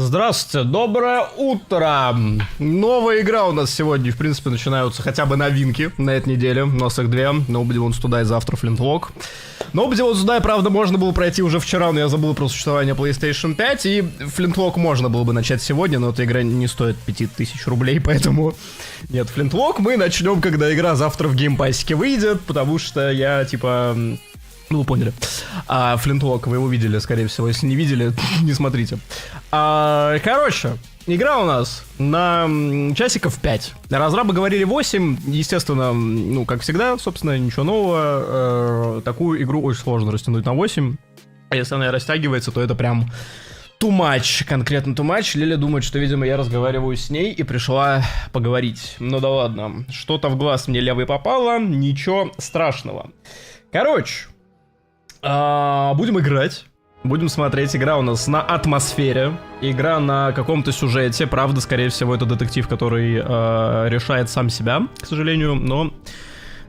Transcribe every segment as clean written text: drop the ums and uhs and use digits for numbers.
Здравствуйте, доброе утро! Новая игра у нас сегодня, в принципе, начинаются хотя бы новинки на этой неделе. У нас их две. Nobody Wants to Die завтра, Flintlock. Nobody Wants to Die, правда, можно было пройти уже вчера, но я забыл про существование PlayStation 5. И Flintlock можно было бы начать сегодня, но эта игра не стоит 5000 рублей, поэтому... Нет, Flintlock мы начнем, когда игра завтра в геймпассике выйдет, потому что я, типа... Ну, вы поняли. Flintlock, вы его видели, скорее всего. Если не видели, не смотрите. Короче, игра у нас на часиков 5. Разрабы говорили 8. Естественно, ну, как всегда, собственно, ничего нового. Такую игру очень сложно растянуть на 8. А если она растягивается, то это прям too much. Конкретно too much. Лиля думает, что, видимо, я разговариваю с ней и пришла поговорить. Ну да ладно. Что-то в глаз мне левый попало. Ничего страшного. Короче... будем играть, будем смотреть. Игра у нас на атмосфере, игра на каком-то сюжете. Правда, скорее всего, это детектив, который решает сам себя, к сожалению. Но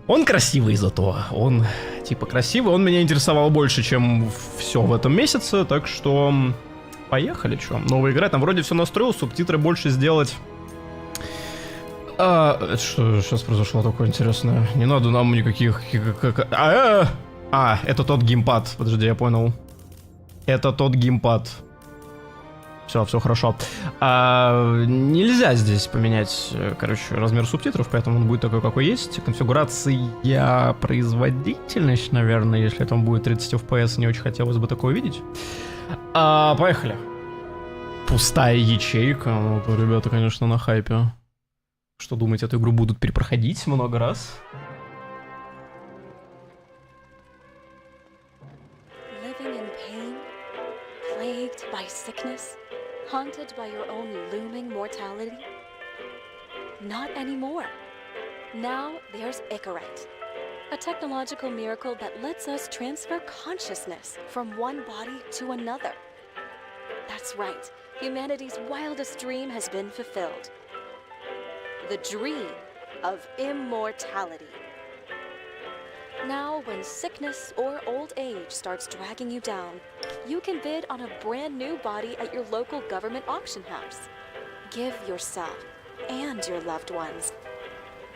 он красивый зато. Он типа красивый. Он меня интересовал больше, чем все в этом месяце. Так что поехали, что. Новая игра. Там вроде все настроил, субтитры больше сделать. Это что сейчас произошло такое интересное? Не надо нам никаких... это тот геймпад. Подожди, я понял. Это тот геймпад. Все хорошо. Нельзя здесь поменять, короче, размер субтитров, поэтому он будет такой, какой есть. Конфигурация, производительность, наверное, если там будет 30 FPS, не очень хотелось бы такое увидеть. Поехали. Пустая ячейка. Ну, ребята, конечно, на хайпе. Что думаете, эту игру будут перепроходить много раз? By sickness, haunted by your own looming mortality? Not anymore. Now there's Icaret, a technological miracle that lets us transfer consciousness from one body to another. That's right, humanity's wildest dream has been fulfilled. The dream of immortality. Now, when sickness or old age starts dragging you down, you can bid on a brand new body at your local government auction house. Give yourself and your loved ones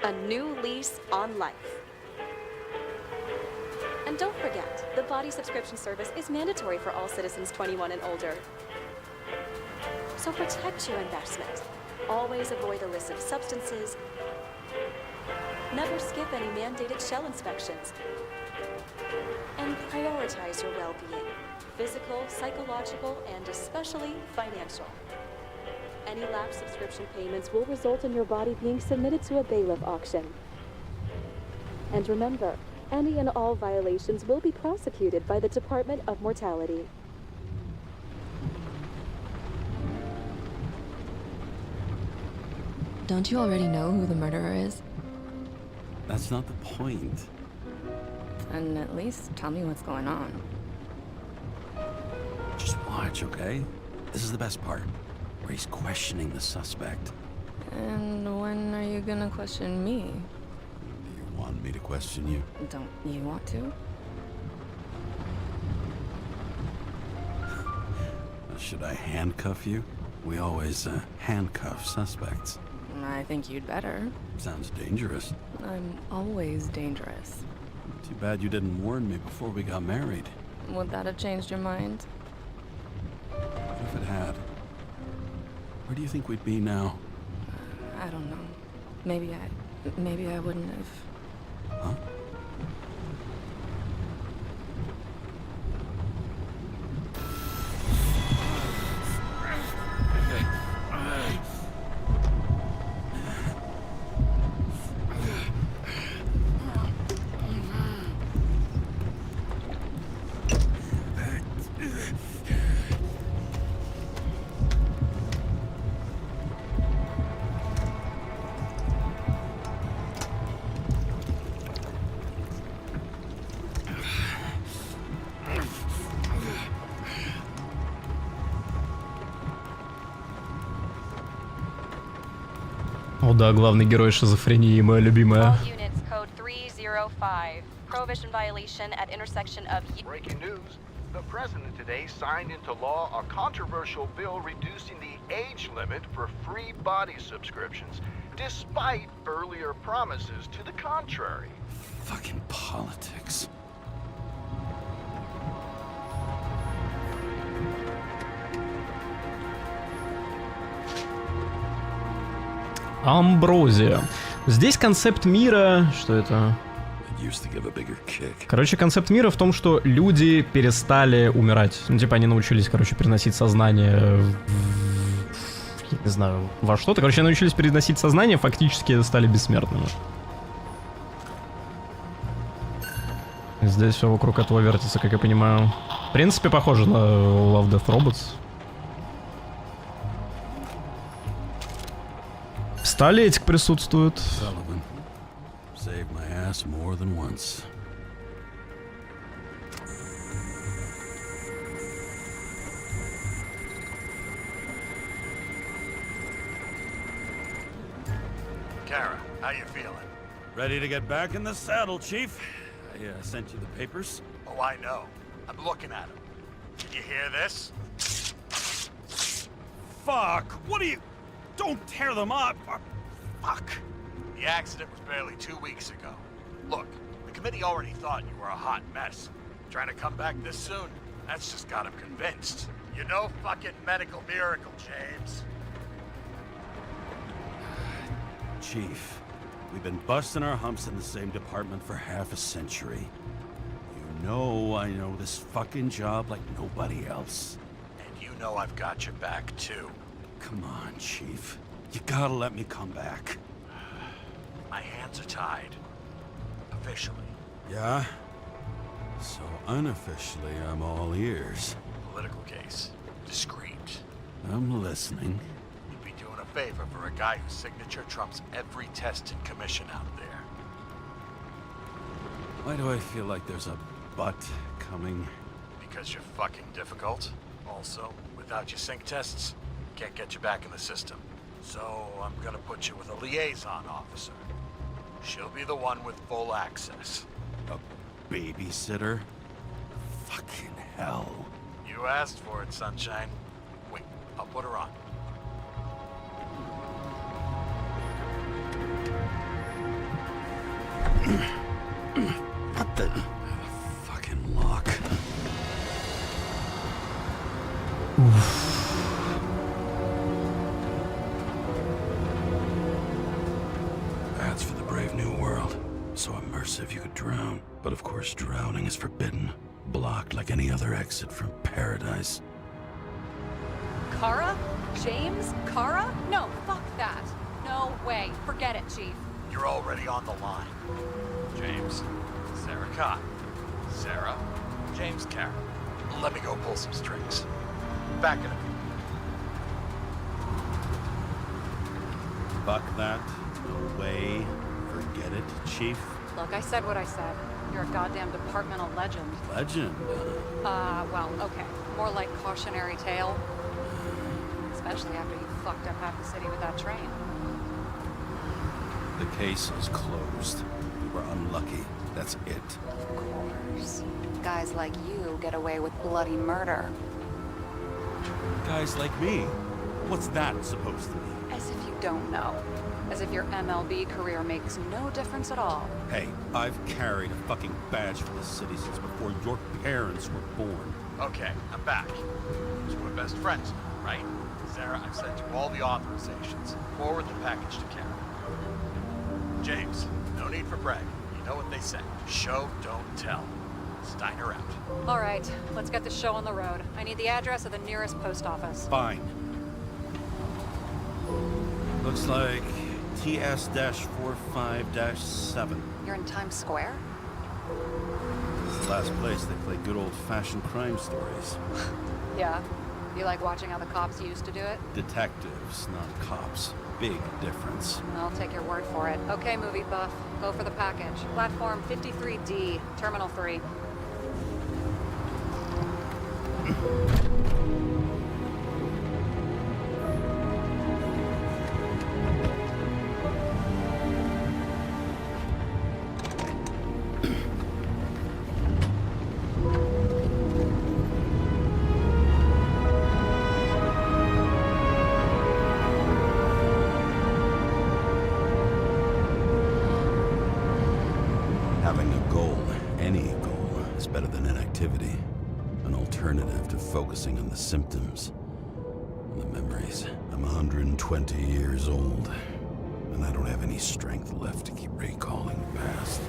a new lease on life. And don't forget, the body subscription service is mandatory for all citizens 21 and older. So protect your investment. Always avoid illicit substances. Never skip any mandated shell inspections. And prioritize your well-being, physical, psychological, and especially financial. Any lapsed subscription payments will result in your body being submitted to a bailiff auction. And remember, any and all violations will be prosecuted by the Department of Mortality. Don't you already know who the murderer is? That's not the point. And at least tell me what's going on. Just watch, okay? This is the best part, where he's questioning the suspect. And when are you gonna question me? Do you want me to question you? Don't you want to? Should I handcuff you? We always handcuff suspects. I think you'd better. Sounds dangerous. I'm always dangerous. Too bad you didn't warn me before we got married. Would that have changed your mind? What if it had? Where do you think we'd be now? I don't know. Maybe I wouldn't have. Huh? О да, главный герой шизофрении, моя любимая. All units, code 305. Prohibition violation at intersection of... Breaking news. The president today signed into law a controversial bill reducing the age limit for free body subscriptions, despite earlier promises to the contrary. Fucking politics. Амброзия. Здесь концепт мира... Что это? Короче, концепт мира в том, что люди перестали умирать. Ну, типа, они научились, короче, переносить сознание я не знаю, во что-то. Короче, они научились переносить сознание, фактически стали бессмертными. Здесь все вокруг этого вертится, как я понимаю. В принципе, похоже на Love, Death, Robots. Столетик присутствует. Saved my ass more than once. Kara, how you feeling? Ready to get back in the saddle, Chief. I sent you the papers. Oh, I know. I'm looking at them. Can you hear this? Fuck! What are you... Don't tear them up! Fuck! The accident was barely 2 weeks ago. Look, the committee already thought you were a hot mess. Trying to come back this soon? That's just got them convinced. You're no fucking medical miracle, James. Chief, we've been busting our humps in the same department for half a century. You know I know this fucking job like nobody else. And you know I've got your back, too. Come on, Chief. You gotta let me come back. My hands are tied. Officially. Yeah? So unofficially, I'm all ears. Political case. Discreet. I'm listening. You'd be doing a favor for a guy whose signature trumps every test and commission out there. Why do I feel like there's a but coming? Because you're fucking difficult. Also, without your sync tests, can't get you back in the system. So I'm gonna put you with a liaison officer. She'll be the one with full access. A babysitter? Fucking hell. You asked for it, Sunshine. Wait, I'll put her on. What the... Fucking lock. That's for the brave new world. So immersive you could drown. But of course drowning is forbidden. Blocked like any other exit from paradise. Karra? James? Karra? No, fuck that. No way. Forget it, Chief. You're already on the line. James, Sarah Cott. Sarah, James Karra. Let me go pull some strings. Back in a minute. Fuck that. No way. Forget it, Chief. Look, I said what I said. You're a goddamn departmental legend. Legend. Well, okay. More like cautionary tale. Especially after you fucked up half the city with that train. The case is closed. We were unlucky. That's it. Of course. Guys like you get away with bloody murder. Guys like me. What's that supposed to mean? As if you don't know. As if your MLB career makes no difference at all. Hey, I've carried a fucking badge for the city since before your parents were born. Okay, I'm back. So we're best friends now, right? Sarah, I've sent you all the authorizations. Forward the package to Kara. James, no need for bragging. You know what they say. Show, don't tell. Steiner out. All right, let's get the show on the road. I need the address of the nearest post office. Fine. Looks like TS-45-7. You're in Times Square? It's the last place they play good old-fashioned crime stories. Yeah. You like watching how the cops used to do it? Detectives, not cops. Big difference. I'll take your word for it. Okay, movie buff. Go for the package. Platform 53D, Terminal 3. Having a goal, any goal, is better than inactivity. An alternative to focusing on the symptoms and the memories. I'm 120 years old, and I don't have any strength left to keep recalling the past.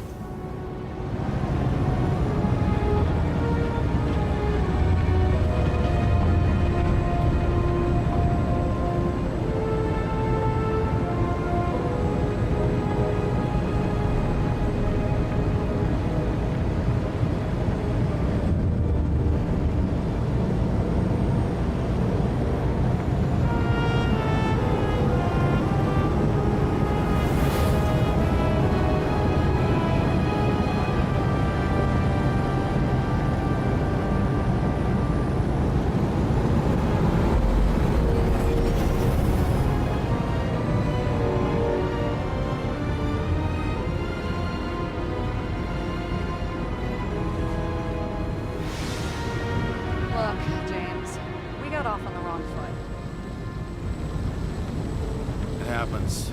Look, James, we got off on the wrong foot. It happens.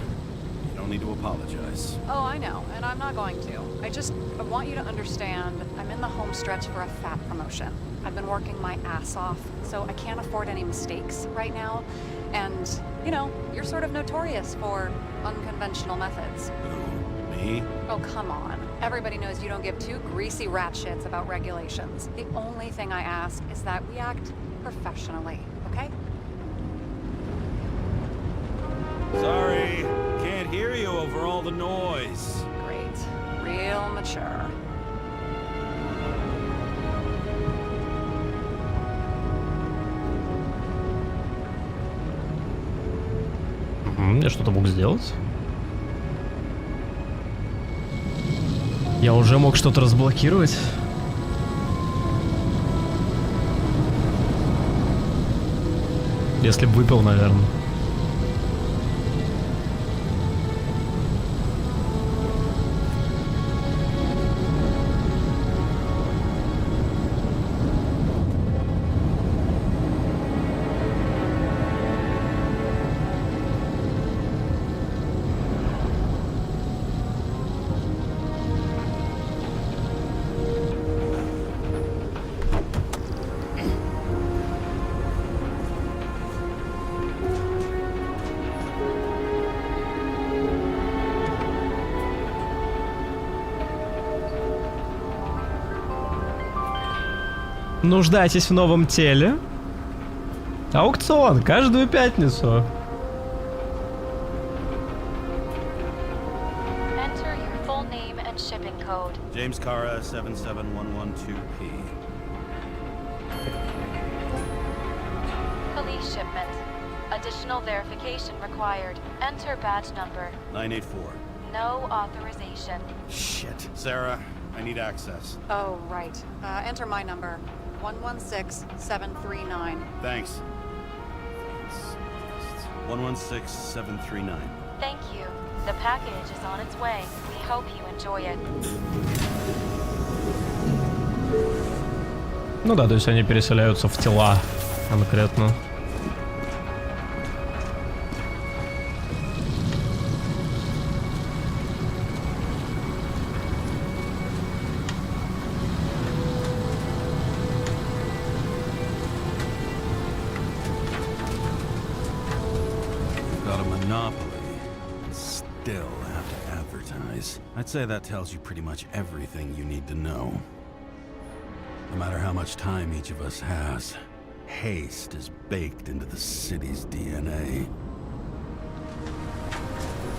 You don't need to apologize. Oh, I know, and I'm not going to. I want you to understand, I'm in the home stretch for a fat promotion. I've been working my ass off, so I can't afford any mistakes right now. And, you know, you're sort of notorious for unconventional methods. Who? Me? Oh, come on. Everybody knows you don't give two greasy rat shits about regulations. The only thing I ask is that we act professionally, okay? Sorry, can't hear you over all the noise. Great. Real mature. Я что-то мог сделать? Я уже мог что-то разблокировать? Если бы выпил, наверное. Нуждаетесь в новом теле? Аукцион каждую пятницу. Enter your full name and shipping code. James Karra, 77112P. Police shipment. Additional verification required. Enter badge number. 984. No authorization. Shit. Sarah, I need access. Oh, right. Enter my number. 116739. Thanks. 116739. Thank you. The package is on its way. We hope you enjoy it. Ну да, то есть они переселяются в тела конкретно. I'd say that tells you pretty much everything you need to know. No matter how much time each of us has, haste is baked into the city's DNA.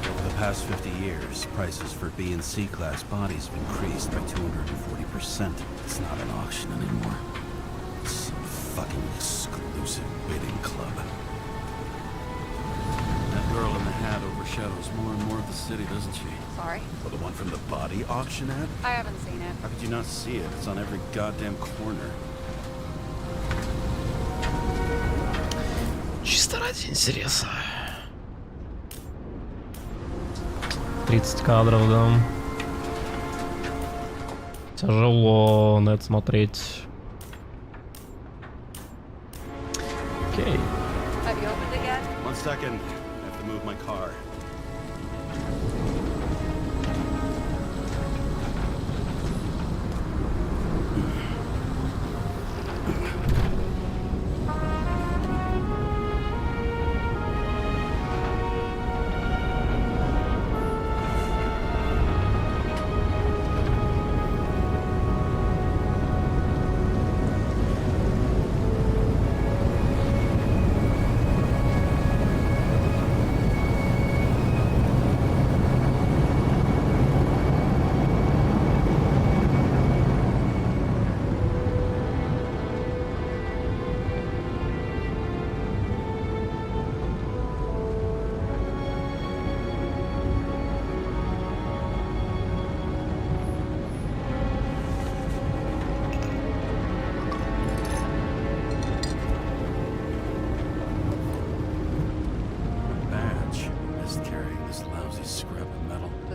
Over the past 50 years, prices for B and C class bodies have increased by 240%. It's not an auction anymore. It's some fucking exclusive bidding club. That girl in the hat overshadows more and more of the city, doesn't she? Sorry? Well, the one from the body auction ad? I haven't seen it. How could you not see it? It's on every goddamn corner. Чисто ради интереса. 30 кадров, да. Тяжело на это смотреть. Окей. Have you opened it yet? 1 second. I have to move my car.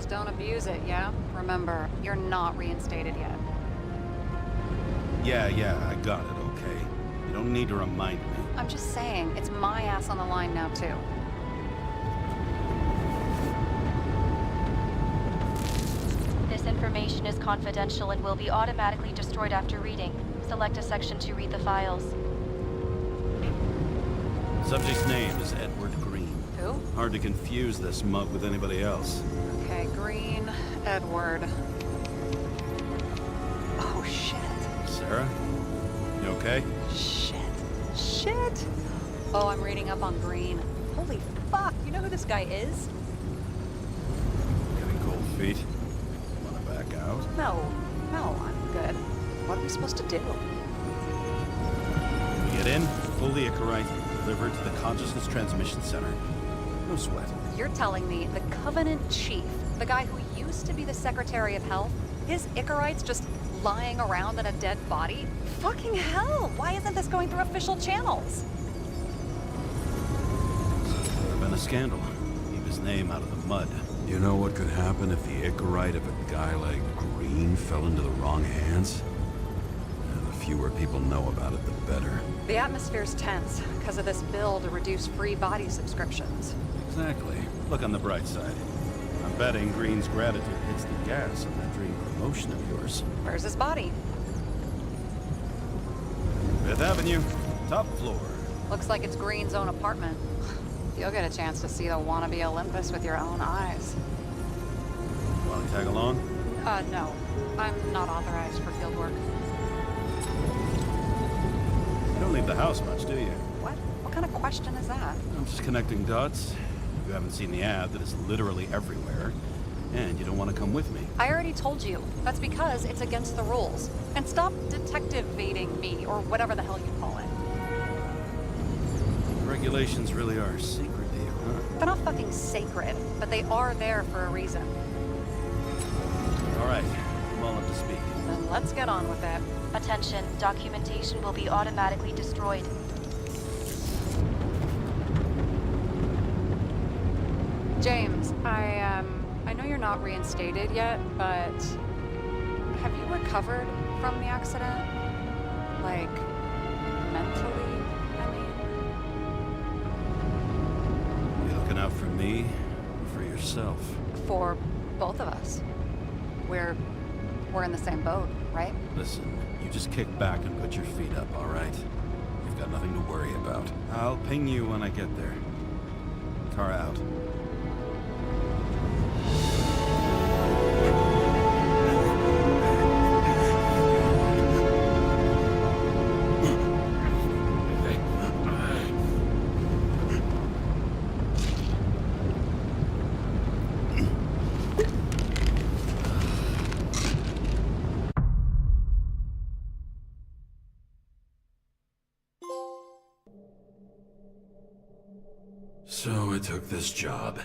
Just don't abuse it, yeah? Remember, you're not reinstated yet. Yeah, I got it, okay? You don't need to remind me. I'm just saying, it's my ass on the line now, too. This information is confidential and will be automatically destroyed after reading. Select a section to read the files. Subject's name is Edward Green. Who? Hard to confuse this mug with anybody else. Okay, Green, Edward. Oh, shit. Sarah? You okay? Shit. Oh, I'm reading up on Green. Holy fuck, you know who this guy is? Getting cold feet. Wanna back out? No, I'm good. What are we supposed to do? We get in, pull the Icarite, deliver it to the Consciousness Transmission Center. No sweat. You're telling me the Covenant Chief, the guy who used to be the Secretary of Health, his Icarite's just lying around in a dead body? Fucking hell! Why isn't this going through official channels? Would have been a scandal. Keep his name out of the mud. You know what could happen if the Icarite of a guy like Green fell into the wrong hands? The fewer people know about it, the better. The atmosphere's tense because of this bill to reduce free body subscriptions. Exactly. Look on the bright side. I'm betting Green's gratitude hits the gas on that dream promotion of yours. Where's his body? 5th Avenue, top floor. Looks like it's Green's own apartment. You'll get a chance to see the wannabe Olympus with your own eyes. Want to tag along? No. I'm not authorized for field work. You don't leave the house much, do you? What? What kind of question is that? I'm just connecting dots. You haven't seen the ad that is literally everywhere, and you don't want to come with me. I already told you. That's because it's against the rules. And stop detective-baiting me, or whatever the hell you call it. Regulations really are secret to you, huh? They're not fucking sacred, but they are there for a reason. All right, I'm all up to speed. Then let's get on with it. Attention, documentation will be automatically destroyed. James, I know you're not reinstated yet, but have you recovered from the accident? Like, mentally, I mean? You looking out for me or for yourself? For both of us. We're in the same boat, right? Listen, you just kick back and put your feet up, all right? You've got nothing to worry about. I'll ping you when I get there. Car out. So I took this job.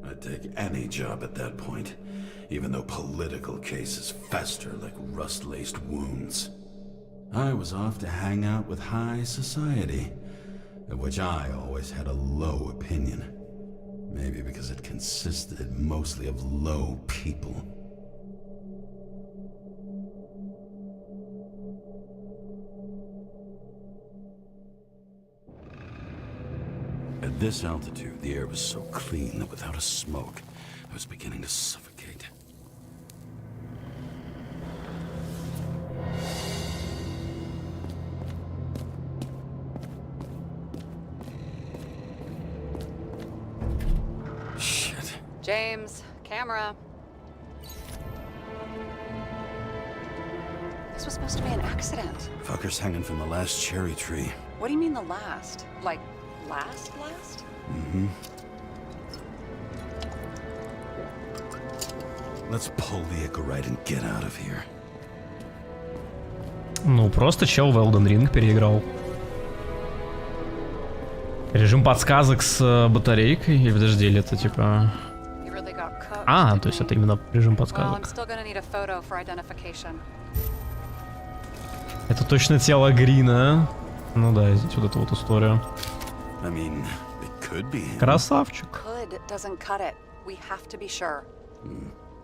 I'd take any job at that point, even though political cases fester like rust-laced wounds. I was off to hang out with high society, of which I always had a low opinion. Maybe because it consisted mostly of low people. At this altitude, the air was so clean that without a smoke, I was beginning to suffocate. Shit. James, camera. This was supposed to be an accident. Fucker's hanging from the last cherry tree. What do you mean the last? Like, last? Mm-hmm. Let's pull the Icarite and get out of here. Ну, просто чел в Elden Ring переиграл. Режим подсказок с батарейкой? Или подожди, или это типа... А, то есть это именно режим подсказок. Это точно тело Грина. Ну да, здесь вот эта вот история. I mean, it could be him. Красавчик. Could doesn't cut it. We have to be sure.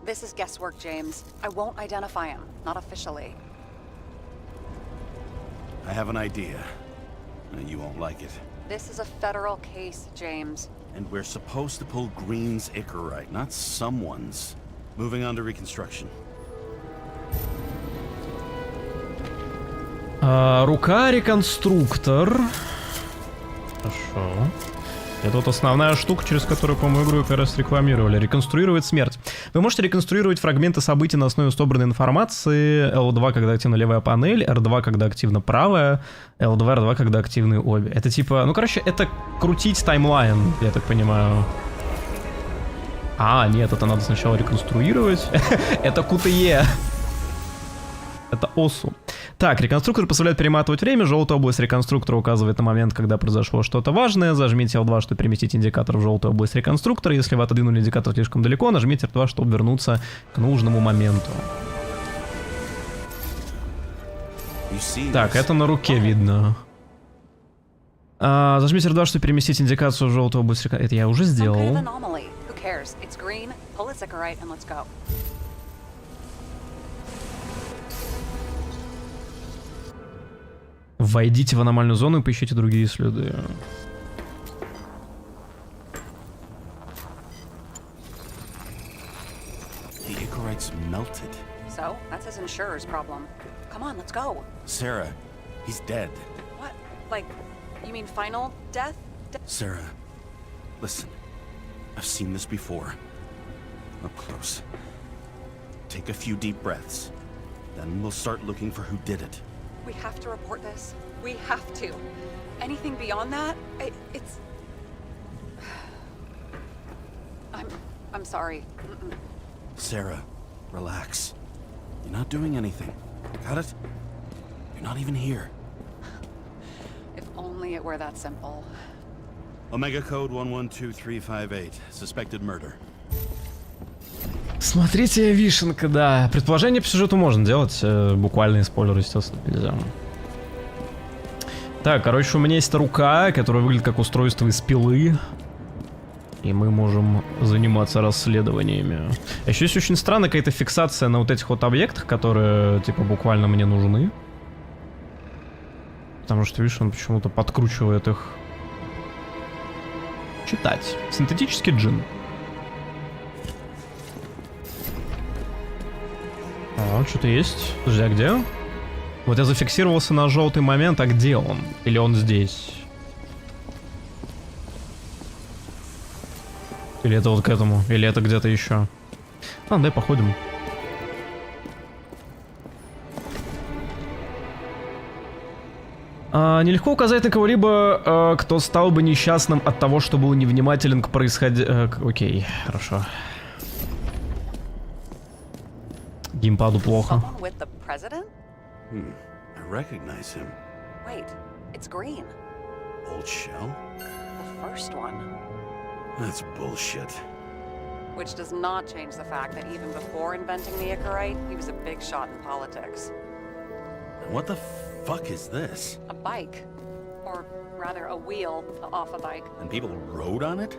This is guesswork, James. I won't identify him, not officially. I have an idea. You won't like it. This is a federal case, James. And we're supposed to pull Green's Icarite, not someone's. Moving on to reconstruction. Рука реконструктор. Хорошо. Это вот основная штука, через которую, по-моему, игру как раз рекламировали. Реконструировать смерть. Вы можете реконструировать фрагменты событий на основе собранной информации. L2, когда активна левая панель, R2, когда активна правая, L2, R2, когда активны обе. Это типа... Ну, короче, это крутить таймлайн, я так понимаю. А, нет, это надо сначала реконструировать. Это QTE. Это ОСУ. Так, реконструктор позволяет перематывать время. Желтая область реконструктора указывает на момент, когда произошло что-то важное. Зажмите L2, чтобы переместить индикатор в желтую область реконструктора. Если вы отодвинули индикатор слишком далеко, нажмите R2, чтобы вернуться к нужному моменту. Так, это на руке видно. Зажмите R2, чтобы переместить индикацию в желтую область реконструктора. Это я уже сделал. Войдите в аномальную зону и поищите другие следы. The Icarite's melted. So, that's his insurer's problem. Come on, let's go. Sarah, he's dead. What? Like, you mean final death? Sarah, listen. I've seen this before. Up close. Take a few deep breaths. Then we'll start looking for who did it. We have to report this. We have to. Anything beyond that, it's... I'm sorry. Sarah, relax. You're not doing anything. Got it? You're not even here. If only it were that simple. Omega code 112358. Suspected murder. Смотрите, вишенка, да. Предположение по сюжету можно делать. Буквально спойлеры, естественно, нельзя. Так, короче, у меня есть рука, которая выглядит как устройство из пилы. И мы можем заниматься расследованиями. А еще есть очень странная какая-то фиксация на вот этих вот объектах, которые, типа, буквально мне нужны. Потому что, видишь, он почему-то подкручивает их. Читать. Синтетический джин. А, что-то есть. Подожди, а где? Вот я зафиксировался на желтый момент, а где он? Или он здесь? Или это вот к этому? Или это где-то еще? А, дай походим. Нелегко указать на кого-либо, кто стал бы несчастным от того, что был невнимателен к происходящему. Окей, хорошо. Геймпаду плохо. I recognize him. Wait, it's Green. Old shell? The first one. That's bullshit. Which does not change the fact that even before inventing the Icarite, he was a big shot in politics. What the fuck is this? A bike. Or rather, a wheel off a bike. And people rode on it?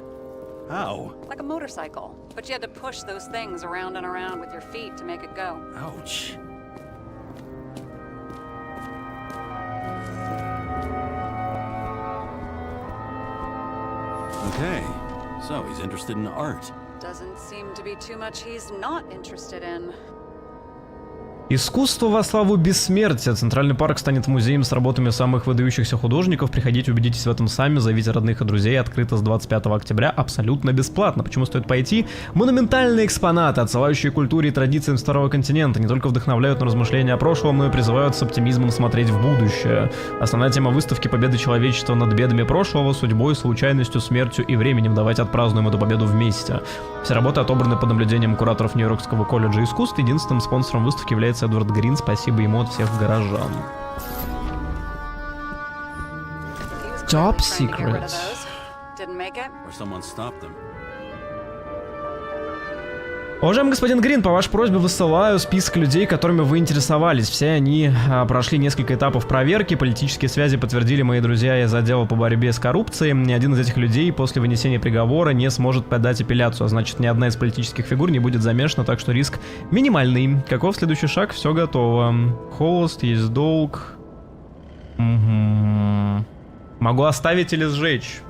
How? Like a motorcycle. But you had to push those things around and around with your feet to make it go. Ouch. Okay, so he's interested in art. Doesn't seem to be too much he's not interested in. Искусство во славу бессмертия. Центральный парк станет музеем с работами самых выдающихся художников. Приходите, убедитесь в этом сами, зовите родных и друзей. Открыто с 25 октября абсолютно бесплатно. Почему стоит пойти? Монументальные экспонаты, отсылающие к культуре и традициям Старого континента, не только вдохновляют на размышления о прошлом, но и призывают с оптимизмом смотреть в будущее. Основная тема выставки — победа человечества над бедами прошлого, судьбой, случайностью, смертью и временем. Давайте отпразднуем эту победу вместе. Все работы отобраны под наблюдением кураторов Нью-Йоркского колледжа искусств. Единственным спонсором выставки является Эдвард Грин. Спасибо ему от всех горожан. Top secret. Or someone stopped him. Уважаемый господин Грин, по вашей просьбе высылаю список людей, которыми вы интересовались. Все они прошли несколько этапов проверки, политические связи подтвердили мои друзья из отдела по борьбе с коррупцией. Ни один из этих людей после вынесения приговора не сможет подать апелляцию, а значит ни одна из политических фигур не будет замешана, так что риск минимальный. Каков следующий шаг? Все готово. Холост, есть долг. Угу. Могу оставить или сжечь?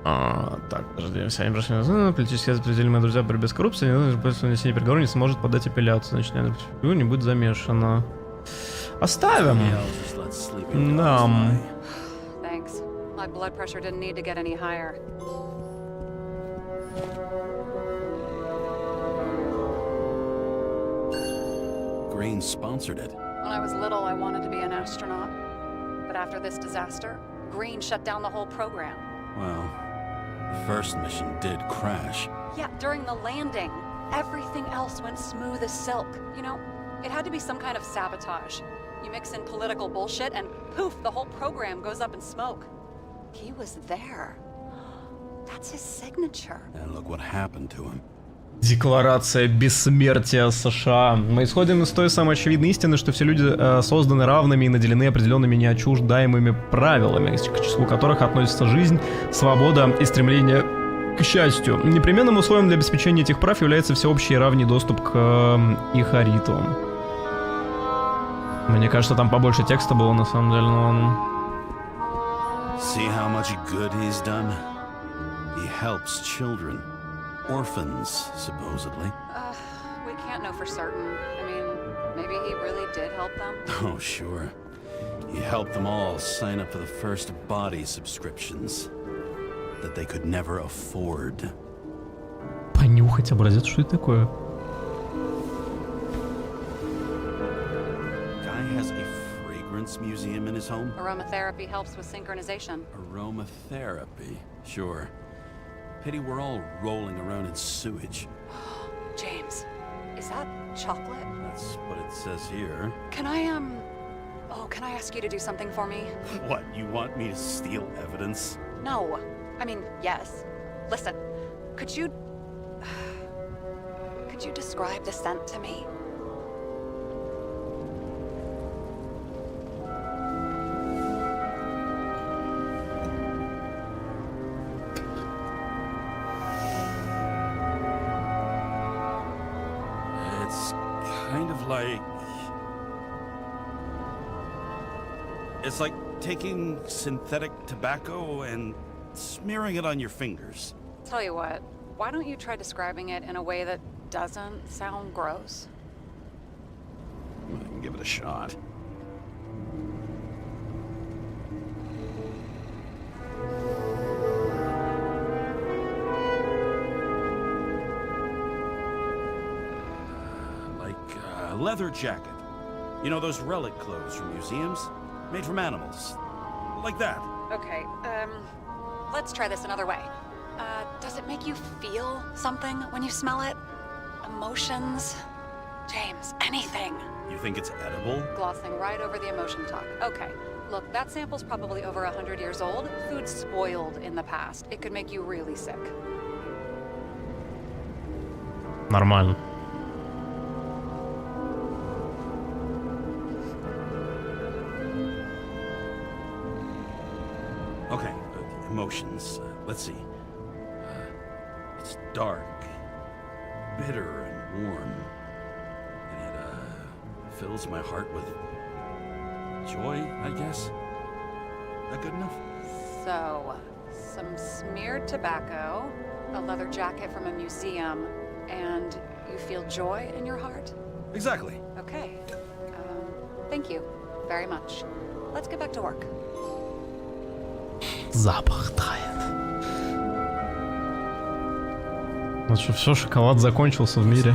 Так, подожди, все они прошли, политические запретили мои друзья борьбе с коррупцией, после внесения приговора не сможет подать апелляцию, значит, не будет замешана. Оставим. Да. Thanks. My blood pressure didn't need to get any higher. Green sponsored it. When I was little, I wanted to be an astronaut. But after this disaster, Green shut down the whole program. Well, the first mission did crash. Yeah, during the landing, everything else went smooth as silk. You know, it had to be some kind of sabotage. You mix in political bullshit and poof, the whole program goes up in smoke. He was there. That's his signature. And look what happened to him. Декларация бессмертия США. Мы исходим из той самой очевидной истины, что все люди созданы равными и наделены определенными неотчуждаемыми правилами, к числу которых относятся жизнь, свобода и стремление к счастью. Непременным условием для обеспечения этих прав является всеобщий и равный доступ к их аритвам. Мне кажется, там побольше текста было на самом деле, но ладно. See how much good he's done? He helps children. Orphans, supposedly. We can't know for certain. I mean, maybe he really did help them. Oh, sure. He helped them all sign up for the first body subscriptions that they could never afford. Понюхать образец, что это такое? Guy has a fragrance museum in his home. Aromatherapy helps with synchronization. Aromatherapy, sure. Pity we're all rolling around in sewage. James, is that chocolate? That's what it says here. Can I, can I ask you to do something for me? What, you want me to steal evidence? No. I mean, yes. Listen, could you describe the scent to me? It's like taking synthetic tobacco and smearing it on your fingers. Tell you what, why don't you try describing it in a way that doesn't sound gross? I can give it a shot. Leather jacket. You know those relic clothes from museums? Made from animals. Like that. Okay, let's try this another way. Does it make you feel something when you smell it? Emotions? James, anything. You think it's edible? Glossing right over the emotion talk. Okay, look, that sample's probably over 100 years old. Food's spoiled in the past. It could make you really sick. Нормально. Okay, emotions. Let's see. It's dark, bitter, and warm. And it fills my heart with joy, I guess. That good enough? So, some smeared tobacco, a leather jacket from a museum, and you feel joy in your heart? Exactly. Okay. Thank you very much. Let's get back to work. Запах тает. Ну что, все, шоколад закончился в мире.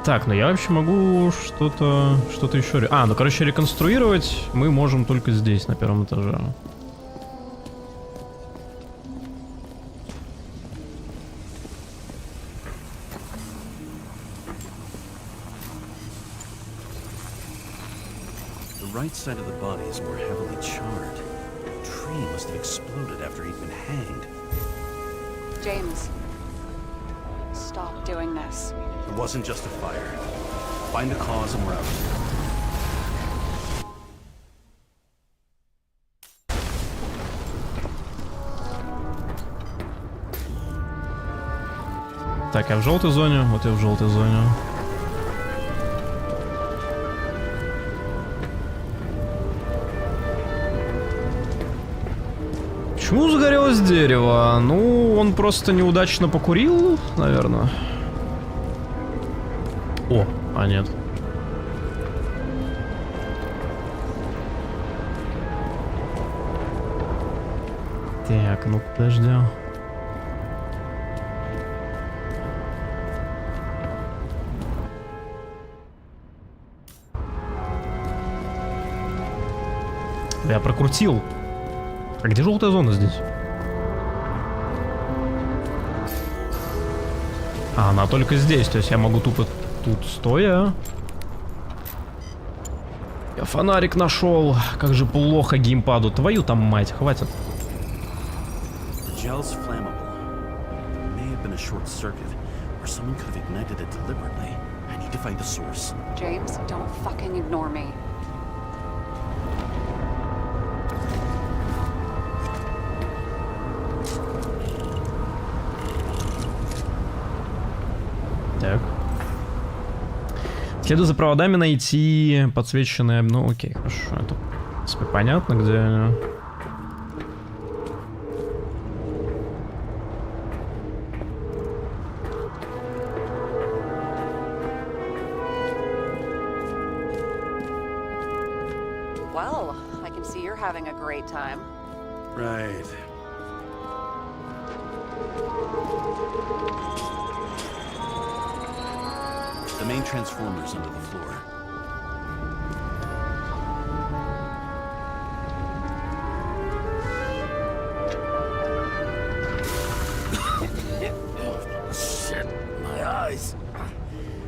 Так, ну я вообще могу что-то еще... ну короче, реконструировать мы можем только здесь, на первом этаже. The right side of the body is more heavily charred. The tree must have exploded after he'd been hanged. James, stop doing this. It wasn't just a fire. Find the cause and we're out. Так, я в желтой зоне, вот я в желтой зоне. Почему загорелось дерево? Ну, он просто неудачно покурил, наверное. О, а нет. Так, ну подожди. Я прокрутил. А где желтая зона здесь? А, она только здесь, то есть я могу тупо тут стоя. Я фонарик нашел. Как же плохо геймпаду. Твою там мать, хватит. James, don't fucking ignore me. Так. Следуя за проводами найти подсвеченные... Ну окей, хорошо. Это, в принципе, понятно, где они. Well, I can see you're having a great time. Right. The main transformer's under the floor. Oh, shit, my eyes.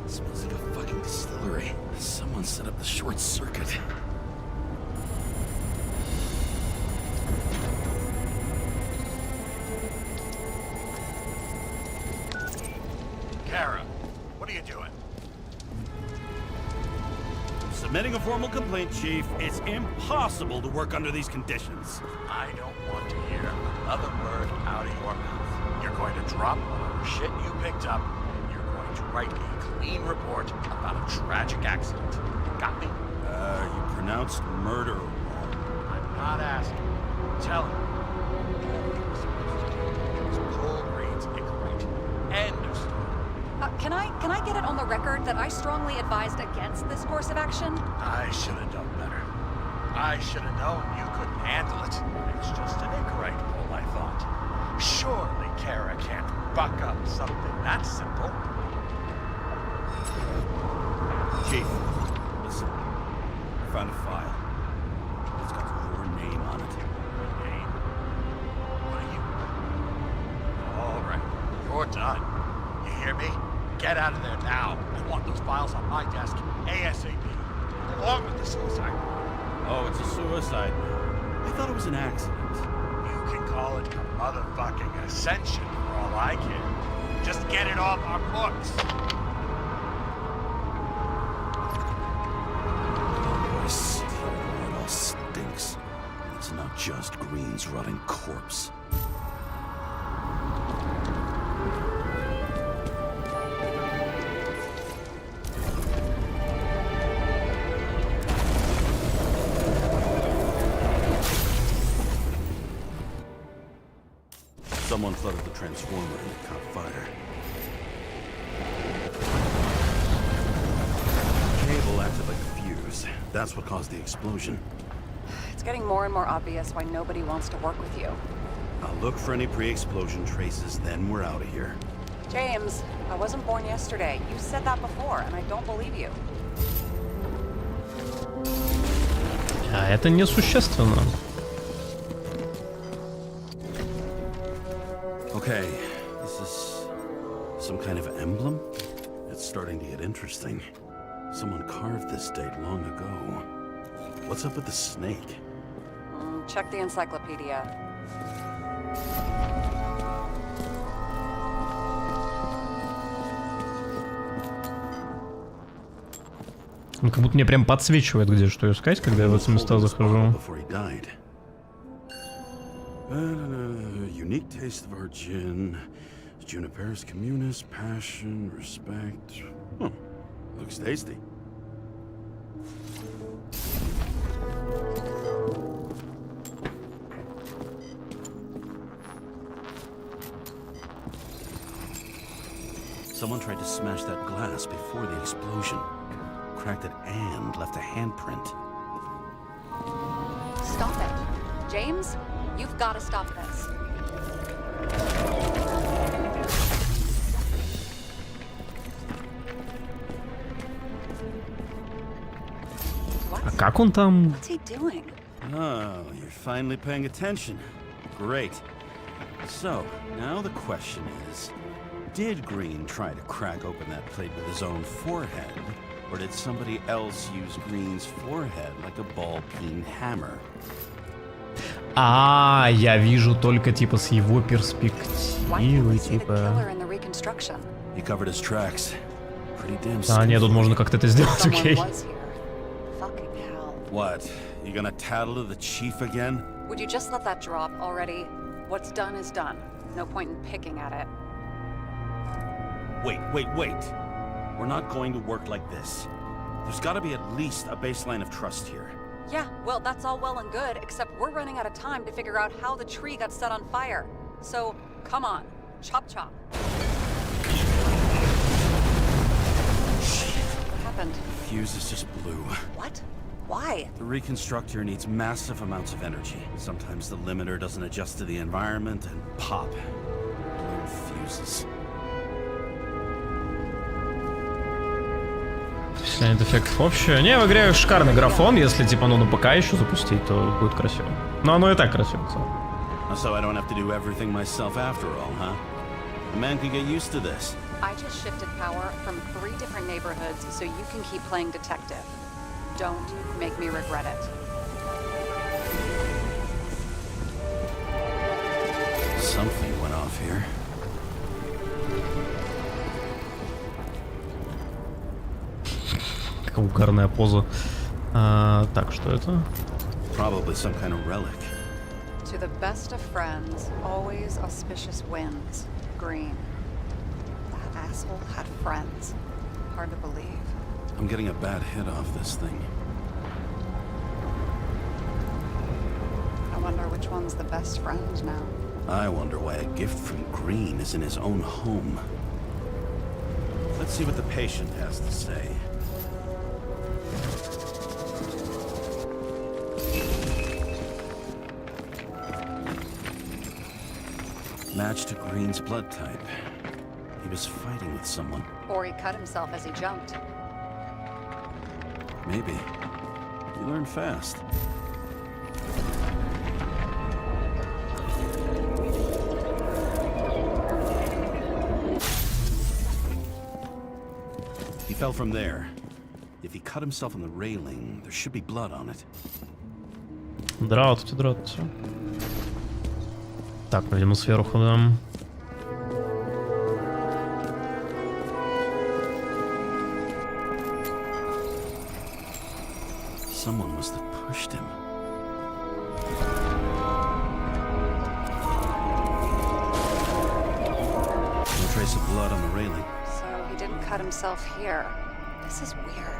Smells like a fucking distillery. Someone set up the short circuit. Kara, what are you doing? Submitting a formal complaint, Chief. It's impossible to work under these conditions. I don't want to hear another word out of your mouth. You're going to drop whatever shit you picked up. You're going to write a clean report about a tragic accident. Got me? You pronounced murder wrong. I'm not asking. Tell him. All he was supposed to do was pull Green's ignorant. End of story. Can I get it on the record that I strongly advised against this course of action? I should have done better. I should have known you couldn't handle it. It's just an incorrect pull, I thought. Surely Kara can't buck up something that simple. Chief, listen. I found a file. It's got your name on it. Name? What are you? All right, you're done. You hear me? Get out of there now. I want those files on my desk ASAP, along with the suicide. Oh, it's a suicide. I thought it was an accident. You can call it a motherfucking ascension for all I care. Just get it off our books. This it all stinks. It's not just Green's rotting corpse. Someone flooded the transformer and it caught fire. Cable acted like a fuse. That's what caused the explosion. It's getting more and more obvious why nobody wants to work with you. I'll look for any pre-explosion traces, then we're out of here. James, I wasn't born yesterday. You said that before, and I don't believe you. А это несущественно. Okay, this is some kind of emblem? It's starting to get interesting. Someone carved this date long ago. What's up with the snake? Check the encyclopedia. Он как будто мне прям подсвечивает, где что искать, когда я в эти места захожу. Unique taste of our gin. Juniper's communist, passion, respect. Oh, looks tasty. Someone tried to smash that glass before the explosion. Cracked it and left a handprint. Stop it. James, you've got to stop this. А как он там? What's he doing? Oh, you're finally paying attention. Great. So, now the question is, did Green try to crack open that plate with his own forehead, or did somebody else use Green's forehead like a ball-peen hammer? А, я вижу только типа с его перспективы, типа. He covered his tracks. Pretty damn А, нет, тут можно как-то это сделать, окей. What? You gonna tattle to the chief again? Would you just let that drop already? What's done is done. No point in picking at it. Wait. We're not going to work like this. There's gotta be at least a baseline of trust here. Yeah, well, that's all well and good, except we're running out of time to figure out how the tree got set on fire. So, come on. Chop chop. What happened? The fuses just blew. What? Why? The reconstructor needs massive amounts of energy. Sometimes the limiter doesn't adjust to the environment and pop. Blown fuses. Впечатление эффектов общее. Не, в игре шикарный графон. Если типа ну на ПК еще запустить, то будет красиво. Но оно и так красиво. So I don't have to do everything myself after all, huh? A man can get used to this. I just shifted power from 3 different neighborhoods so you can keep playing detective. Don't make me regret it. Something went off here. Какая угарная поза. Так, что это? Probably some kind of relic. To the best of friends, always auspicious winds. Green. That asshole had friends. Hard to believe. I'm getting a bad hit off this thing. I wonder which one's the best friend now. I wonder why a gift from Green is in his own home. Let's see what the patient has to say. Match to Green's blood type. He was fighting with someone. Or he cut himself as he jumped. Maybe. You learn fast. He fell from there. If he cut himself on the railing, there should be blood on it. Здравствуйте. Так, видимо, сверху, да. Someone must have pushed him. No trace of blood on the railing. So he didn't cut himself here. This is weird.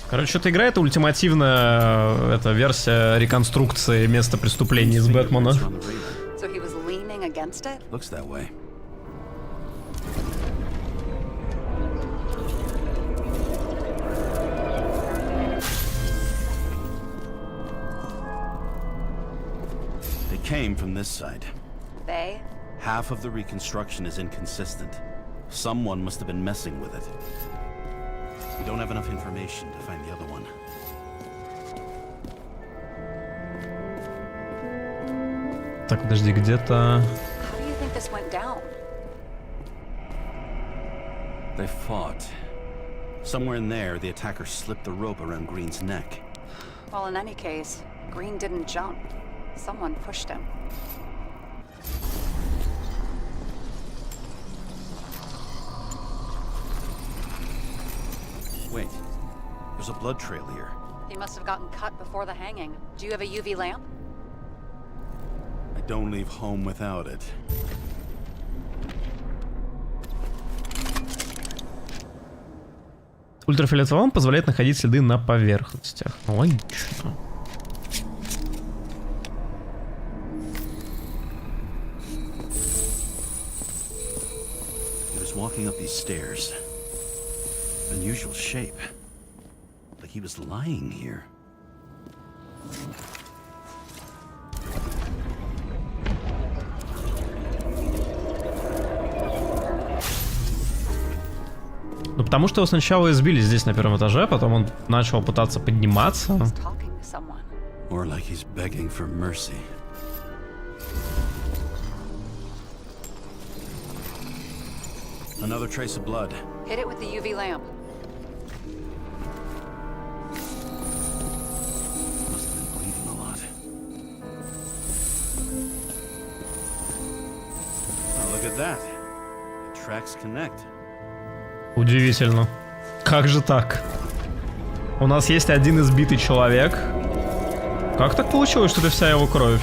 Короче, эта игра — это ультимативная эта версия реконструкции места преступления из Бэтмена. So he was leaning against it? Looks that way. They came from this side. They? Half of the reconstruction is inconsistent. Someone must have been messing with it. We don't have enough information to find the other one. Так, подожди, где-то... How do you think this went down? They fought. Somewhere in there, the attacker slipped the rope around Green's neck. Well, in any case, Green didn't jump. Someone pushed him. Wait, there's a blood trail here. He must have gotten cut before the hanging. Do you have a UV lamp? I don't leave home without it. Ультрафиолетовый ламп позволяет находить следы на поверхностях. Логично. He was walking up these stairs. Unusual shape. Like he was lying here. Ну, потому что его сначала избили здесь на первом этаже, потом он начал пытаться подниматься. He's talking to someone. Or like he's begging for mercy. Another trace of blood. Hit it with the UV lamp. Must have been bleeding a lot. Oh, look at that. The tracks connect. Удивительно. Как же так? У нас есть один избитый человек. Как так получилось, что это вся его кровь?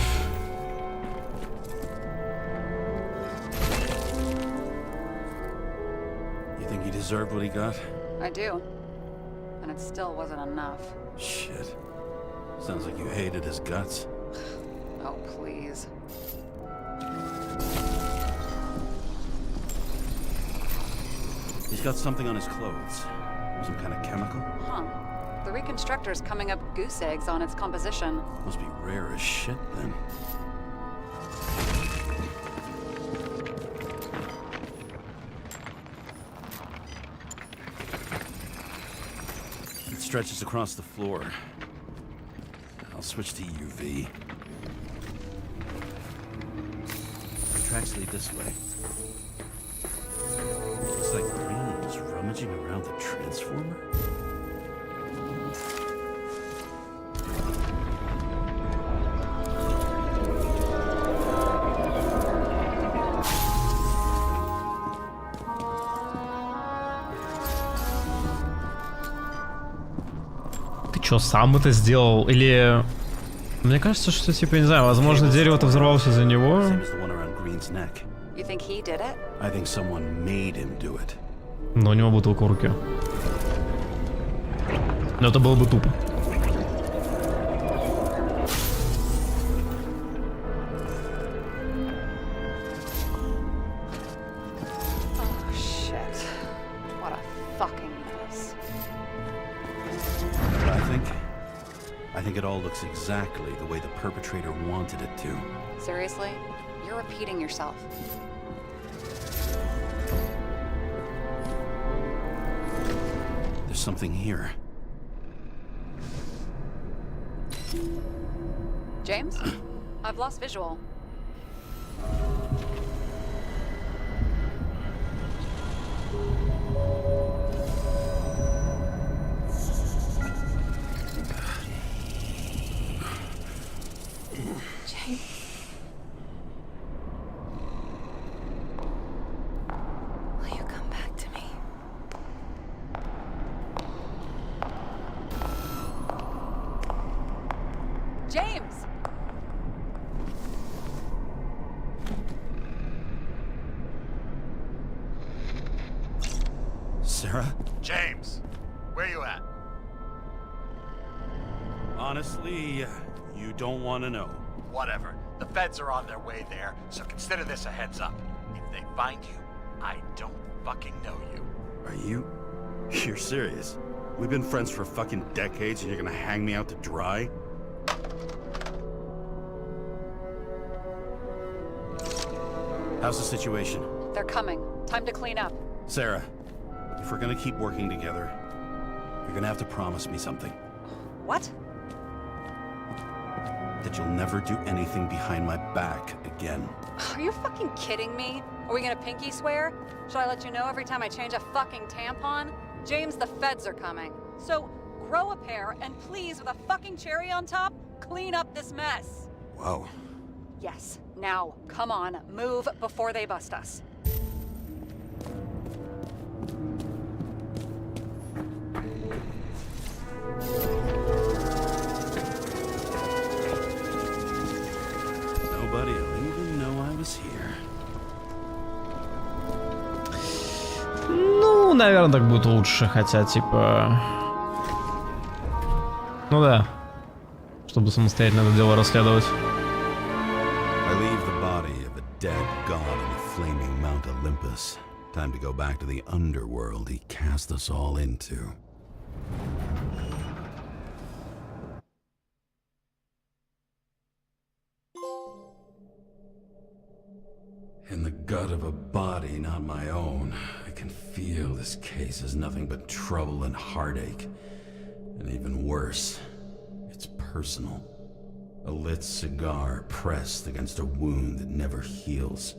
You think he deserved what he got? I do. And it still wasn't enough. Shit. Sounds like you hated his guts. Oh, please. He's got something on his clothes. Some kind of chemical? Huh. The reconstructor's coming up goose eggs on its composition. Must be rare as shit then. It stretches across the floor. I'll switch to UV. The tracks lead this way. Looks like Green was rummaging around the transformer. Ты чё, сам это сделал? Или... Мне кажется, что, типа, не знаю, возможно, дерево-то взорвалось из-за него. Same as the one around Green's neck. You think he did it? I think someone made him do it. Но у него бутылка в руке. Но это было бы тупо. Oh, shit. What a fucking mess. But I think it all looks exactly the way the perpetrator wanted it to. Seriously? You're repeating yourself. There's something here. James? I've lost visual. James? Will you come back to me? James! Sarah? James, where you at? Honestly, you don't want to know. Whatever. The feds are on their way there, so consider this a heads up. If they find you, I don't fucking know you. Are you? You're serious? We've been friends for fucking decades and you're gonna hang me out to dry? How's the situation? They're coming. Time to clean up. Sarah, if we're gonna keep working together, you're gonna have to promise me something. What? that you'll never do anything behind my back again. Are you fucking kidding me? Are we gonna pinky swear? Should I let you know every time I change a fucking tampon? James, the feds are coming. So, grow a pair, and please, with a fucking cherry on top, clean up this mess. Whoa. Yes, now, come on, move before they bust us. Nobody will even know I was here. Ну, наверное, так будет лучше, хотя, типа... Ну да. Чтобы самостоятельно это дело расследовать. I leave the body of a dead god in the flaming Mount Olympus. Time to go back to the underworld he cast us all into. In the gut of a body not my own, I can feel this case is nothing but trouble and heartache. And even worse, it's personal. A lit cigar pressed against a wound that never heals.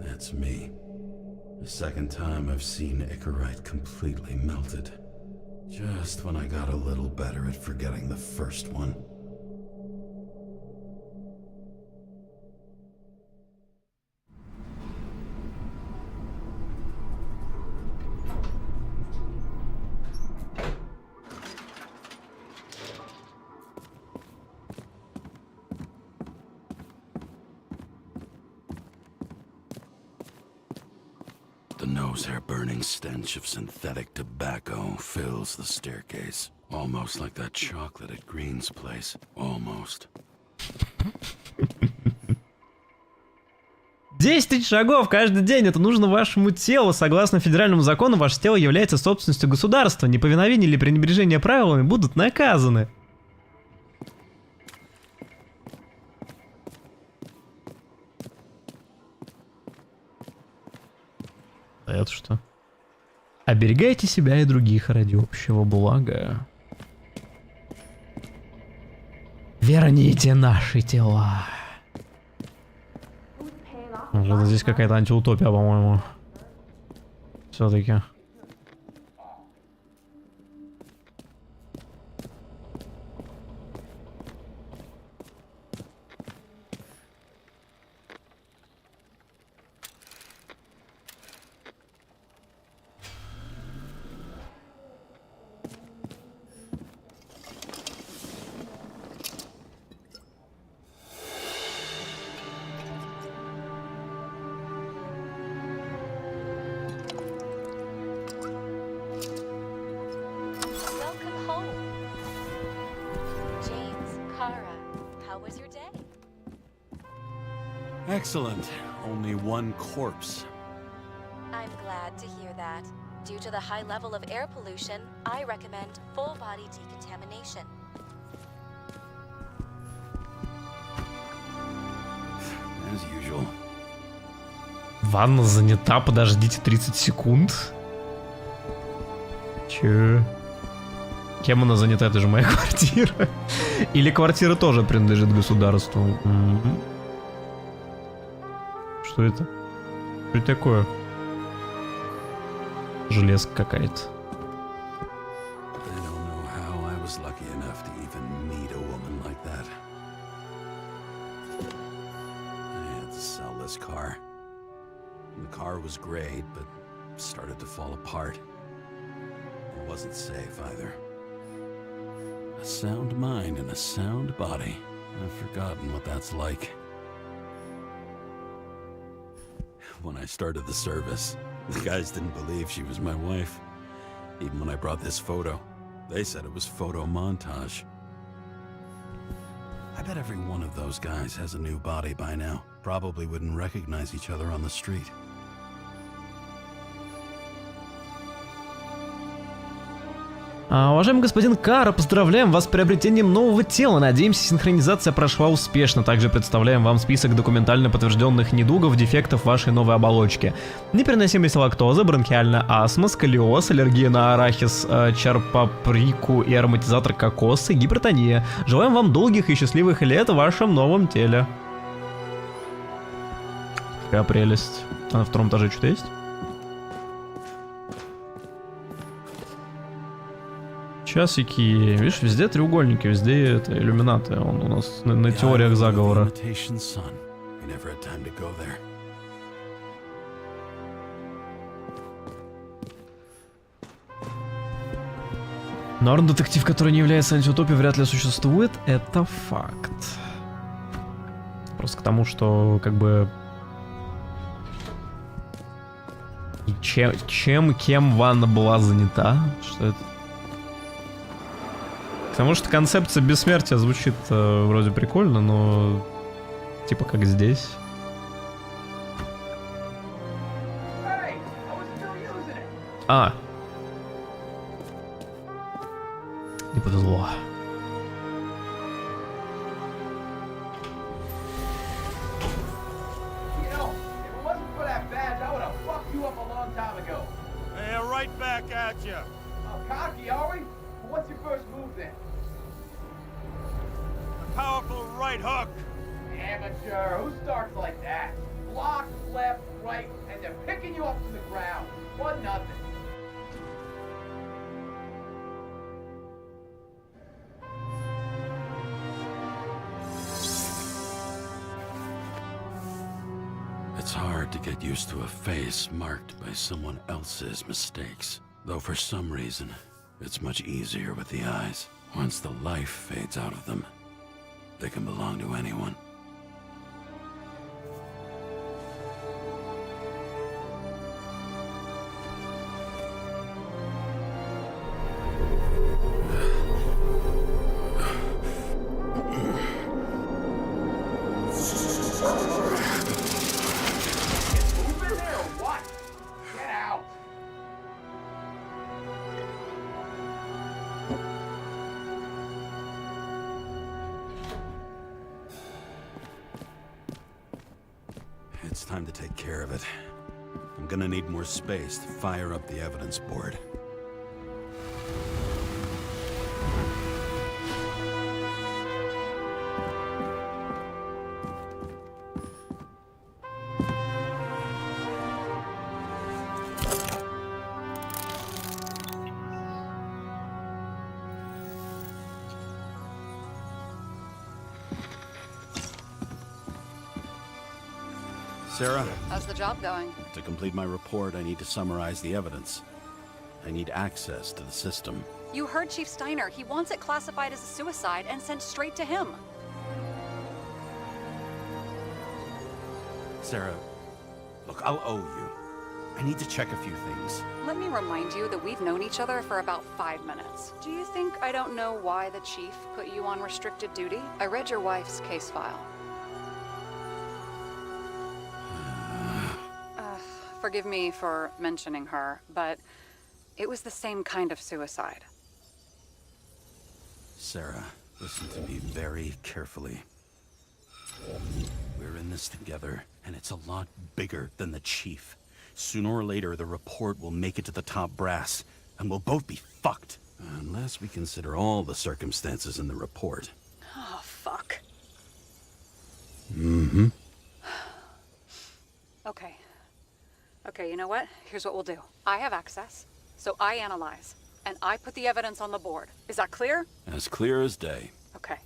That's me. The second time I've seen Icarite completely melted. Just when I got a little better at forgetting the first one. The nose-hair-burning stench of synthetic tobacco fills the staircase. Almost like that chocolate at Green's place. Almost. 10 тысяч шагов каждый день. Это нужно вашему телу. Согласно федеральному закону, ваше тело является собственностью государства. Неповиновение или пренебрежение правилами будут наказаны. А это что? Оберегайте себя и других ради общего блага. Верните наши тела. Может, здесь какая-то антиутопия, по-моему. Все-таки. Welcome home. James Karra, how was your day? Excellent. Only one corpse. I'm glad to hear that. Due to the high level of air pollution, I recommend full body decontamination. As usual. Ванна занята, подождите 30 секунд. Че? Кем она занята? Это же моя квартира. Или квартира тоже принадлежит государству? Что это? Что это такое? Железка какая-то. I don't know how I was lucky enough to even meet a woman like that. I had to sell this car. The car was great, but started to fall apart. It wasn't safe either. A sound mind and a sound body. I've forgotten what that's like. When I started the service, the guys didn't believe she was my wife. Even when I brought this photo, they said it was photo montage. I bet every one of those guys has a new body by now. Probably wouldn't recognize each other on the street. Уважаемый господин Карра, поздравляем вас с приобретением нового тела. Надеемся, синхронизация прошла успешно. Также представляем вам список документально подтвержденных недугов, дефектов вашей новой оболочки. Непереносимость лактозы, бронхиальная астма, сколиоз, аллергия на арахис, чарпаприку и ароматизатор кокоса, гипертония. Желаем вам долгих и счастливых лет в вашем новом теле. Какая прелесть. А на втором этаже что-то есть? Часики, видишь, везде треугольники, везде это иллюминаты. Он у нас на теориях заговора. Норм детектив, который не является антиутопией, вряд ли существует. Это факт. Просто к тому, что как бы кем Ванна была занята, что это. Потому что концепция бессмертия звучит вроде прикольно, но типа как здесь. А. Не повезло. Powerful right hook. Amateur, who starts like that? Block, left, right, and they're picking you up from the ground. 1-0. It's hard to get used to a face marked by someone else's mistakes. Though for some reason, it's much easier with the eyes. Once the life fades out of them, they can belong to anyone. It's time to take care of it. I'm gonna need more space to fire up the evidence board. Sarah? How's the job going? To complete my report, I need to summarize the evidence. I need access to the system. You heard Chief Steiner. He wants it classified as a suicide and sent straight to him. Sarah, look, I'll owe you. I need to check a few things. Let me remind you that we've known each other for about 5 minutes. Do you think I don't know why the Chief put you on restricted duty? I read your wife's case file. Forgive me for mentioning her, but it was the same kind of suicide. Sarah, listen to me very carefully. We're in this together, and it's a lot bigger than the Chief. Sooner or later, the report will make it to the top brass, and we'll both be fucked. Unless we consider all the circumstances in the report. Oh, fuck. Mm-hmm. Okay. Okay, you know what? Here's what we'll do. I have access, so I analyze, and I put the evidence on the board. Is that clear? As clear as day. Okay.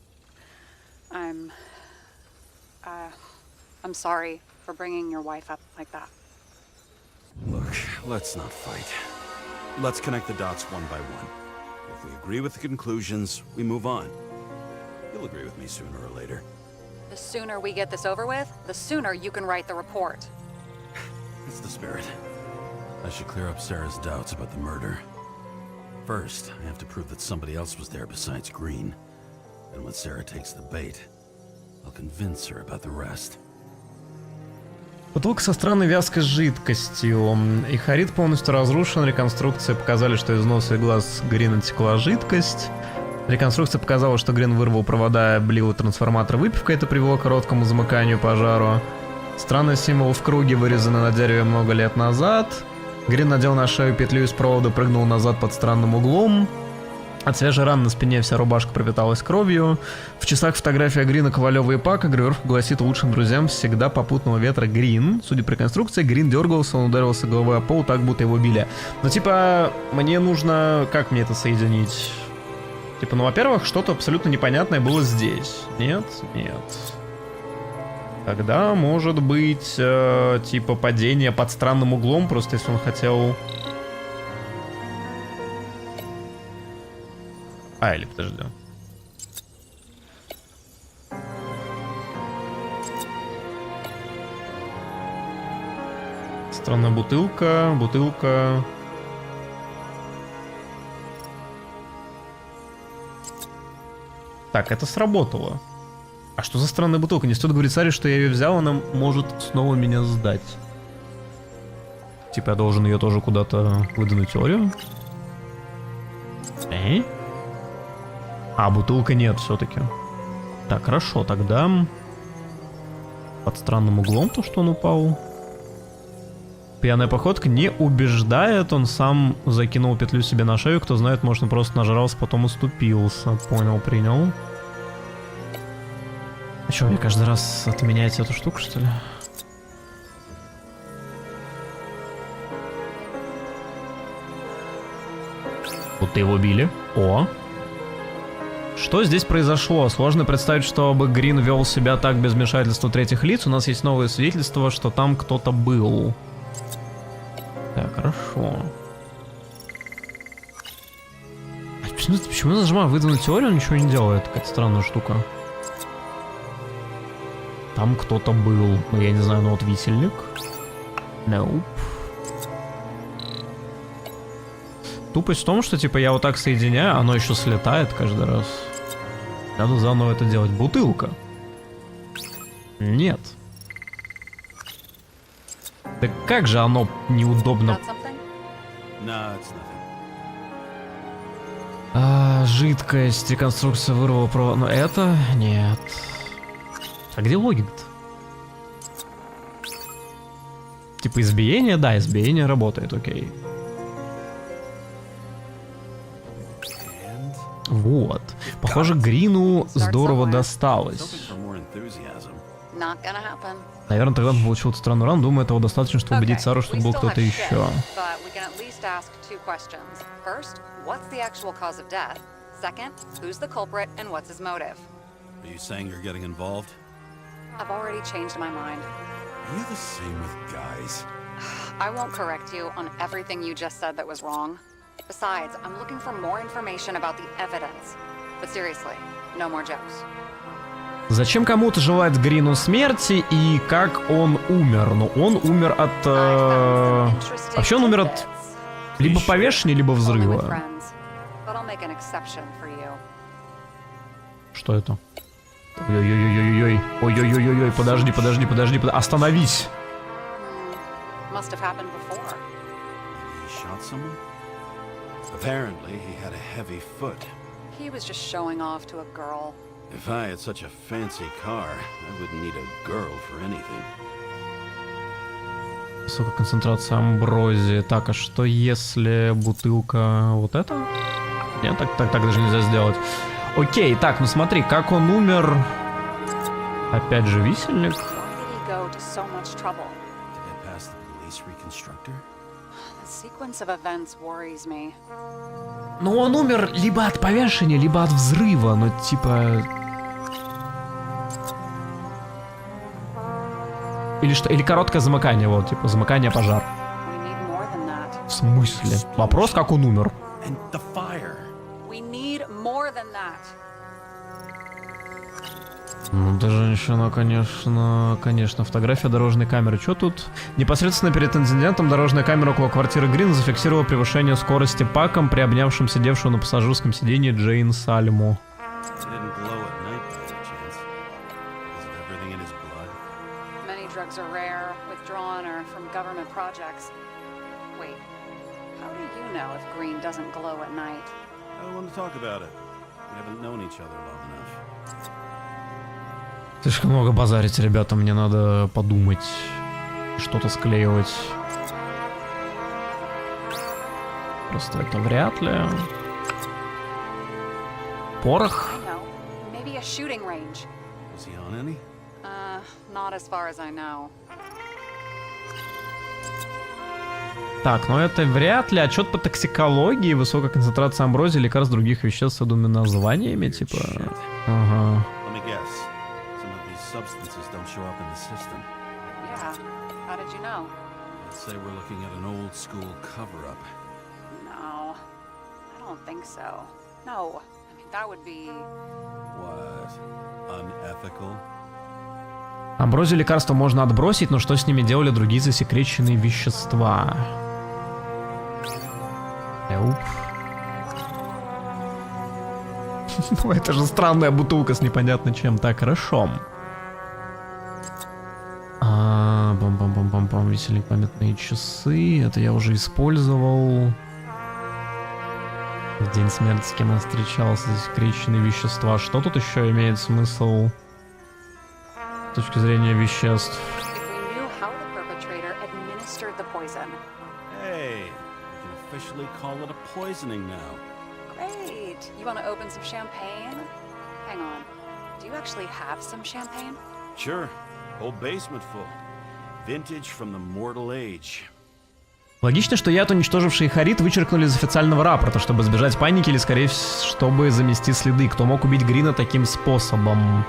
I'm sorry for bringing your wife up like that. Look, let's not fight. Let's connect the dots one by one. If we agree with the conclusions, we move on. You'll agree with me sooner or later. The sooner we get this over with, the sooner you can write the report. That's the spirit. I should clear up Sarah's doubts about the murder. First, I have to prove that somebody else was there besides Green. And when Sarah takes the bait, I'll convince her about the rest. Бутылка со странной вязкой жидкостью. Ихорит полностью разрушен. Реконструкции показали, что из носа и глаз Грина текла жидкость. Реконструкция показала, что Грин вырвал провода, облил трансформатор выпивкой. Это привело к короткому замыканию пожару. Странный символ в круге, вырезанный на дереве много лет назад. Грин надел на шею петлю из провода, прыгнул назад под странным углом. От свежей раны на спине вся рубашка пропиталась кровью. В часах фотография Грина, Ковалева и Пака. Гравировка гласит: лучшим друзьям всегда попутного ветра Грин. Судя по реконструкции, Грин дергался, он ударился головой о пол, так будто его били. Но типа, мне нужно... Как мне это соединить? Типа, ну, во-первых, что-то абсолютно непонятное было здесь. Нет? Нет. Тогда, может быть, типа, падение под странным углом, просто если он хотел... А, или подожди. Странная бутылка, бутылка. Так, это сработало. А что за странная бутылка? Не стоит говорить Саре, что я ее взял, она может снова меня сдать. Типа я должен ее тоже куда-то выдвинуть теорию. А, бутылка нет все-таки. Так, хорошо, тогда... Под странным углом то, что он упал. Пьяная походка не убеждает, он сам закинул петлю себе на шею, кто знает, может он просто нажрался, потом уступился. Понял, принял. А что, мне каждый раз отменяете эту штуку, что ли? Вот его били. О! Что здесь произошло? Сложно представить, чтобы Грин вел себя так без вмешательства третьих лиц. У нас есть новое свидетельство, что там кто-то был. Так, хорошо. А почему я нажимаю выдвинуть теорию, он ничего не делает? Какая-то странная штука. Там кто-то был. Ну, я не знаю, ну вот висельник. Nope. Тупость в том, что типа я вот так соединяю, оно еще слетает каждый раз. Надо заново это делать. Бутылка. Нет. Да как же оно неудобно. Жидкость, реконструкция вырвала провод. Но это нет. А где логика-то? Типа избиение? Да, избиение работает, окей. Вот. Похоже, Грину здорово досталось. Наверное, тогда он получил эту странную рану. Думаю, этого достаточно, чтобы убедить Сару, что был кто-то еще. I've already changed my mind. Are you the same with guys? I won't correct you on everything you just said that was wrong. Besides, I'm looking for more information about the evidence. But seriously, no more jokes. Зачем кому-то желать Грину смерти и как он умер? Ну, он умер от... Вообще он умер от либо повешения, либо взрыва. Что это? Ой-ой-ой-ой-ой. Ой-ой-ой-ой. Подожди. Остановись. Apparently, he had a heavy foot. He was just showing off to a girl. If I had such a fancy car, I wouldn't need a girl for anything. Высокая концентрация амброзии. Так, а что если бутылка вот это? Нет, так даже нельзя сделать. Окей, так, ну смотри, как он умер. Опять же висельник. Ну он умер либо от повешения, либо от взрыва, но типа... Или что? Или короткое замыкание, вот, типа, замыкание, пожар. В смысле? Вопрос, как он умер. Ну, да, женщина, конечно, фотография дорожной камеры. Что тут? Непосредственно перед инцидентом дорожная камера около квартиры Грина зафиксировала превышение скорости Паком, приобнявшим сидевшего на пассажирском сиденье Джейн Сальму. aren't from government projects. Wait, how do you know if green doesn't glow at night? I don't want to talk about it. We haven't known each other long enough. Слишком много базарить, ребята, мне надо подумать, что-то склеивать. Просто это вряд ли. Порох. I know. Maybe a shooting range. Was he on any? Not as far as I know. Так, ну это вряд ли. Отчет по токсикологии, высокая концентрация амброзии, лекарств, других веществ с одними названиями, типа. Ага. Let me guess. Some of these substances don't show up in the system. Yeah. How did you know? Let's say we're looking at an old school cover-up. No. I don't think so. No. I mean, that would be... What? Unethical? Амброзию лекарства можно отбросить, но что с ними делали другие засекреченные вещества? Ну это же странная бутылка с непонятно чем. Так, хорошо. Бам-бам-бам-бам-бам. Весельник, памятные часы. Это я уже использовал. В день смерти с кем он встречался. Засекреченные вещества. Что тут еще имеет смысл с точки зрения веществ? Hey, we can officially call it a poisoning now. Great. You want to open some champagne? Hang on. Do you actually have some champagne? Sure. Whole basement full. Vintage from the mortal age. Логично, что яд, уничтоживший Харит, вычеркнули из официального рапорта, чтобы избежать паники или, скорее всего, чтобы замести следы. Кто мог убить Грина таким способом?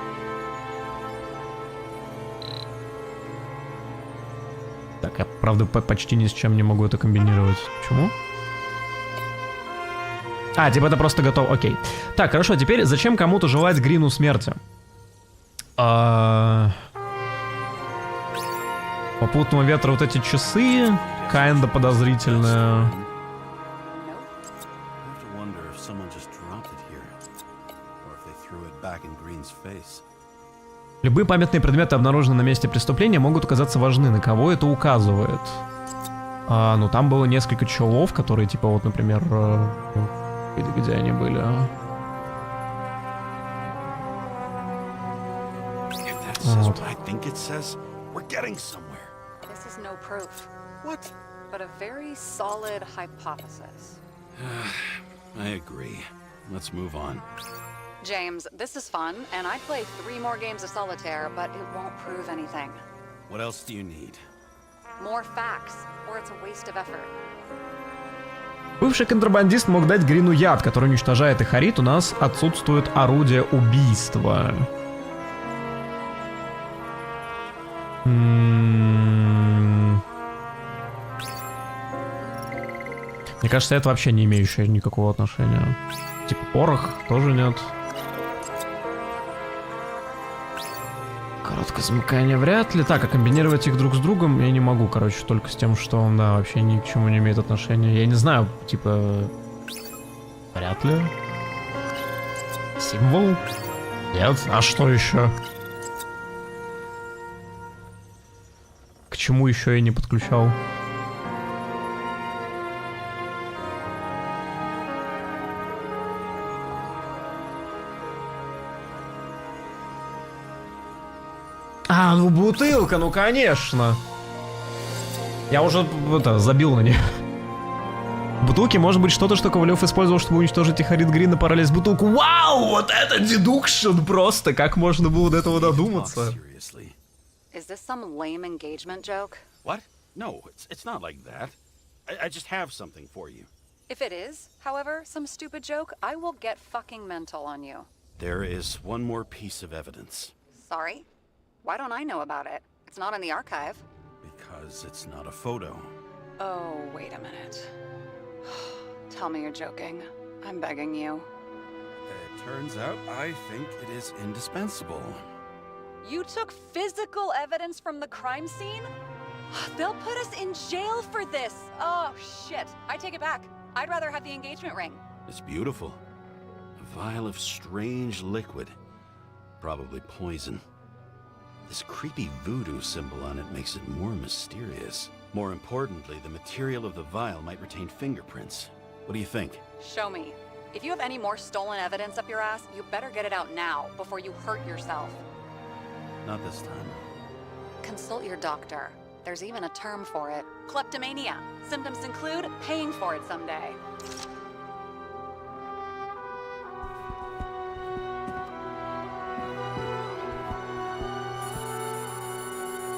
Так, я, правда, почти ни с чем не могу это комбинировать. Почему? А, типа это просто готово. Окей. Так, хорошо, теперь зачем кому-то желать Грину смерти? Попутного ветра вот эти часы, kinda подозрительные. Любые памятные предметы, обнаруженные на месте преступления, могут оказаться важны. На кого это указывает? Ну, там было несколько челов, которые, типа, вот, например, где они были? Вот. This is no proof. What? But a very solid hypothesis. I agree. Let's move on. James, this is fun, and I'd play 3 more games of solitaire, but it won't prove anything. What else do you need? More facts, or it's a waste of effort. Бывший контрабандист мог дать Грину яд, который уничтожает Ихарит. У нас отсутствует орудие убийства. Мне кажется, это вообще не имеющее никакого отношения. Типа порох тоже нет. Короткое замыкание вряд ли. Так, а комбинировать их друг с другом я не могу, короче, только с тем, что он, да, вообще ни к чему не имеет отношения. Я не знаю, типа... Вряд ли. Символ? Нет, а что еще? К чему еще я не подключал? А, ну бутылка, ну конечно. Я уже это, забил на нее. В бутылке может быть что-то, что Ковалев использовал, чтобы уничтожить Ихарит Грин и параллель бутылку. Вау, вот это дедукшн просто. Как можно было до этого додуматься? Is this some lame engagement joke? What? No, it's not like that. I just have something for you. If it is, however, some stupid joke, I will get fucking mental on you. There is one more piece of evidence. Sorry? Why don't I know about it? It's not in the archive. Because it's not a photo. Oh, wait a minute. Tell me you're joking. I'm begging you. It turns out I think it is indispensable. You took physical evidence from the crime scene? They'll put us in jail for this. Oh, shit. I take it back. I'd rather have the engagement ring. It's beautiful. A vial of strange liquid. Probably poison. This creepy voodoo symbol on it makes it more mysterious. More importantly, the material of the vial might retain fingerprints. What do you think? Show me. If you have any more stolen evidence up your ass, you better get it out now before you hurt yourself. Not this time. Consult your doctor. There's even a term for it. Kleptomania. Symptoms include paying for it someday.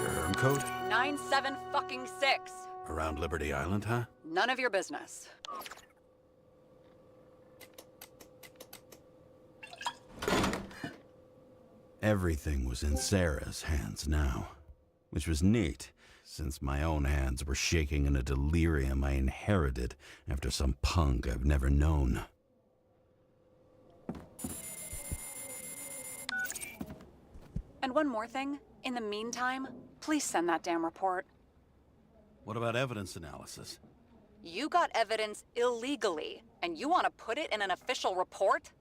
Your herm code? 97-fucking-6. Around Liberty Island, huh? None of your business. Everything was in Sarah's hands now, which was neat, since my own hands were shaking in a delirium I inherited after some punk I've never known. And one more thing. In the meantime, please send that damn report. What about evidence analysis? You got evidence illegally, and you want to put it in an official report?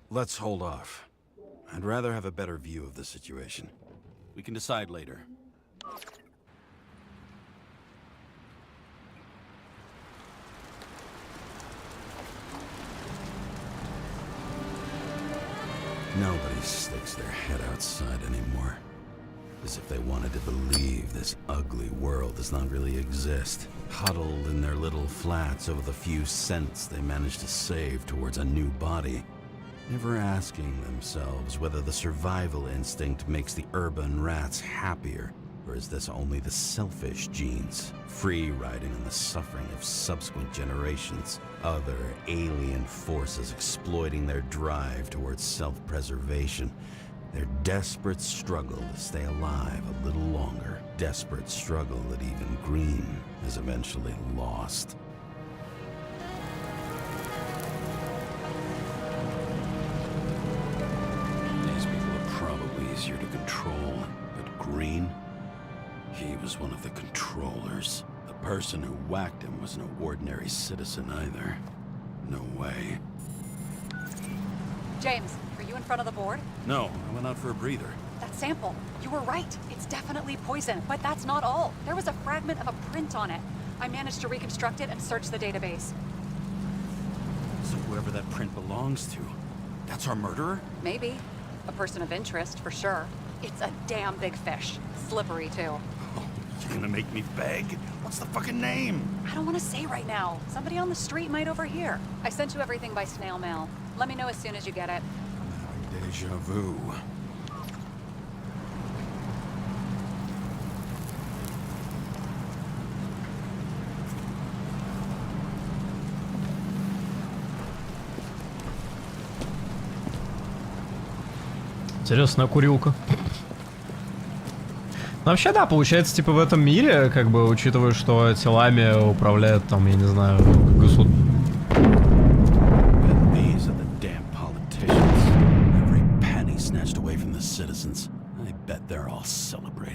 Let's hold off. I'd rather have a better view of the situation. We can decide later. Nobody sticks their head outside anymore. As if they wanted to believe this ugly world does not really exist. Huddled in their little flats over the few cents they managed to save towards a new body. Never asking themselves whether the survival instinct makes the urban rats happier, or is this only the selfish genes, free riding on the suffering of subsequent generations, other alien forces exploiting their drive towards self-preservation, their desperate struggle to stay alive a little longer, desperate struggle that even Green has eventually lost. Easier to control, but Green, he was one of the controllers. The person who whacked him was no ordinary citizen either. No way. James, are you in front of the board? No, I went out for a breather. That sample. You were right. It's definitely poison, but that's not all. There was a fragment of a print on it. I managed to reconstruct it and search the database. So whoever that print belongs to, that's our murderer? Maybe. A person of interest, for sure. It's a damn big fish. Slippery, too. Oh, you're gonna make me beg? What's the fucking name? I don't want to say right now. Somebody on the street might overhear. I sent you everything by snail mail. Let me know as soon as you get it. I'm having deja vu. Интересная курилка. Ну, вообще, да, получается, типа, в этом мире, как бы, учитывая, что телами управляет, там, я не знаю, государство.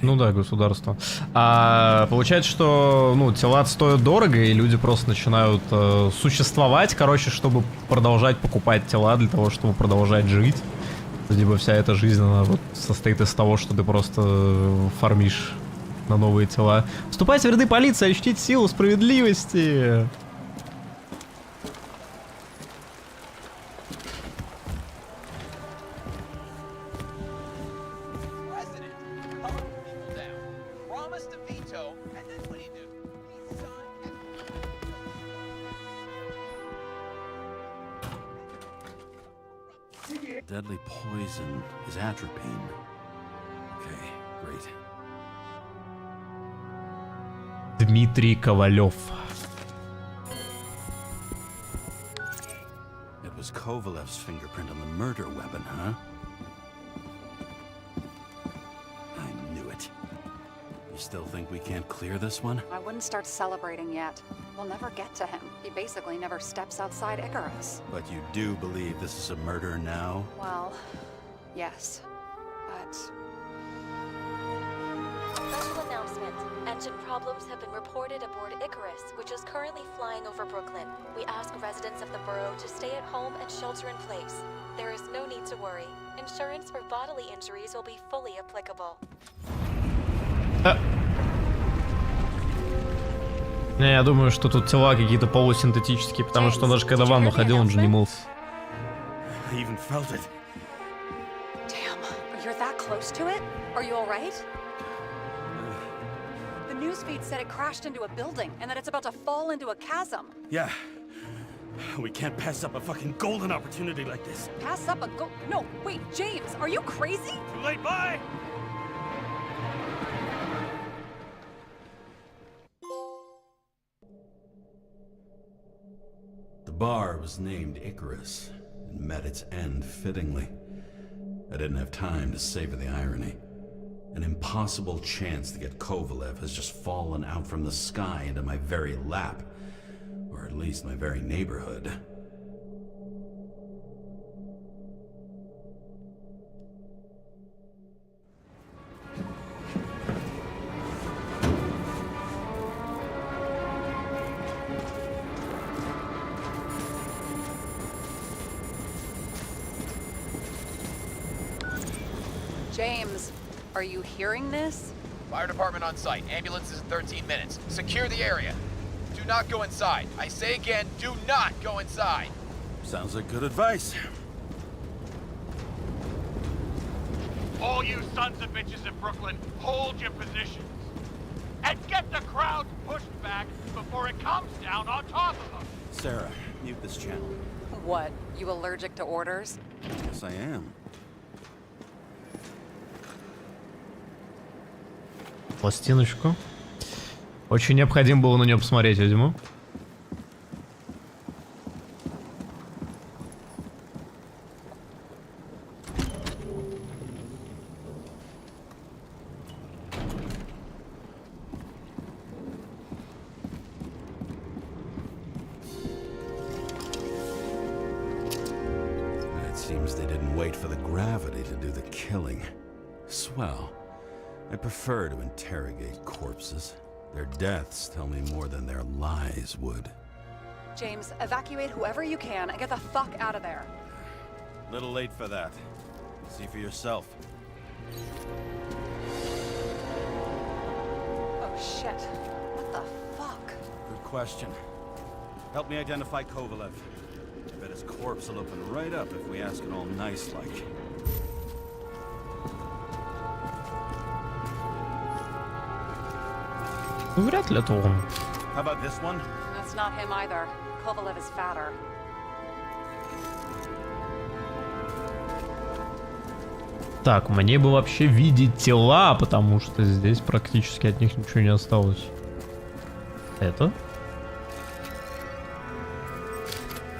Ну да, государство. А получается, что, ну, тела стоят дорого, и люди просто начинают существовать, короче, чтобы продолжать покупать тела для того, чтобы продолжать жить. Либо вся эта жизнь, она вот состоит из того, что ты просто фармишь на новые тела. Вступайте в ряды полиции, ощутите силу справедливости! Deadly poison is atropine. Okay, great. Дмитрий Ковалев. It was Kovalev's fingerprint on the murder weapon, huh? I knew it. You still think we can't clear this one? I wouldn't start celebrating yet. We'll never get to him. He basically never steps outside Icarus. But you do believe this is a murder now? Well, yes. But... Special announcement. Engine problems have been reported aboard Icarus, which is currently flying over Brooklyn. We ask residents of the borough to stay at home and shelter in place. There is no need to worry. Insurance for bodily injuries will be fully applicable. Не, я думаю, что тут тела какие-то полусинтетические, потому что даже когда в ванну ходил, он же не мылся. I even felt it. Damn, you're that close to it? Are you alright? The newsfeed said it crashed into a building and that it's about to fall into a chasm. Yeah. We can't pass up a fucking golden opportunity like this. Pass up a No, wait, James, are you crazy? Too late, bye! The bar was named Icarus and met its end fittingly. I didn't have time to savor the irony. An impossible chance to get Kovalev has just fallen out from the sky into my very lap, or at least my very neighborhood. James, are you hearing this? Fire department on site. Ambulances in 13 minutes. Secure the area. Do not go inside. I say again, do not go inside. Sounds like good advice. All you sons of bitches in Brooklyn, hold your positions. And get the crowd pushed back before it comes down on top of them. Sarah, mute this channel. What, you allergic to orders? Yes, I am. Пластиночку. Очень необходимо было на нее посмотреть, видимо. It seems they didn't wait for the gravity to do the killing. Swell. I prefer to interrogate corpses. Their deaths tell me more than their lies would. James, evacuate whoever you can and get the fuck out of there. Little late for that. See for yourself. Oh shit. What the fuck? Good question. Help me identify Kovalev. I bet his corpse will open right up if we ask it all nice-like. Вряд ли это он. How about this one? That's not him either. Kovalev is fatter. Так, мне бы вообще видеть тела, потому что здесь практически от них ничего не осталось. Это?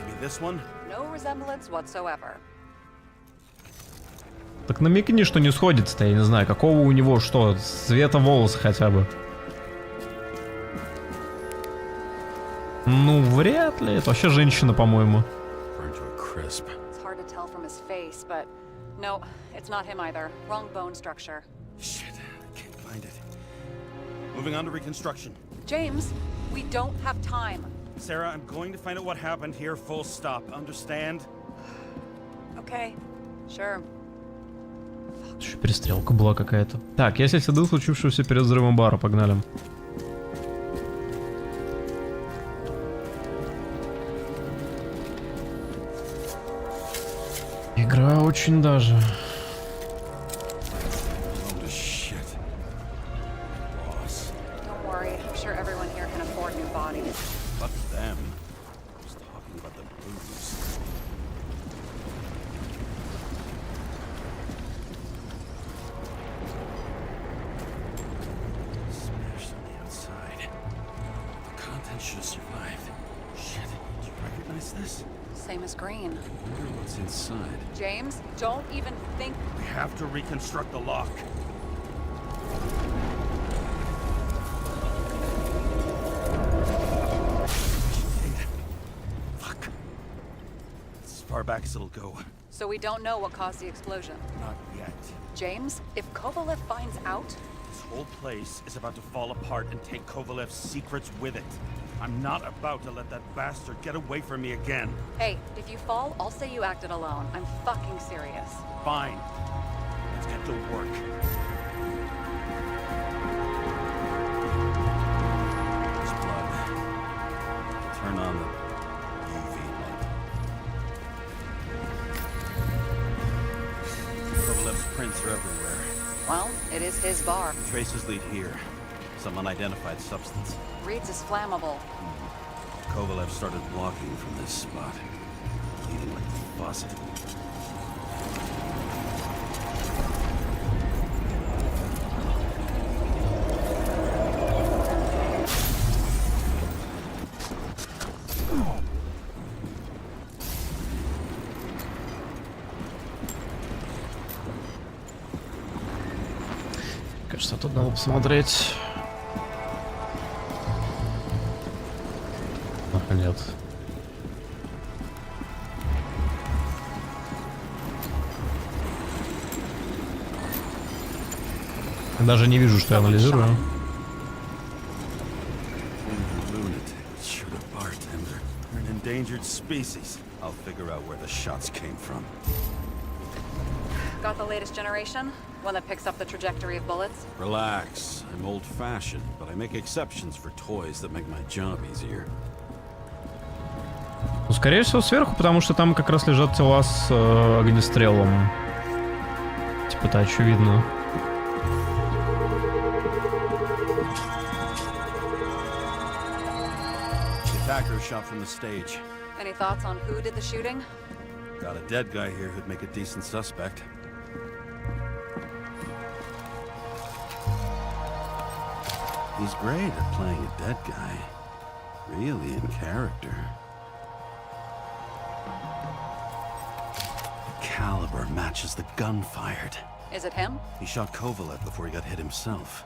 Maybe this one? No resemblance whatsoever. Так намекни, что не сходится-то, я не знаю, какого у него, что, цвета волоса хотя бы. Ну, вряд ли. Это вообще женщина, по-моему. It's hard to tell from his face, but no, it's not him either. Wrong bone structure. Shit, I can't find it. Moving on to reconstruction. James, we don't have time. Sarah, I'm going to find out what happened here, full stop. Understand? Okay, sure. Еще перестрелка была какая-то. Так, есть следы случившегося перед взрывом бара, погнали. Игра очень даже. Don't worry, I'm sure everyone here can afford new bodies. Fuck them. I was talking about the booze. Smashed on the outside. The contents should have survived. Shit, did you recognize this? Same as green. I wonder what's inside. James, don't even think. We have to reconstruct the lock. Fuck. It's as far back as it'll go. So we don't know what caused the explosion. Not yet. James, if Kovalev finds out, This whole place is about to fall apart and take Kovalev's secrets with it. I'm not about to let that bastard get away from me again. Hey, if you fall, I'll say you acted alone. I'm fucking serious. Fine. Let's get to work. There's blood. Turn on the UV light. Kovalev's prints are everywhere. Well, it is his bar. Traces lead here. Some unidentified substance. Reeds is flammable. Kovalev started walking from this spot, bleeding like a faucet. Кажется, тут надо посмотреть. Ах, нет. Даже не вижу, что я анализирую. Got the latest generation? One that picks up the trajectory of bullets? Relax. I'm old-fashioned, but I make exceptions for toys that make my job easier. Ну, скорее всего, сверху, потому что там как раз лежат тела с огнестрелом. Типа, это очевидно. Attacker shot from the stage. Any thoughts on who did the shooting? Got a dead guy here who'd make a decent suspect. He's great at playing a dead guy. Really in character. The caliber matches the gun fired. Is it him? He shot Kovalev before he got hit himself.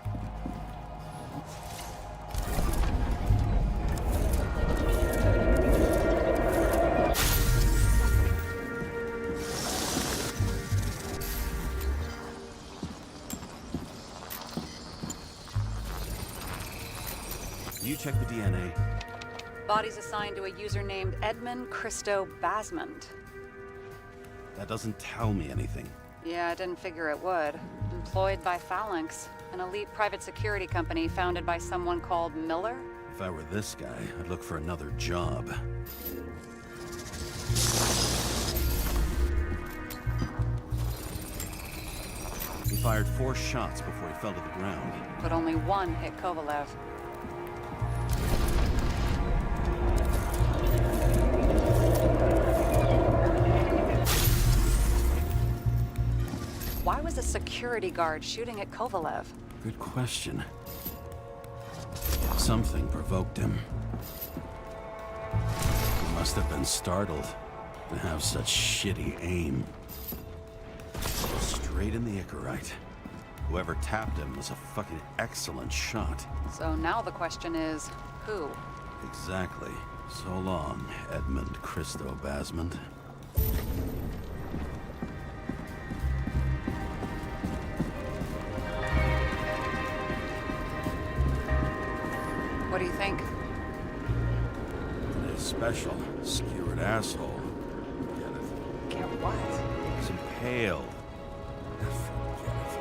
You check the DNA. Body's assigned to a user named Edmund Christo Basmond. That doesn't tell me anything. Yeah, I didn't figure it would. Employed by Phalanx, an elite private security company founded by someone called Miller? If I were this guy, I'd look for another job. He fired 4 shots before he fell to the ground. But only one hit Kovalev. Why was a security guard shooting at Kovalev? Good question. Something provoked him. He must have been startled to have such shitty aim. Straight in the Icarite. Whoever tapped him was a fucking excellent shot. So now the question is, who? Exactly. So long, Edmund Christo Basmond. What do you think? A special, skewered asshole. Get it? Get what? He's impaled. Forget it.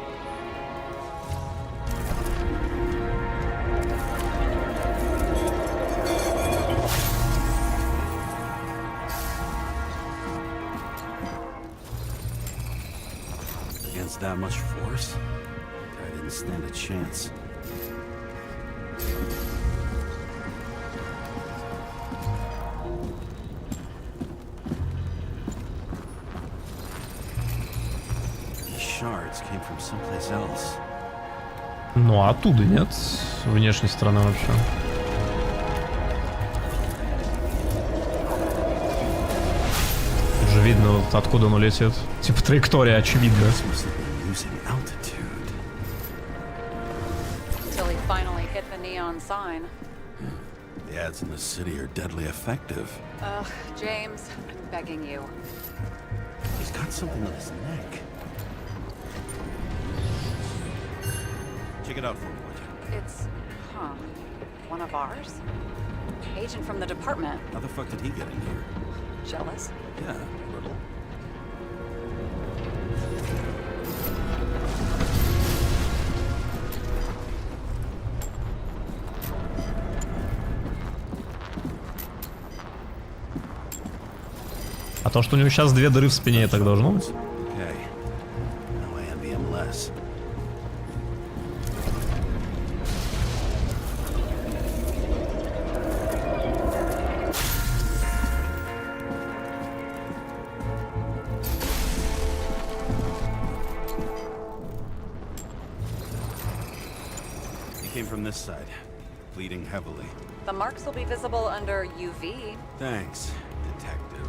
Against that much force, I didn't stand a chance. Shards came from someplace else. Ну, а оттуда нет, с внешней стороны вообще. Уже видно, вот откуда оно летит. Типа траектория очевидна. Until he finally hit the neon sign. The ads in the city are deadly effective. Ugh, James, I'm begging you. He's got something on his neck. Check it out for me, would you? It's, one of ours? Agent from the department. How the fuck did he get in here? Jealous? Yeah, a little. А то, что у него сейчас 2 дыры в спине, так должно быть? Okay. Now I envy him less. He came from this side, bleeding heavily. The marks will be visible under UV. Thanks, detective.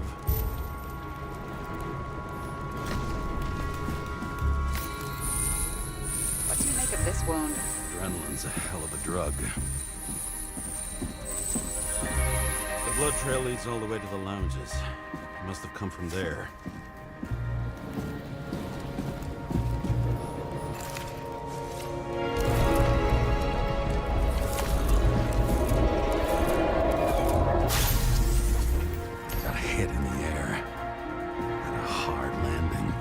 What do you make of this wound? Adrenaline's a hell of a drug. The blood trail leads all the way to the lounges. It must have come from there. Got a hit in the air. And a hard landing.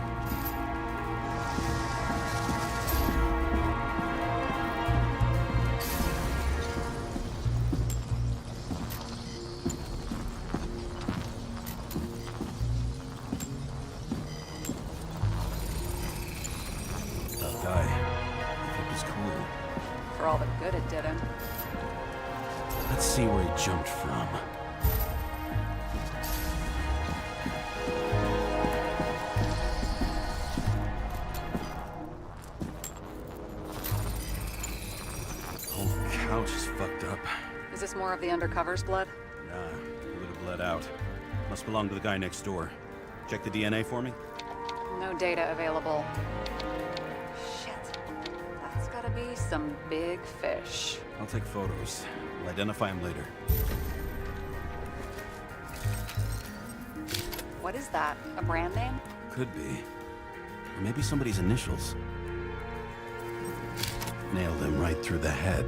That guy, I think he's cool. For all the good it did him. Let's see where he jumped from. Whole couch is fucked up. Is this more of the undercover's blood? Nah, it would have bled out. Must belong to the guy next door. Check the DNA for me? No data available. Shit. That's gotta be some big fish. I'll take photos. We'll identify him later. What is that? A brand name? Could be. Or maybe somebody's initials. Nailed him right through the head.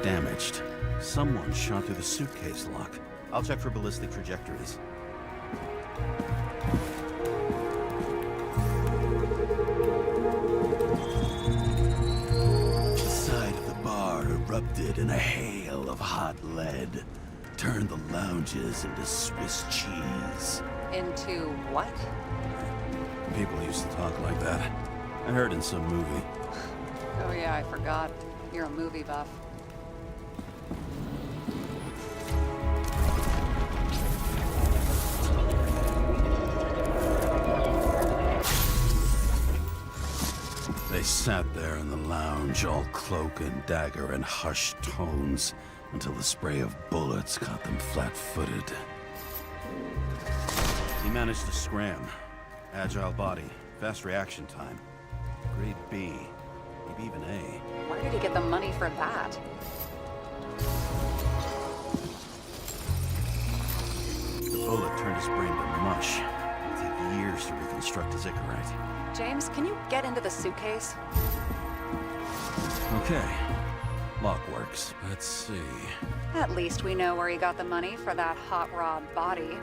Damaged. Someone shot through the suitcase lock. I'll check for ballistic trajectories. The side of the bar erupted in a hail of hot lead. Turned the lounges into Swiss cheese. Into what? People used to talk like that. I heard in some movie. Oh yeah, I forgot. You're a movie buff. They sat there in the lounge, all cloak and dagger and hushed tones, until the spray of bullets caught them flat-footed. He managed to scram. Agile body, fast reaction time. Grade B, maybe even A. Where did he get the money for that? The bullet turned his brain to mush. It'll take years to reconstruct his Icarite. James, can you get into the suitcase? Okay. Lock works. Let's see. At least we know where he got the money for that hot rod body.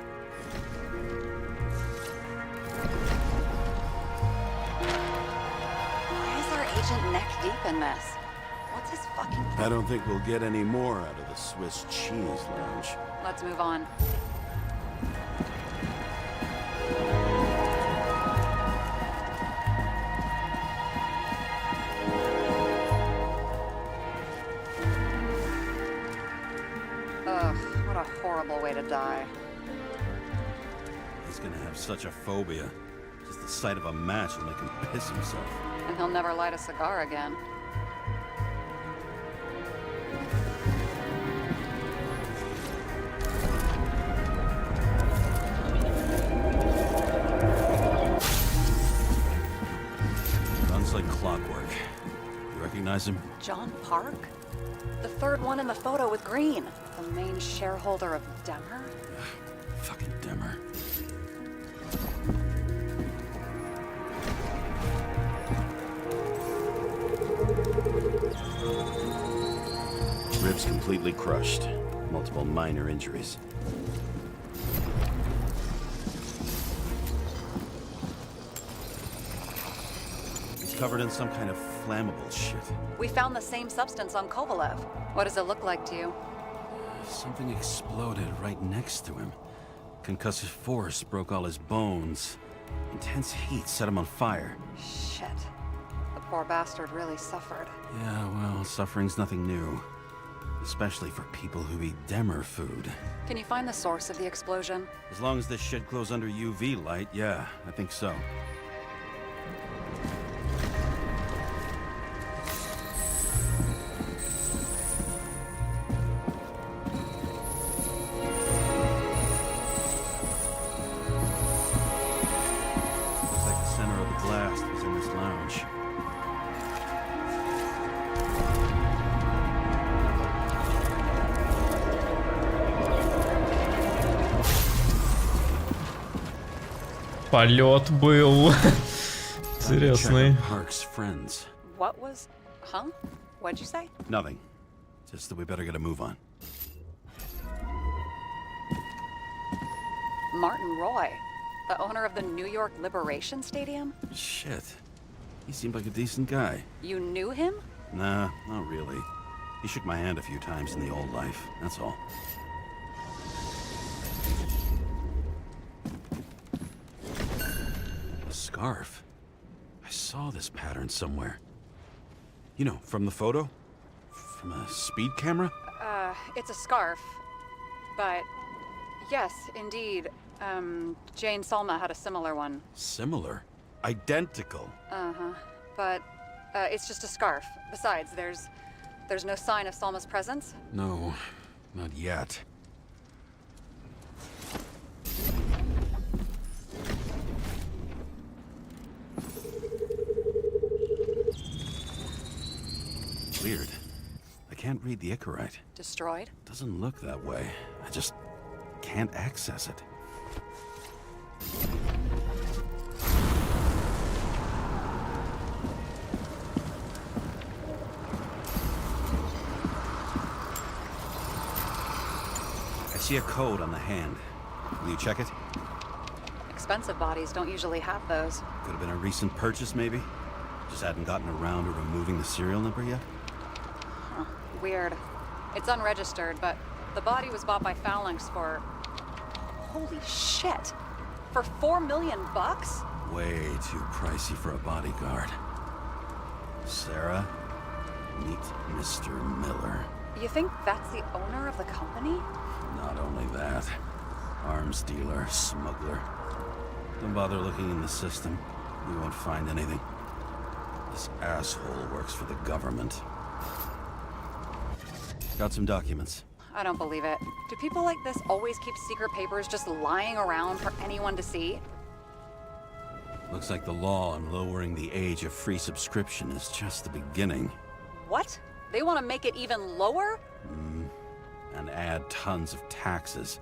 Why is our agent neck deep in this? What's his fucking plan? I don't think we'll get any more out of the Swiss cheese lounge. Let's move on. Ugh, what a horrible way to die. He's gonna have such a phobia. Just the sight of a match will make him piss himself. And he'll never light a cigar again. Runs like clockwork. You recognize him? John Park? The third one in the photo with green. The main shareholder of Demer? Fucking Demer. Ribs completely crushed. Multiple minor injuries. He's covered in some kind of flammable shit. We found the same substance on Kovalev. What does it look like to you? Something exploded right next to him. Concussive force broke all his bones. Intense heat set him on fire. Shit. The poor bastard really suffered. Yeah, well, suffering's nothing new. Especially for people who eat Demer food. Can you find the source of the explosion? As long as this shit glows under UV light, yeah, I think so. Looks like the center of the blast was in this lounge. Полет был интересный. Park's friends. What was... Huh? What'd you say? Nothing. Just that we better get a move on. Martin Roy, the owner of the New York Liberation Stadium? Shit. He seemed like a decent guy. You knew him? Nah, not really. He shook my hand a few times in the old life, that's all. A scarf. I saw this pattern somewhere. You know, from the photo? From a speed camera? It's a scarf. But, yes, indeed. Jane Salma had a similar one. Similar? Identical? Uh-huh. But, it's just a scarf. Besides, there's no sign of Salma's presence. No, not yet. Weird. I can't read the Icarite. Destroyed? Doesn't look that way. I just can't access it. I see a code on the hand. Will you check it? Expensive bodies don't usually have those. Could have been a recent purchase, maybe? Just hadn't gotten around to removing the serial number yet? Huh. Weird. It's unregistered, but the body was bought by Phalanx for... Holy shit! For $4 million bucks? Way too pricey for a bodyguard. Sarah, meet Mr. Miller. You think that's the owner of the company? Not only that, arms dealer, smuggler. Don't bother looking in the system. You won't find anything. This asshole works for the government. Got some documents. I don't believe it. Do people like this always keep secret papers just lying around for anyone to see? Looks like the law on lowering the age of free subscription is just the beginning. What? They want to make it even lower? And add tons of taxes.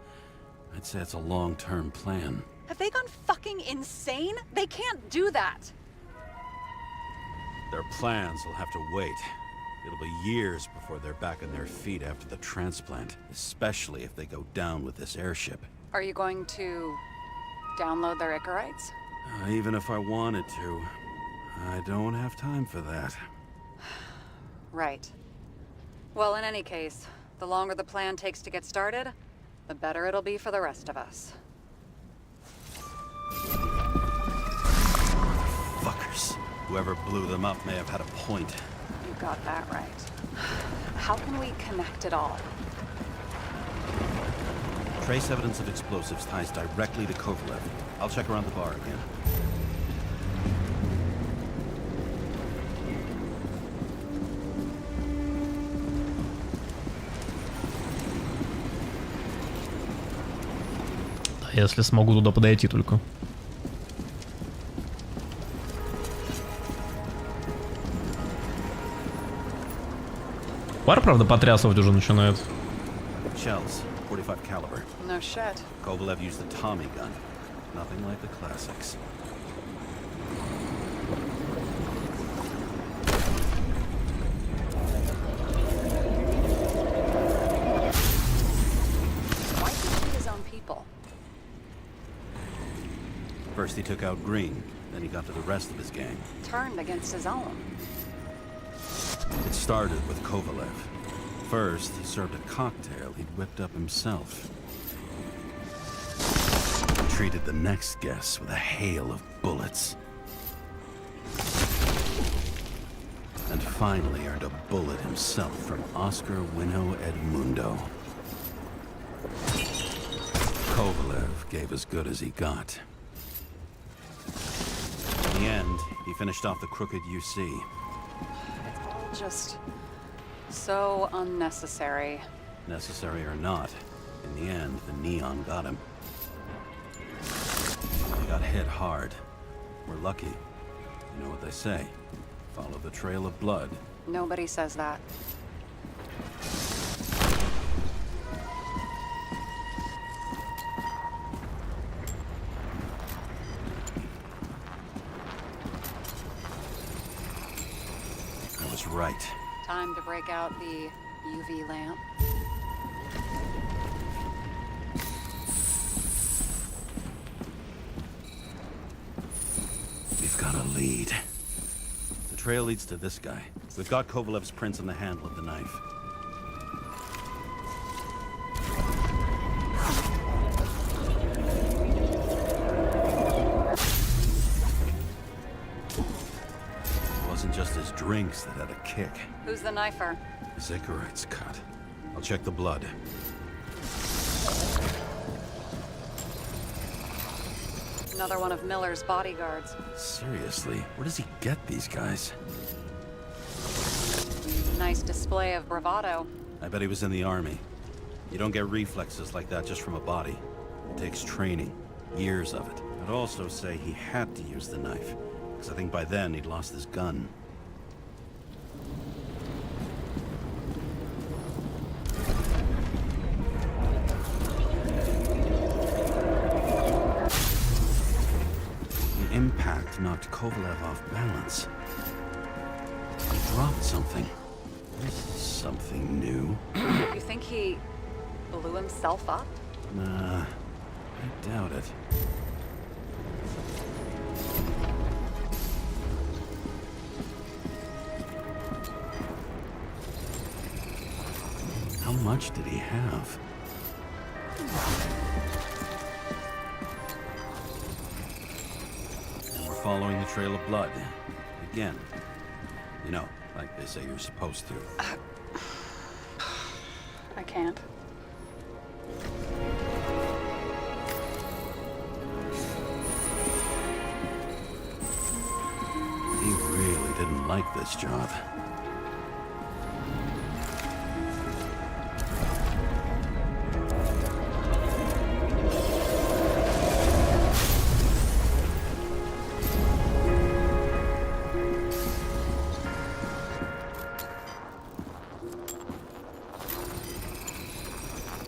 I'd say it's a long-term plan. Have they gone fucking insane? They can't do that. Their plans will have to wait. It'll be years before they're back on their feet after the transplant, especially if they go down with this airship. Are you going to download their Icarites? Even if I wanted to, I don't have time for that. Right. Well, in any case, the longer the plan takes to get started, the better it'll be for the rest of us. Fuckers. Whoever blew them up may have had a point. You got that right. How can we connect it all? Trace evidence of explosives ties directly to Kovalev. I'll check around the bar again. Если смогу туда подойти только. Пар, правда, потрясывать уже начинает. Shells, 45 caliber. No shit. Kovalev used the Tommy gun. Nothing like the classics. First he took out Green, then he got to the rest of his gang. Turned against his own. It started with Kovalev. First, he served a cocktail he'd whipped up himself. He treated the next guest with a hail of bullets. And finally earned a bullet himself from Oscar Winnow Edmundo. Kovalev gave as good as he got. In the end, he finished off the crooked UC. It's all just so unnecessary. Necessary or not, in the end, the neon got him. He got hit hard. We're lucky. You know what they say. Follow the trail of blood. Nobody says that. I was right. Time to break out the UV lamp. We've got a lead. The trail leads to this guy. We've got Kovalev's prints on the handle of the knife. It wasn't just his drinks that had a kick. Who's the knifer? Zechariah's cut. I'll check the blood. Another one of Miller's bodyguards. Seriously, where does he get these guys? Nice display of bravado. I bet he was in the army. You don't get reflexes like that just from a body. It takes training, years of it. I'd also say he had to use the knife, because I think by then he'd lost his gun. The impact knocked Kovalev off balance. He dropped something. This is something new. You think he blew himself up? Nah, I doubt it. How much did he have? And we're following the trail of blood. Again. You know, like they say you're supposed to. I can't. He really didn't like this job.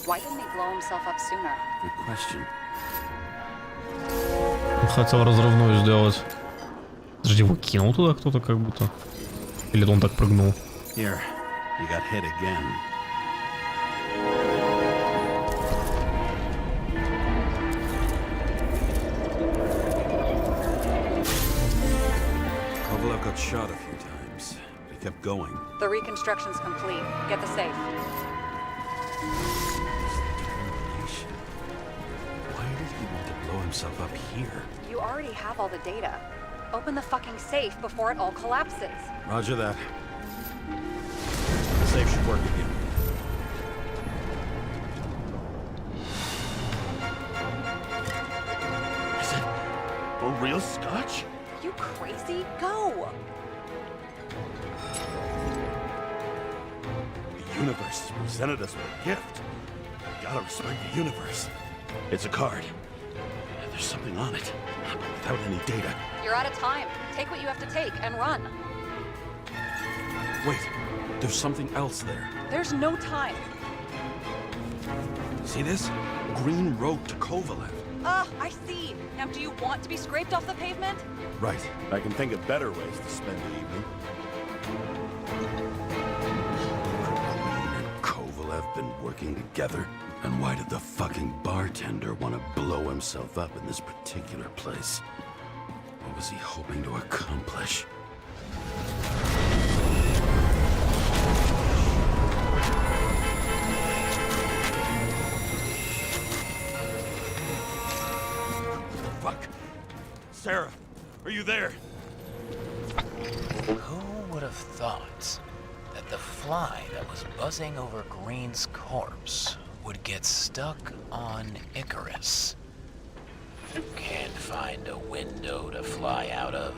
Why didn't he blow himself up sooner? Good question. Хотел разрывную сделать. Подожди, его кинул туда кто-то как будто? Или он так прыгнул? Here, you got hit again. Kovalev got shot a few times, but he kept going. The reconstruction's complete. Get the safe. Why did he want to blow himself up here? You already have all the data. Open the fucking safe before it all collapses. Roger that. The safe should work again. Is it a real scotch? You crazy? Go! The universe has presented us with a gift. We gotta respect the universe. It's a card. There's something on it, but without any data. You're out of time. Take what you have to take and run. Wait, there's something else there. There's no time. See this? Green wrote to Kovalev. Ah, I see. Now, do you want to be scraped off the pavement? Right. I can think of better ways to spend the evening. Green and Kovalev. have been working together? And why did the fucking bartender want to blow himself up in this particular place? What was he hoping to accomplish? Fuck! Sarah, are you there? Who would have thought that the fly that was buzzing over Green's corpse would get stuck on Icarus? Can't find a window to fly out of.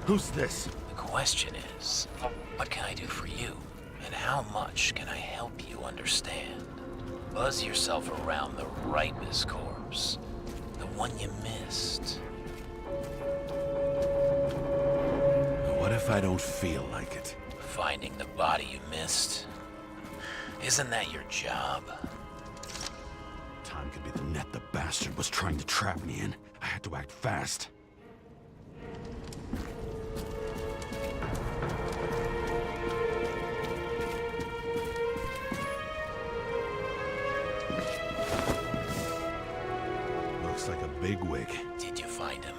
Who's this? The question is, what can I do for you? And how much can I help you understand? Buzz yourself around the Ripus corpse, the one you missed. What if I don't feel like it? Finding the body you missed? Isn't that your job? Time could be the net the bastard was trying to trap me in. I had to act fast. Looks like a bigwig. Did you find him?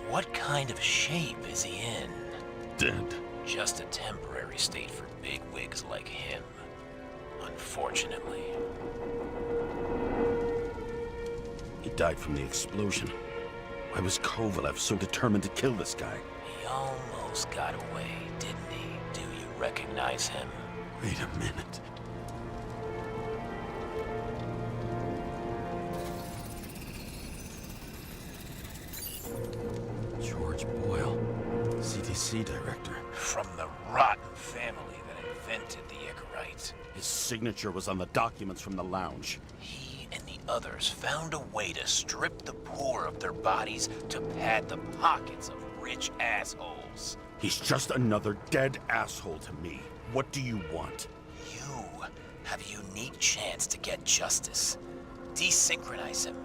What kind of shape is he in? Dead. Just a temporary state for bigwigs like him. Unfortunately. He died from the explosion. Why was Kovalev so determined to kill this guy? He almost got away, didn't he? Do you recognize him? Wait a minute. George Boyle, CDC director. From the rotten family that invented the Icarite. His signature was on the documents from the lounge. He and the others found a way to strip the poor of their bodies to pad the pockets of rich assholes. He's just another dead asshole to me. What do you want? You have a unique chance to get justice. Desynchronize him.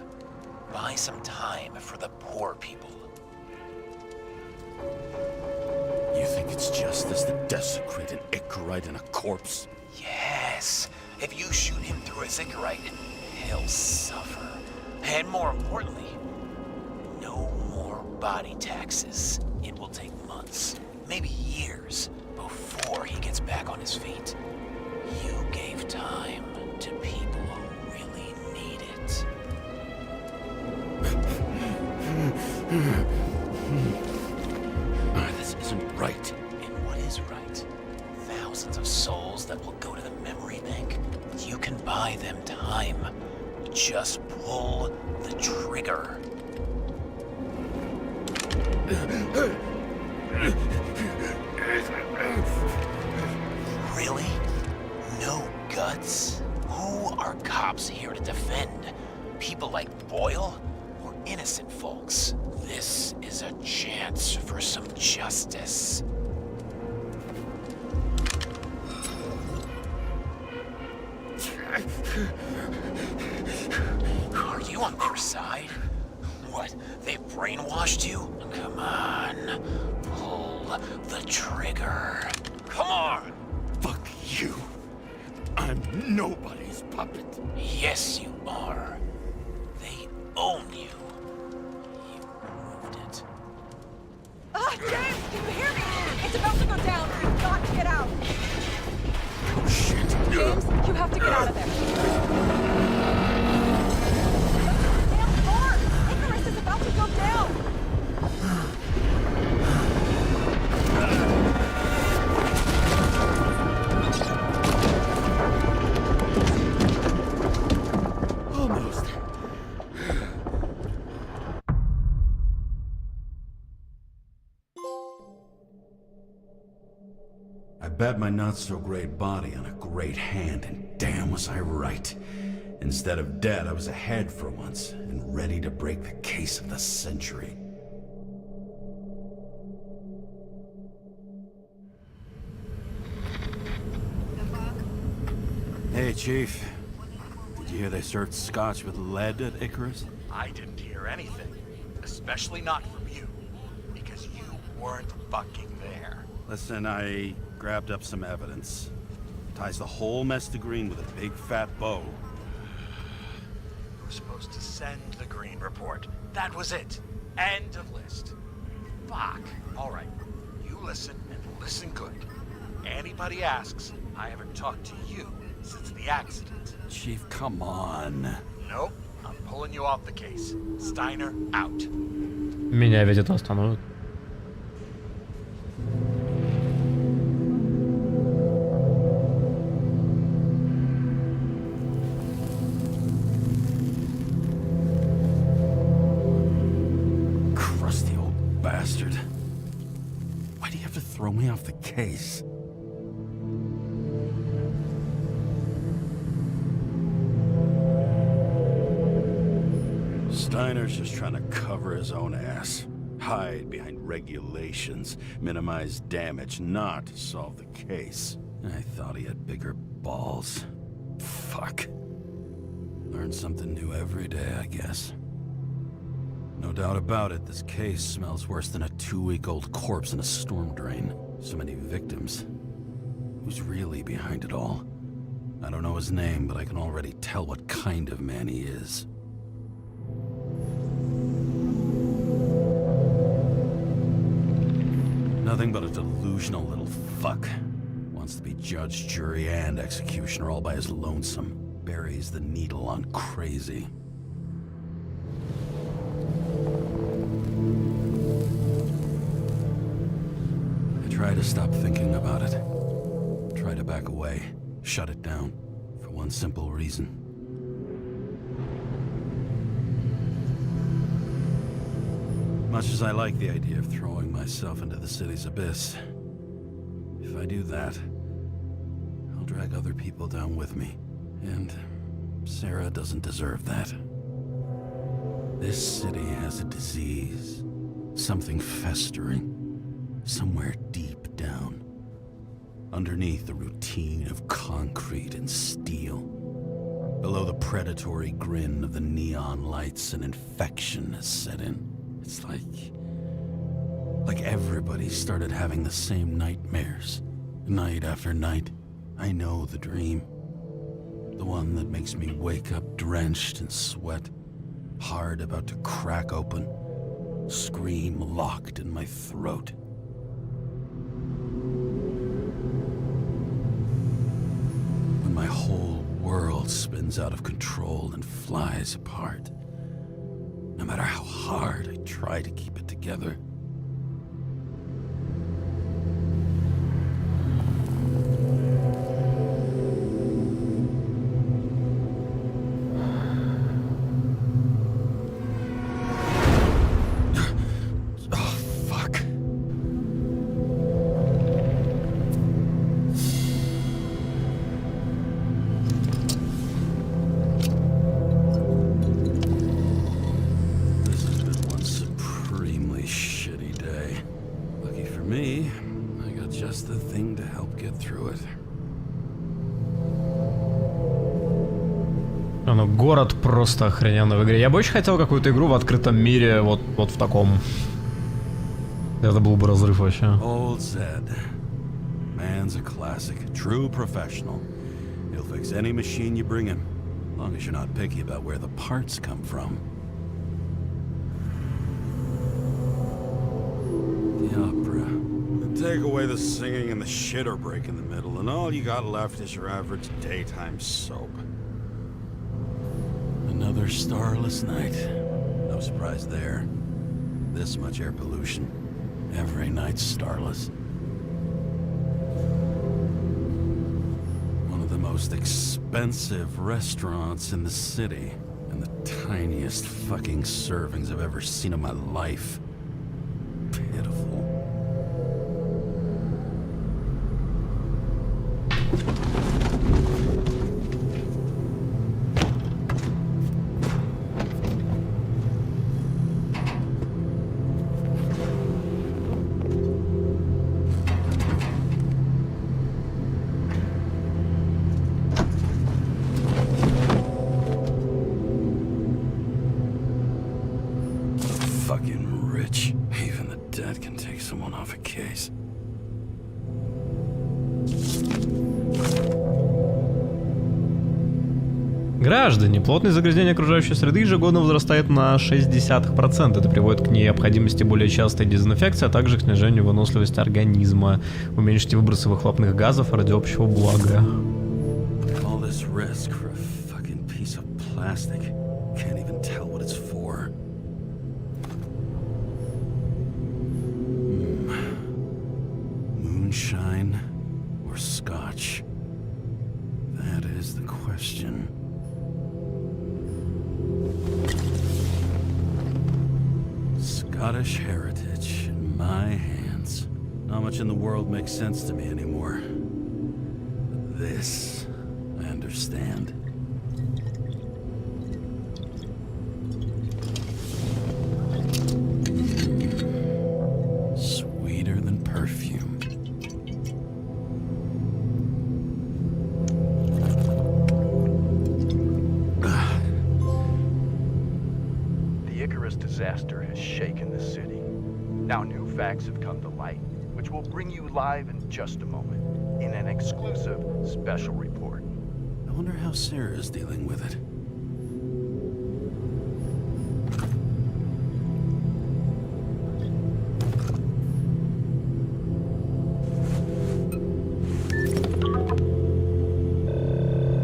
Buy some time for the poor people. You think it's justice to desecrate an Icarite and a corpse? Yes. If you shoot him through his Icarite, he'll suffer. And more importantly, no more body taxes. It will take months, maybe years, before he gets back on his feet. You gave time to people who really need it. This isn't right. And what is right? Thousands of souls that will go to the memory bank. You can buy them time. Just pull the trigger. Really? No guts? Who are cops here to defend? People like Boyle? Or innocent folks? This is a chance for some justice. Are you on their side? What, they've brainwashed you? Come on, pull the trigger. Come on! Fuck you. I'm nobody's puppet. Yes, you are. They own you. You proved it. Ah, James, can you hear me? It's about to go down. We've got to get out. Oh, shit. James, you have to get out of there. Damn car! Icarus is about to go down. Almost. I bet my not-so-great body on a great hand, and damn was I right. Instead of dead, I was ahead for once, and ready to break the case of the century. Hey, Chief. Did you hear they served scotch with lead at Icarus? I didn't hear anything. Especially not from you. Because you weren't fucking there. Listen, I Grabbed up some evidence. Ties the whole mess to green with a big fat bow. You were supposed to send the green report. That was it. End of list. Fuck. All right. You listen and listen good. Anybody asks, I haven't talked to you since the accident. Chief, come on. Nope. I'm pulling you off the case. Steiner out. Меня ведь это остановит. Crusty old bastard. Why do you have to throw me off the case? Steiner's just trying to cover his own ass. Hide behind regulations, minimize damage, not solve the case. I thought he had bigger balls. Fuck. Learn something new every day, I guess. No doubt about it, this case smells worse than a 2-week-old corpse in a storm drain. So many victims. Who's really behind it all? I don't know his name, but I can already tell what kind of man he is. Nothing but a delusional little fuck. Wants to be judge, jury, and executioner all by his lonesome. Buries the needle on crazy. I try to stop thinking about it. Try to back away. Shut it down. For one simple reason. Much as I like the idea of throwing myself into the city's abyss, if I do that, I'll drag other people down with me. And Sarah doesn't deserve that. This city has a disease. Something festering. Somewhere deep down. Underneath the routine of concrete and steel. Below the predatory grin of the neon lights, an infection has set in. It's like everybody started having the same nightmares. Night after night. I know the dream. The one that makes me wake up drenched in sweat. Heart about to crack open. Scream locked in my throat. When my whole world spins out of control and flies apart. No matter how hard I try to keep it together. Ну, город просто охрененный в игре. Я бы очень хотел какую-то игру в открытом мире, вот в таком. Это был бы разрыв вообще. Old Zed. Man's a classic. True professional. He'll fix any machine you bring him. As long as you're not picky about where the parts come from. The opera. Take away the singing and the shitter break in the middle, and all you got left is your average daytime soap. Another starless night. No surprise there. This much air pollution. Every night's starless. One of the most expensive restaurants in the city. And the tiniest fucking servings I've ever seen in my life. Pitiful. Fucking rich Граждане, плотность загрязнения окружающей среды ежегодно возрастает на 0,6%. Это приводит к необходимости более частой дезинфекции, а также к снижению выносливости организма. Уменьшите выбросы выхлопных газов ради общего блага. Moonshine or scotch? That is the question. Scottish heritage in my hands. Not much in the world makes sense to me anymore. But this, I understand. Sweeter than perfume. Disaster has shaken the city. Now new facts have come to light, which we'll bring you live in just a moment, in an exclusive special report. I wonder how Sarah is dealing with it.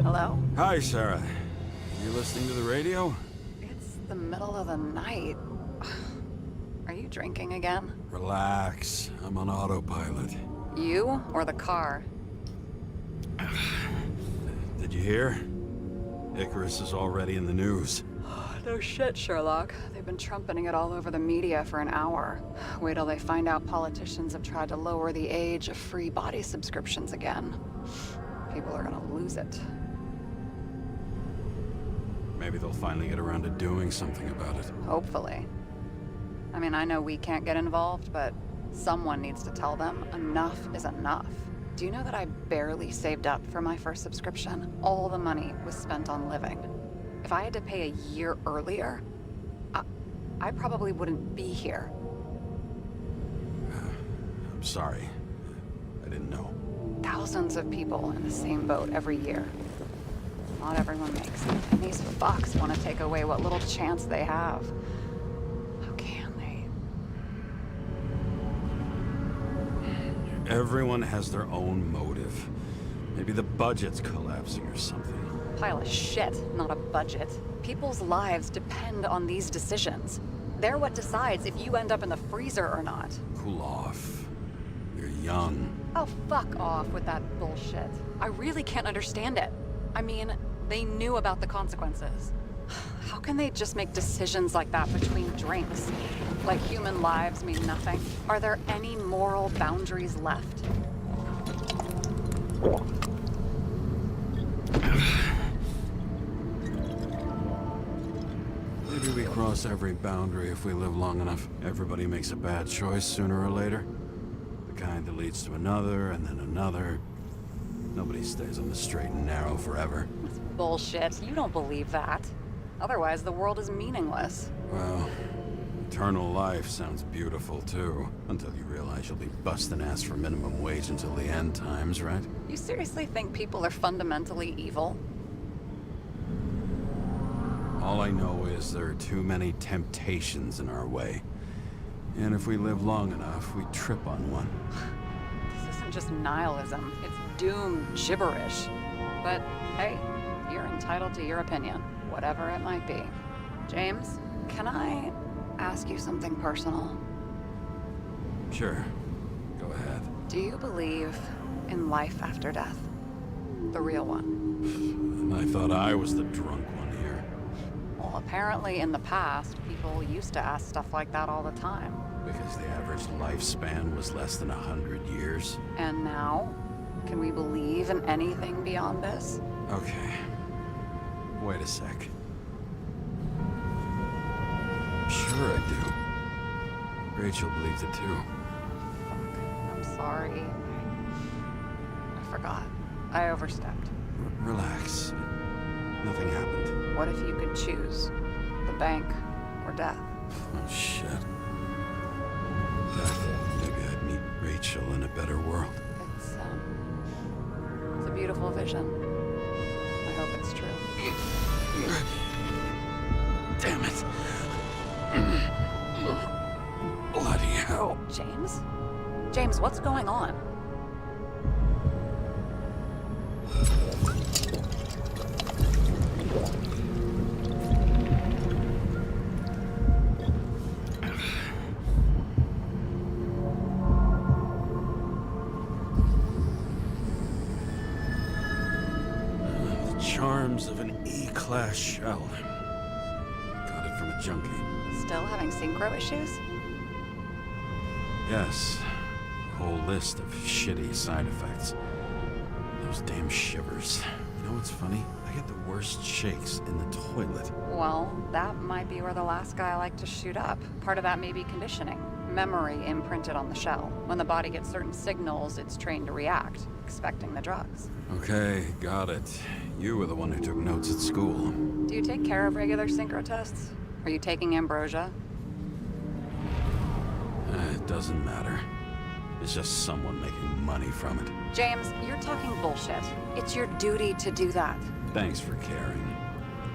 Hello? Hi, Sarah. You listening to the radio? It's the middle of the night. Are you drinking again? Relax. I'm on autopilot. You or the car? Did you hear? Icarus is already in the news. No shit, Sherlock. They've been trumpeting it all over the media for an hour. Wait till they find out politicians have tried to lower the age of free body subscriptions again. People are gonna lose it. Maybe they'll finally get around to doing something about it. Hopefully. I mean, I know we can't get involved, but someone needs to tell them enough is enough. Do you know that I barely saved up for my first subscription? All the money was spent on living. If I had to pay a year earlier, I probably wouldn't be here. I'm sorry. I didn't know. Thousands of people in the same boat every year. Not everyone makes it, and these fucks want to take away what little chance they have. How can they? Everyone has their own motive. Maybe the budget's collapsing or something. Pile of shit, not a budget. People's lives depend on these decisions. They're what decides if you end up in the freezer or not. Cool off. You're young. Oh, fuck off with that bullshit. I really can't understand it. I mean, they knew about the consequences. How can they just make decisions like that between drinks? Like human lives mean nothing? Are there any moral boundaries left? Maybe we cross every boundary if we live long enough. Everybody makes a bad choice sooner or later. The kind that leads to another and then another. Nobody stays on the straight and narrow forever. That's bullshit. You don't believe that. Otherwise, the world is meaningless. Well, eternal life sounds beautiful too. Until you realize you'll be busting ass for minimum wage until the end times, right? You seriously think people are fundamentally evil? All I know is there are too many temptations in our way. And if we live long enough, we trip on one. This isn't just nihilism. It's doom gibberish. But hey, you're entitled to your opinion, whatever it might be. James, can I ask you something personal? Sure. Go ahead. Do you believe in life after death? The real one? I thought I was the drunk one here. Well, apparently in the past, people used to ask stuff like that all the time. Because the average lifespan was less than 100 years. And now? Can we believe in anything beyond this? Okay. Wait a sec. Sure I do. Rachel believes it too. I'm sorry. I forgot. I overstepped. Relax. Nothing happened. What if you could choose? The bank or death? Oh, shit. Death. Maybe I'd meet Rachel in a better world. It's a beautiful vision. I hope it's true. Damn it. Bloody hell. James? James, what's going on? Charms of an E-class shell. Got it from a junkie. Still having synchro issues? Yes. A whole list of shitty side effects. Those damn shivers. You know what's funny? I get the worst shakes in the toilet. Well, that might be where the last guy liked to shoot up. Part of that may be conditioning. Memory imprinted on the shell. When the body gets certain signals, it's trained to react, expecting the drugs. Okay, got it. You were the one who took notes at school. Do you take care of regular synchro tests? Are you taking ambrosia? It doesn't matter. It's just someone making money from it. James, you're talking bullshit. It's your duty to do that. Thanks for caring.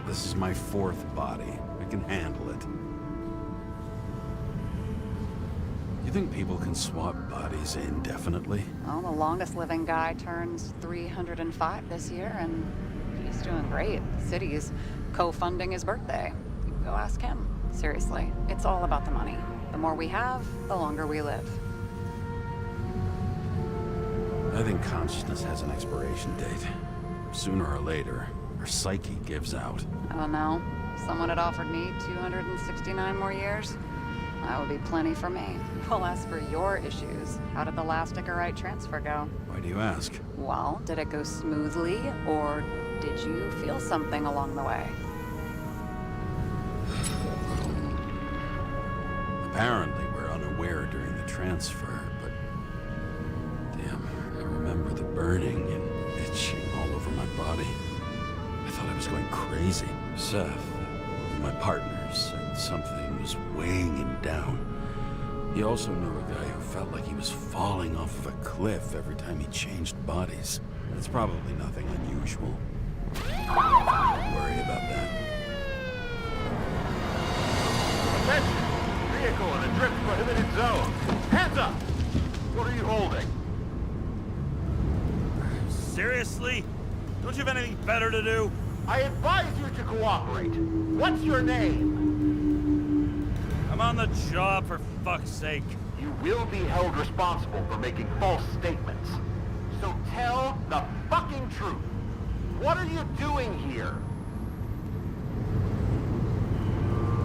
This is my fourth body. I can handle it. You think people can swap bodies indefinitely? Well, the longest living guy turns 305 this year, and he's doing great. The city's co-funding his birthday. You can go ask him. Seriously, it's all about the money. The more we have, the longer we live. I think consciousness has an expiration date. Sooner or later, our psyche gives out. I don't know. If someone had offered me 269 more years, that would be plenty for me. Well, as for your issues, how did the last Icarite transfer go? Why do you ask? Well, did it go smoothly, or did you feel something along the way? Apparently, we're unaware during the transfer, but... Damn, I remember the burning and itching all over my body. I thought I was going crazy. Seth, my partner, said something was weighing him down. He also knew a guy who felt like he was falling off of a cliff every time he changed bodies. It's probably nothing unusual. Don't worry about that. Attention! Vehicle in a drift prohibited zone. Hands up! What are you holding? Seriously? Don't you have anything better to do? I advise you to cooperate. What's your name? I'm on the job, for fuck's sake. You will be held responsible for making false statements. So tell the fucking truth. What are you doing here?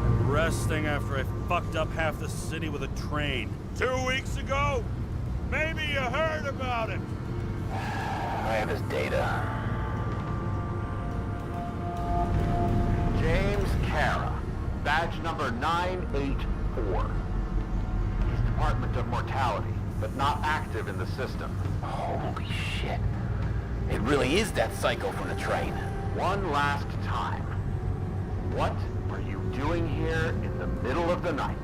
I'm resting after I fucked up half the city with a train. 2 weeks ago? Maybe you heard about it. I have his data. James Karra, badge number 984. He's Department of Mortality, but not active in the system. Holy shit. It really is that psycho from the train. One last time. What are you doing here in the middle of the night?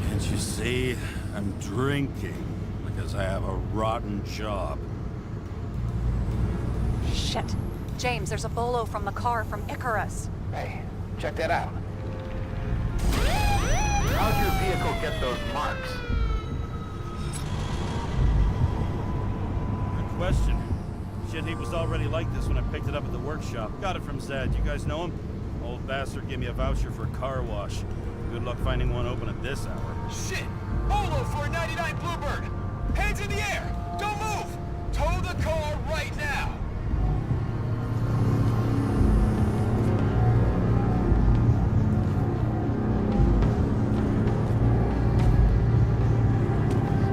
Can't you see? I'm drinking because I have a rotten job. Shit. James, there's a bolo from the car from Icarus. Hey, check that out. How'd your vehicle get those marks? Good question. Shit, he was already like this when I picked it up at the workshop. Got it from Zed. You guys know him? Old bastard gave me a voucher for a car wash. Good luck finding one open at this hour. Shit! Bolo for a 99 Bluebird! Hands in the air! Don't move! Tow the car right now!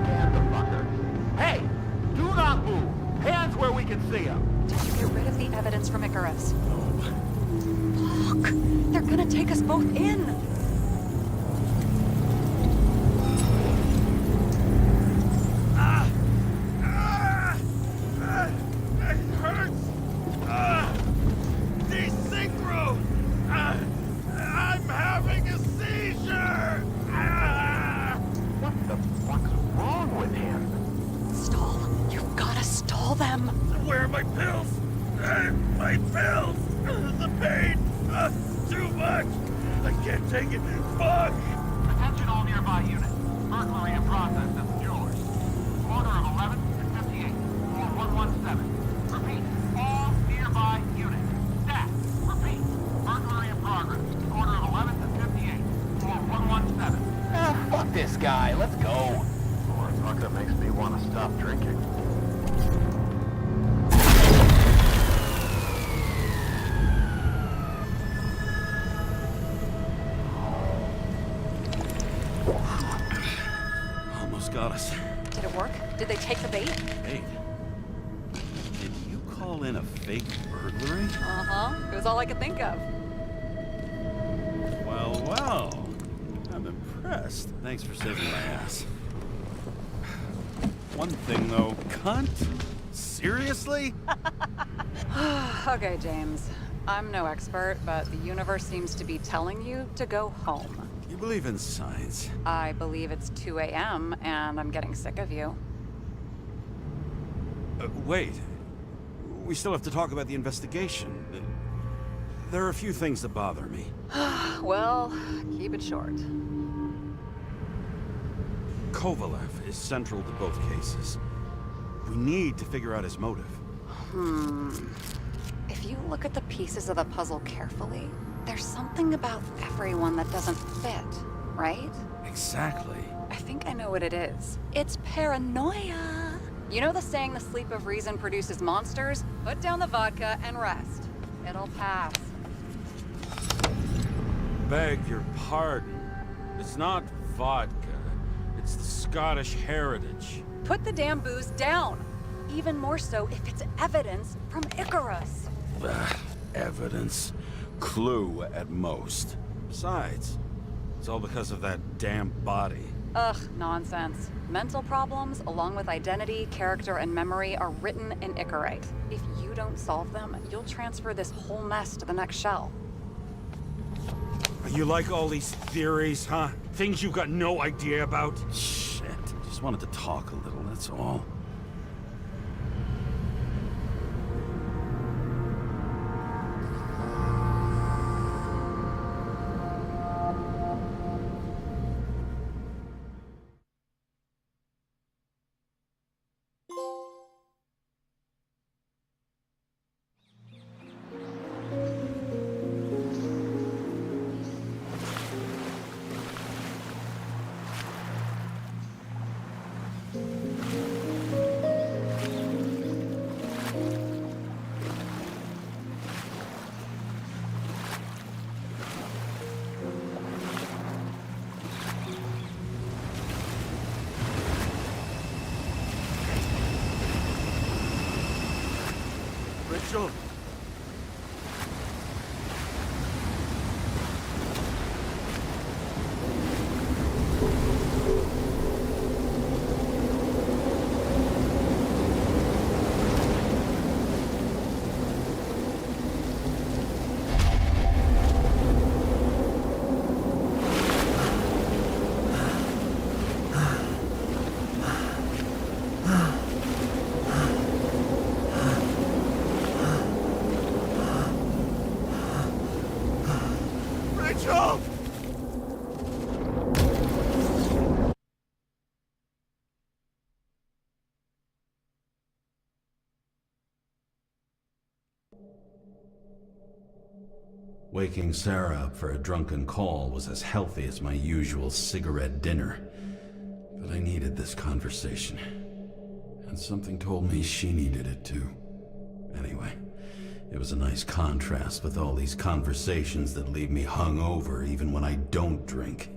Scan the fucker. Hey! Do not move! Hands where we can see them! Did you get rid of the evidence from Icarus? Look! They're gonna take us both in! It hurts! Desynchro! I'm having a seizure! What the fuck's wrong with him? Stall. You've gotta stall them. Where are my pills? My pills! The pain! Too much! I can't take it. Fuck! Attention all nearby units. Burglary in process at the jewelers. Order of 11 and 58. Or 117. Repeat. All nearby units. Staff. Repeat. Burglary in progress. Order of 11 and 58. Or 117. Fuck this guy. Let's go. Boy, vodka makes me want to stop drinking. Almost got us. Did it work? Did they take the bait? Hey, did you call in a fake burglary? Uh-huh. It was all I could think of. Well, well. I'm impressed. Thanks for saving my ass. One thing, though. Cunt? Seriously? Okay, James. I'm no expert, but the universe seems to be telling you to go home. You believe in science? I believe it's 2 a.m. and I'm getting sick of you. Wait. We still have to talk about the investigation. There are a few things that bother me. Well, keep it short. Kovalev is central to both cases. We need to figure out his motive. If you look at the pieces of the puzzle carefully, there's something about everyone that doesn't fit, right? Exactly. I think I know what it is. It's paranoia. You know the saying, the sleep of reason produces monsters? Put down the vodka and rest. It'll pass. Beg your pardon. It's not vodka. It's the Scottish heritage. Put the damn booze down. Even more so if it's evidence from Icarus. Evidence. Clue at most. Besides, it's all because of that damn body. Ugh, nonsense. Mental problems, along with identity, character, and memory, are written in Icarite. If you don't solve them, you'll transfer this whole mess to the next shell. You like all these theories, huh? Things you got no idea about? Shit. Just wanted to talk a little, that's all. Rachel! Waking Sarah up for a drunken call was as healthy as my usual cigarette dinner. But I needed this conversation. And something told me she needed it too. Anyway, it was a nice contrast with all these conversations that leave me hungover even when I don't drink.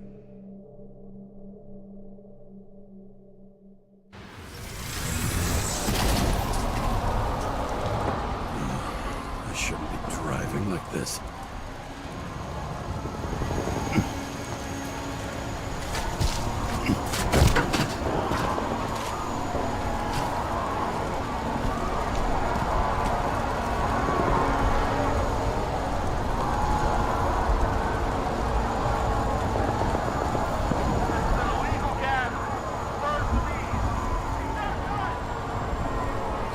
I shouldn't be driving like this.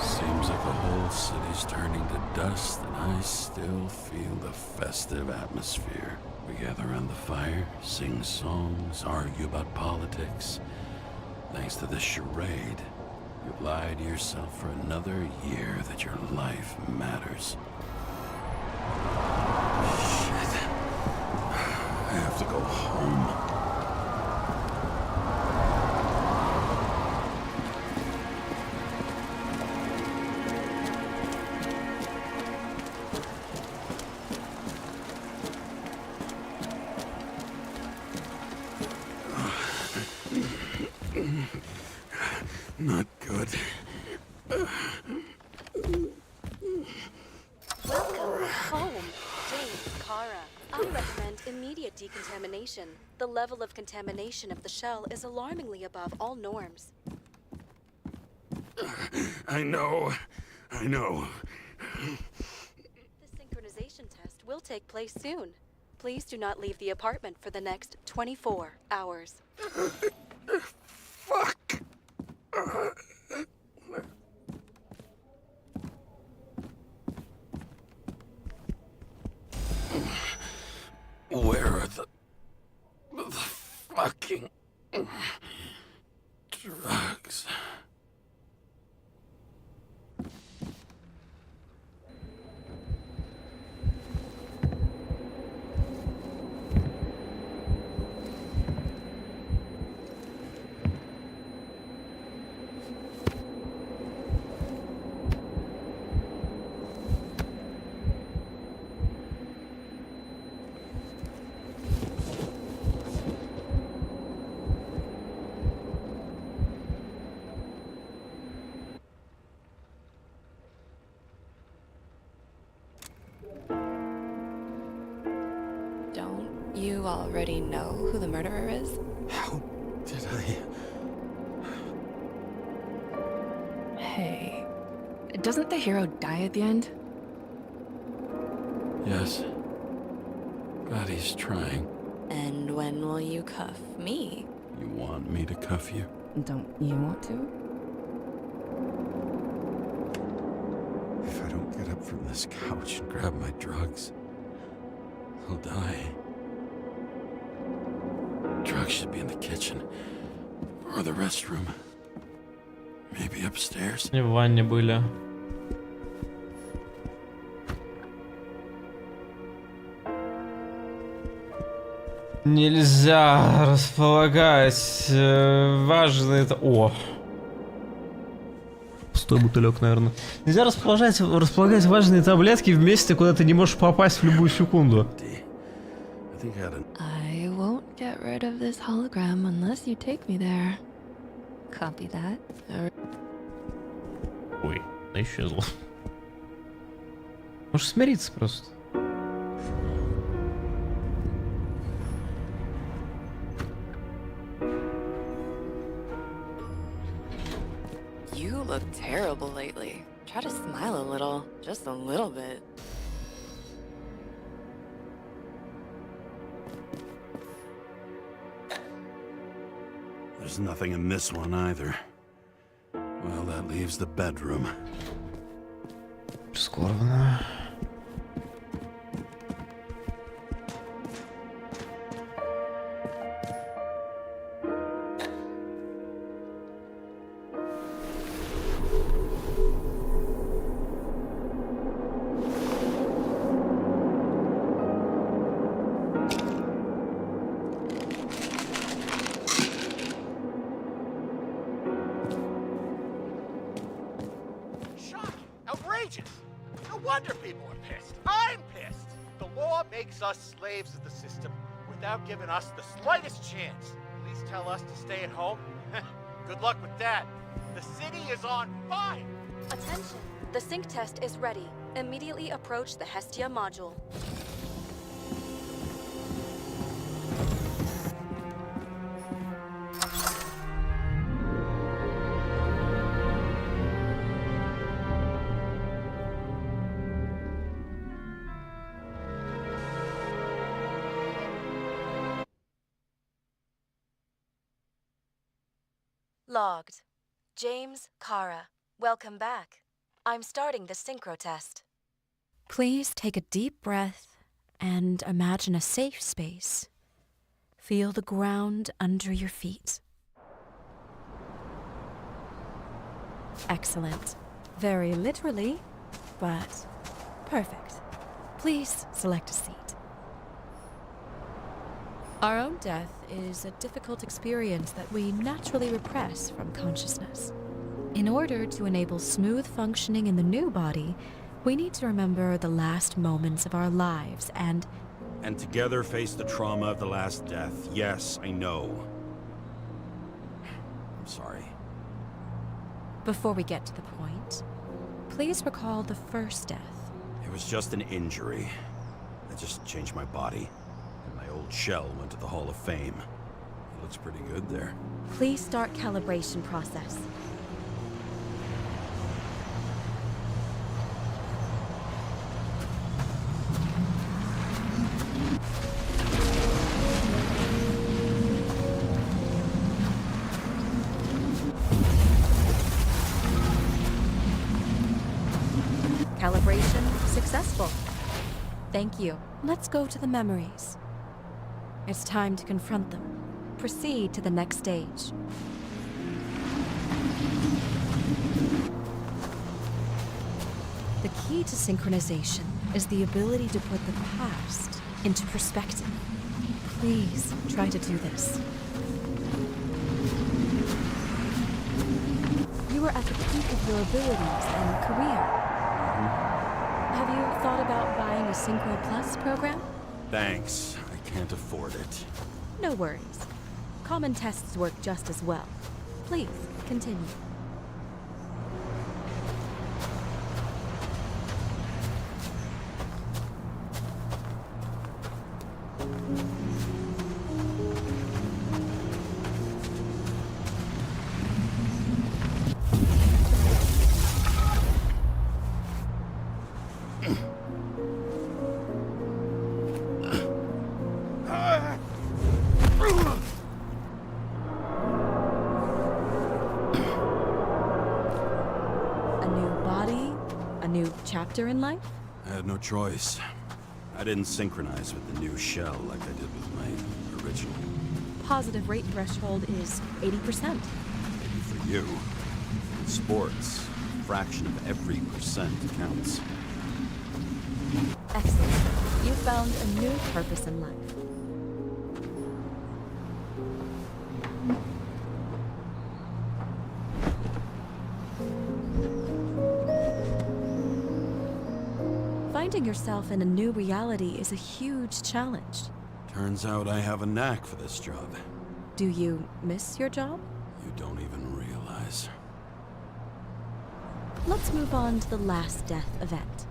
See Seems like the whole city's turning to dust, and I still feel the festive atmosphere. We gather around the fire, sing songs, argue about politics. Thanks to this charade, you've lied to yourself for another year that your life matters. Shit. I have to go home. Not good. Welcome home, James Karra. I recommend immediate decontamination. The level of contamination of the shell is alarmingly above all norms. I know. The synchronization test will take place soon. Please do not leave the apartment for the next 24 hours. Fuck. Where are the fucking drugs? Don't you already know who the murderer is? How did I... Hey, doesn't the hero die at the end? Yes. Glad he's trying. And when will you cuff me? You want me to cuff you? Don't you want to? If I don't get up from this couch and grab my drugs, I'll die. Drugs should be in the kitchen. Or the restroom. Maybe upstairs. Они в ванне были. Нельзя располагать важные... О! Пустой бутылек, наверное. Нельзя располагать важные таблетки в месте, куда ты не можешь попасть в любую секунду. I won't get rid of this hologram unless you take me there. Copy that. Ой, она исчезла. Можешь смириться просто. You look terrible lately. Try to smile a little, just a little bit. There's nothing in this one either. Well, that leaves the bedroom. Скорбно. Us slaves of the system without giving us the slightest chance. Please tell us to stay at home. Good luck with that. The city is on fire. Attention! The sync test is ready. Immediately approach the Hestia module. Logged. James Karra. Welcome back. I'm starting the synchro test. Please take a deep breath and imagine a safe space. Feel the ground under your feet. Excellent. Very literally, but perfect. Please select a seat. Our own death is a difficult experience that we naturally repress from consciousness. In order to enable smooth functioning in the new body, we need to remember the last moments of our lives and together face the trauma of the last death. Yes, I know. I'm sorry. Before we get to the point, please recall the first death. It was just an injury. I just changed my body. And my old shell went to the Hall of Fame. It looks pretty good there. Please start calibration process. Calibration successful. Thank you. Let's go to the memories. It's time to confront them. Proceed to the next stage. The key to synchronization is the ability to put the past into perspective. Please try to do this. You are at the peak of your abilities and career. Have you thought about buying a Synchro Plus program? Thanks. I can't afford it. No worries. Common tests work just as well. Please, continue. Chapter in life? I had no choice. I didn't synchronize with the new shell like I did with my original. Positive rate threshold is 80%. Maybe for you. In sports, a fraction of every percent counts. Excellent. You found a new purpose in life. Finding yourself in a new reality is a huge challenge. Turns out I have a knack for this job. Do you miss your job? You don't even realize. Let's move on to the last death event.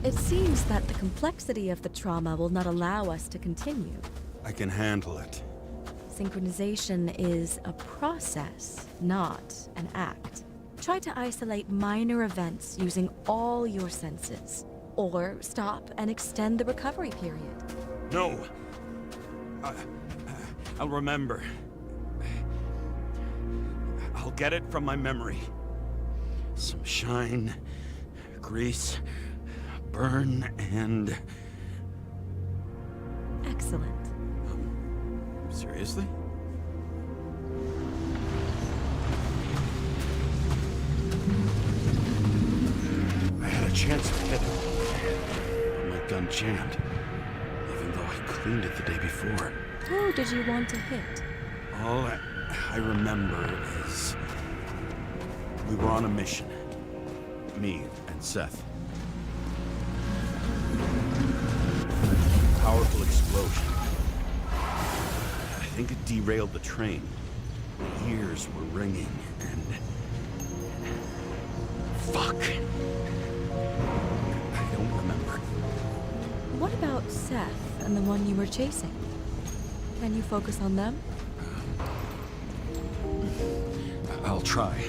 It seems that the complexity of the trauma will not allow us to continue. I can handle it. Synchronization is a process, not an act. Try to isolate minor events using all your senses, or stop and extend the recovery period. No! I'll remember. I'll get it from my memory. Some shine, grease, burn, and... Excellent. Seriously? I had a chance to hit it, but my gun jammed, even though I cleaned it the day before. Who did you want to hit? All I remember is we were on a mission. Me and Seth. Powerful explosion. I think it derailed the train. My ears were ringing and... Fuck. I don't remember. What about Seth and the one you were chasing? Can you focus on them? I'll try.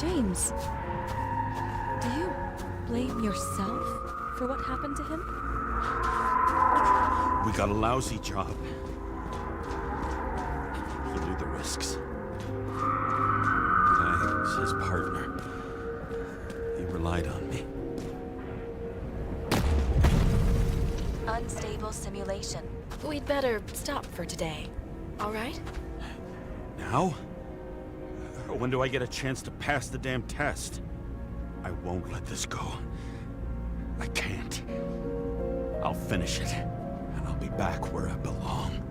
James, do you blame yourself for what happened to him? We got a lousy job. He knew the risks. But I was his partner. He relied on me. Unstable simulation. We'd better stop for today, all right? Now? When do I get a chance to pass the damn test? I won't let this go. I can't. I'll finish it, and I'll be back where I belong.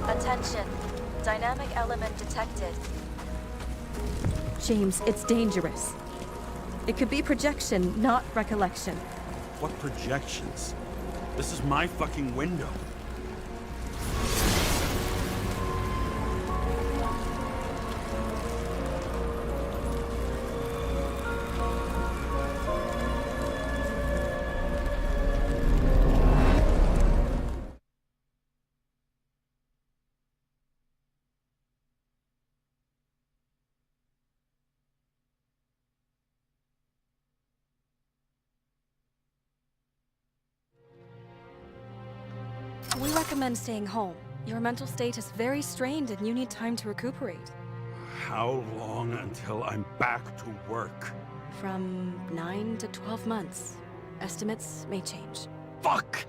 Attention. Dynamic element detected. James, it's dangerous. It could be projection, not recollection. What projections? This is my fucking window. We recommend staying home. Your mental state is very strained and you need time to recuperate. How long until I'm back to work? From 9 to 12 months. Estimates may change. Fuck!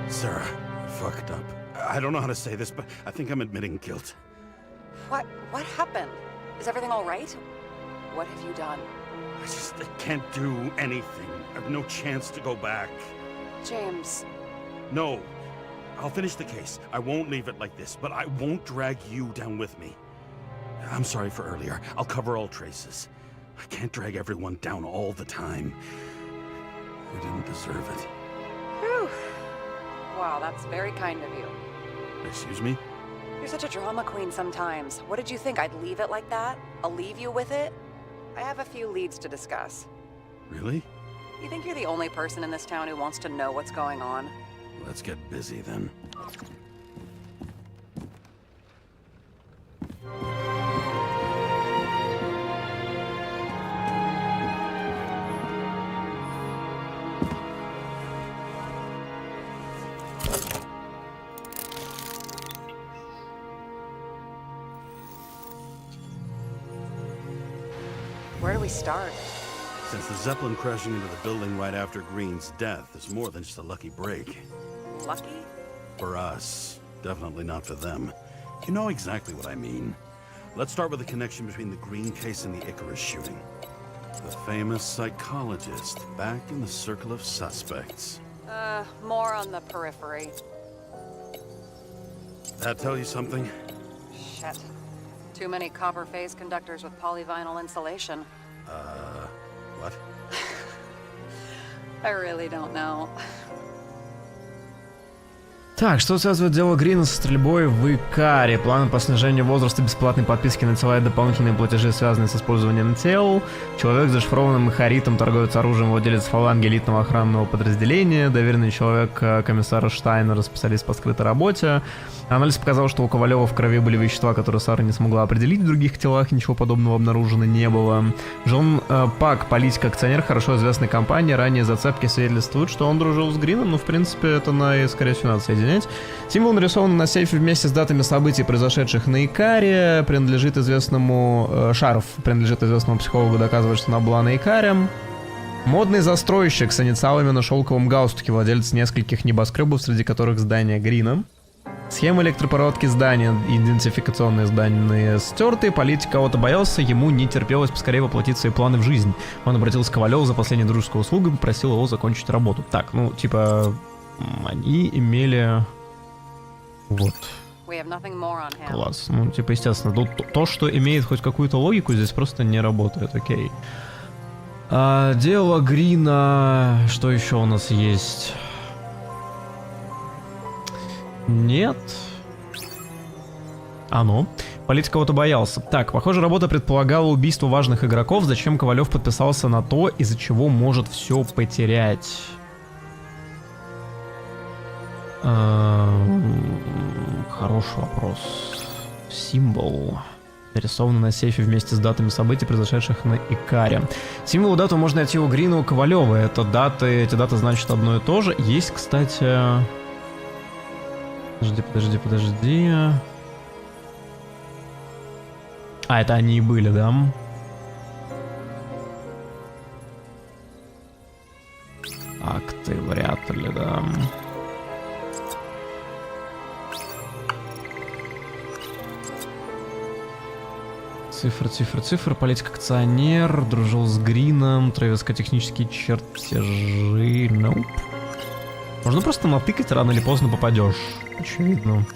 Sarah, I fucked up. I don't know how to say this, but I think I'm admitting guilt. What happened? Is everything all right? What have you done? I can't do anything. I have no chance to go back. James. No. I'll finish the case. I won't leave it like this, but I won't drag you down with me. I'm sorry for earlier. I'll cover all traces. I can't drag everyone down all the time. I didn't deserve it. Whew. Wow, that's very kind of you. Excuse me? You're such a drama queen sometimes. What did you think, I'd leave it like that? I'll leave you with it? I have a few leads to discuss. Really? You think you're the only person in this town who wants to know what's going on? Let's get busy then. Where do we start? Since the Zeppelin crashing into the building right after Green's death is more than just a lucky break. Lucky? For us. Definitely not for them. You know exactly what I mean. Let's start with the connection between the Green case and the Icarus shooting. The famous psychologist back in the circle of suspects. More on the periphery. That tell you something? Shit. Too many copper phase conductors with polyvinyl insulation. What? I really don't know. Так, что связывает дело Грина со стрельбой в Икаре? Планы по снижению возраста, бесплатной подписки на тела и дополнительные платежи, связанные с использованием тел. Человек с зашифрованным махаритом, торговец оружием, владелец фаланги элитного охранного подразделения. Доверенный человек комиссара Штайнера, специалист по скрытой работе. Анализ показал, что у Ковалева в крови были вещества, которые Сара не смогла определить. В других телах ничего подобного обнаружено не было. Джон Пак, политик-акционер хорошо известной компании. Ранее зацепки свидетельствуют, что он дружил с Грином, но в принципе это, скорее всего, надо соединять. Символ нарисован на сейфе вместе с датами событий, произошедших на Икаре. Принадлежит известному... Шаров принадлежит известному психологу, доказывает, что она была на Икаре. Модный застройщик с инициалами на шелковом галстуке, владелец нескольких небоскребов, среди которых здание Грина. Схема электропроводки здания, идентификационные здания стерты, политик кого-то боялся, ему не терпелось поскорее воплотить свои планы в жизнь. Он обратился к Ковалеву за последней дружеской услугой и попросил его закончить работу. Так, ну, типа, они имели... Вот. We have nothing more on him. Класс. Ну, типа, естественно, тут то, что имеет хоть какую-то логику, здесь просто не работает, окей. Дело Грина... Что еще у нас есть? Нет. Ну. Полиция кого-то боялся. Так, похоже, работа предполагала убийство важных игроков. Зачем Ковалев подписался на то, из-за чего может все потерять? Хороший вопрос. Символ. Нарисован на сейфе вместе с датами событий, произошедших на Икаре. Символ дату можно найти у Грина, у Ковалева. Это даты, эти даты значат одно и то же. Есть, кстати... Подожди. Это они и были, да? Акты вряд ли, да. Цифры. Политик акционер. Дружил с Грином. Трэвиско-технические чертежи. Nope. Можно просто натыкать, рано или поздно попадешь. Очевидно.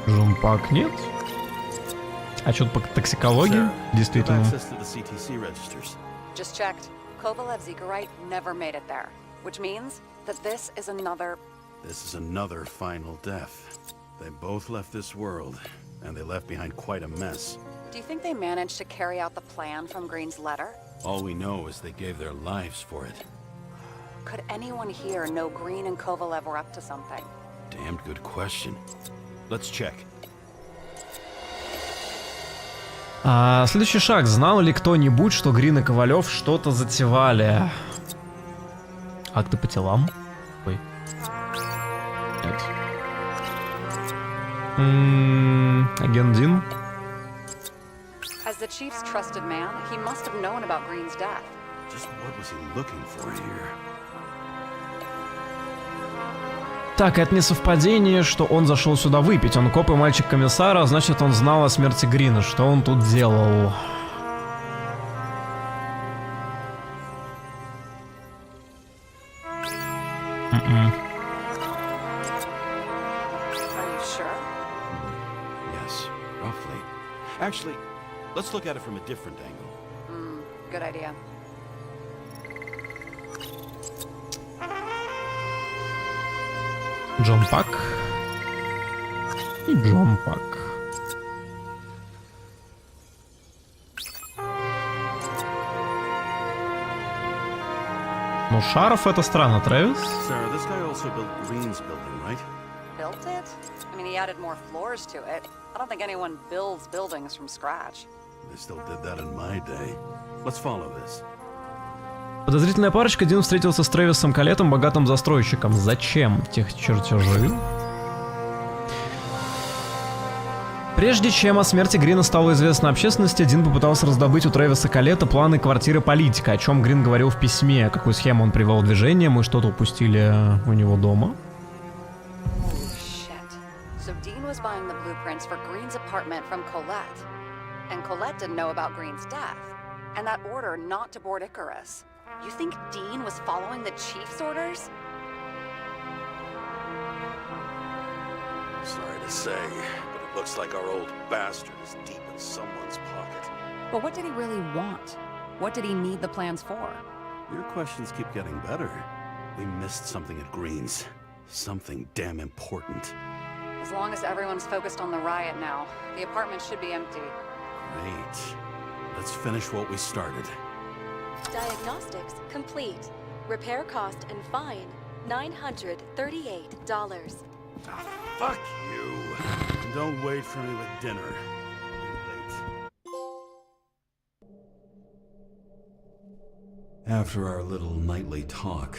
Жумпак нет. А что-то по токсикологии? Действительно. Just checked. Kovalev's Igorite never made it there, which means that this is another... This is another final death. They both left this world, and they left behind quite a mess. Do you think they managed to carry out the plan from Green's letter? All we know is they gave their lives for it. Could anyone here know Green and Kovalev were up to something? Damned good question. Let's check. Следующий шаг. Знал ли кто-нибудь, что Грин и Ковалев что-то затевали? Акты по телам? Ой. Нет. Агент Дин? As the chief's trusted man, he must have known about Green's death. Just what was he looking for here? Так, это не совпадение, что он зашел сюда выпить. Он коп и мальчик комиссара, значит, он знал о смерти Грина. Что он тут делал? Are you sure? Yes, roughly. Actually, let's look at it from a different angle. Good idea. Джумпак. И Джумпак. Ну, Шаров это странно, Трэвис. Sarah, this guy also built Green's building, right? Built it? I mean, he added more floors to it. I don't think anyone builds buildings from scratch. They still did that in my day. Let's follow this. Подозрительная парочка. Дин встретился с Трэвисом Калетом, богатым застройщиком. Зачем тех чертежи? Прежде чем о смерти Грина стало известно общественности, Дин попытался раздобыть у Трэвиса Калета планы квартиры политика, о чем Грин говорил в письме, какую схему он привел в движение, мы что-то упустили у него дома. So Dean was buying the blueprints for Green's apartment from Colette. And Colette didn't know about Green's death. And that order not to board Icarus. You think Dean was following the chief's orders? Sorry to say, but it looks like our old bastard is deep in someone's pocket. But what did he really want? What did he need the plans for? Your questions keep getting better. We missed something at Green's. Something damn important. As long as everyone's focused on the riot now, the apartment should be empty. Great. Let's finish what we started. Diagnostics complete. Repair cost and fine, $938. Fuck you. And don't wait for me with dinner. I'll be late. After our little nightly talk,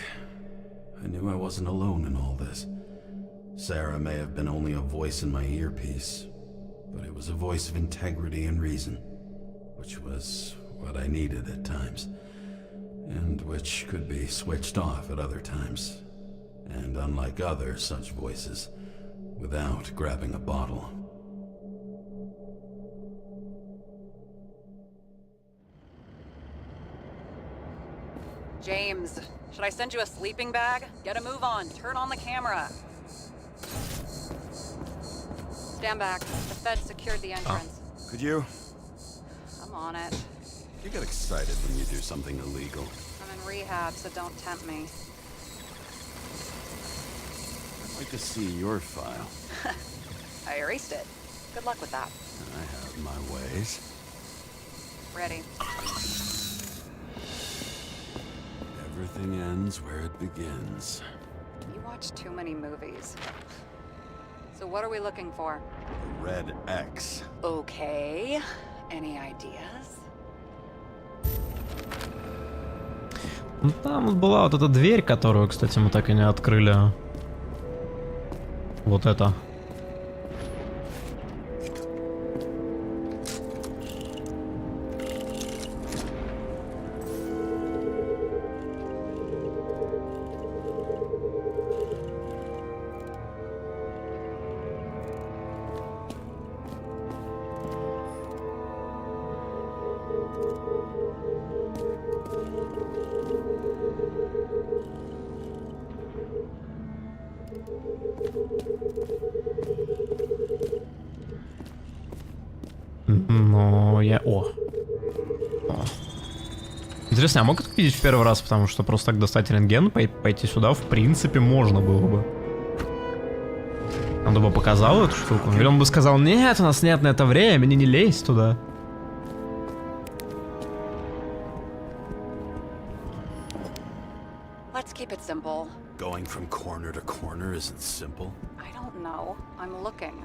I knew I wasn't alone in all this. Sarah may have been only a voice in my earpiece, but it was a voice of integrity and reason, which was what I needed at times, and which could be switched off at other times, and unlike other such voices, without grabbing a bottle. James, should I send you a sleeping bag? Get a move on. Turn on the camera. Stand back. The Fed secured the entrance. Could you? I'm on it. You get excited when you do something illegal. I'm in rehab, so don't tempt me. I'd like to see your file. I erased it. Good luck with that. I have my ways. Ready. Everything ends where it begins. You watch too many movies. So what are we looking for? A red X. Okay. Any ideas? Ну, там была вот эта дверь, которую, кстати, мы так и не открыли. Вот это. Но я... О. Интересно, а мог это видеть в первый раз, потому что просто так достать рентген, пойти сюда, в принципе, можно было бы. Он бы показал эту штуку. Или он бы сказал, нет, у нас нет на это времени, не лезь туда. Let's keep it simple. Going from corner to corner isn't simple. I don't know. I'm looking.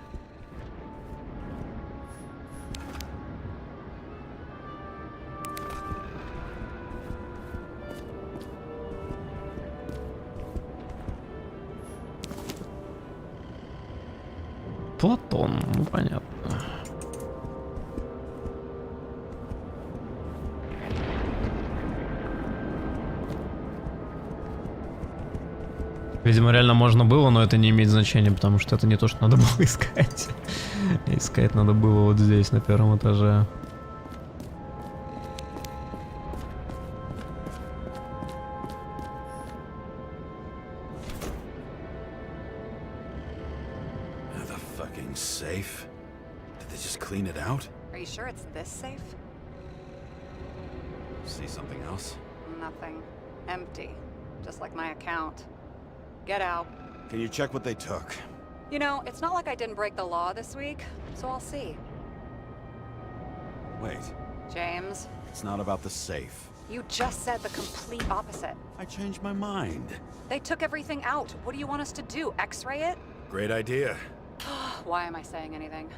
Платон, ну понятно. Видимо, реально можно было, но это не имеет значения, потому что это не то, что надо было искать. Искать надо было вот здесь, на первом этаже. Safe? Did they just clean it out? Are you sure it's this safe? See something else? Nothing. Empty. Just like my account. Get out. Can you check what they took? You know, it's not like I didn't break the law this week, so I'll see. Wait. James. It's not about the safe. You just said the complete opposite. I changed my mind. They took everything out. What do you want us to do? X-ray it? Great idea. Why am I saying anything?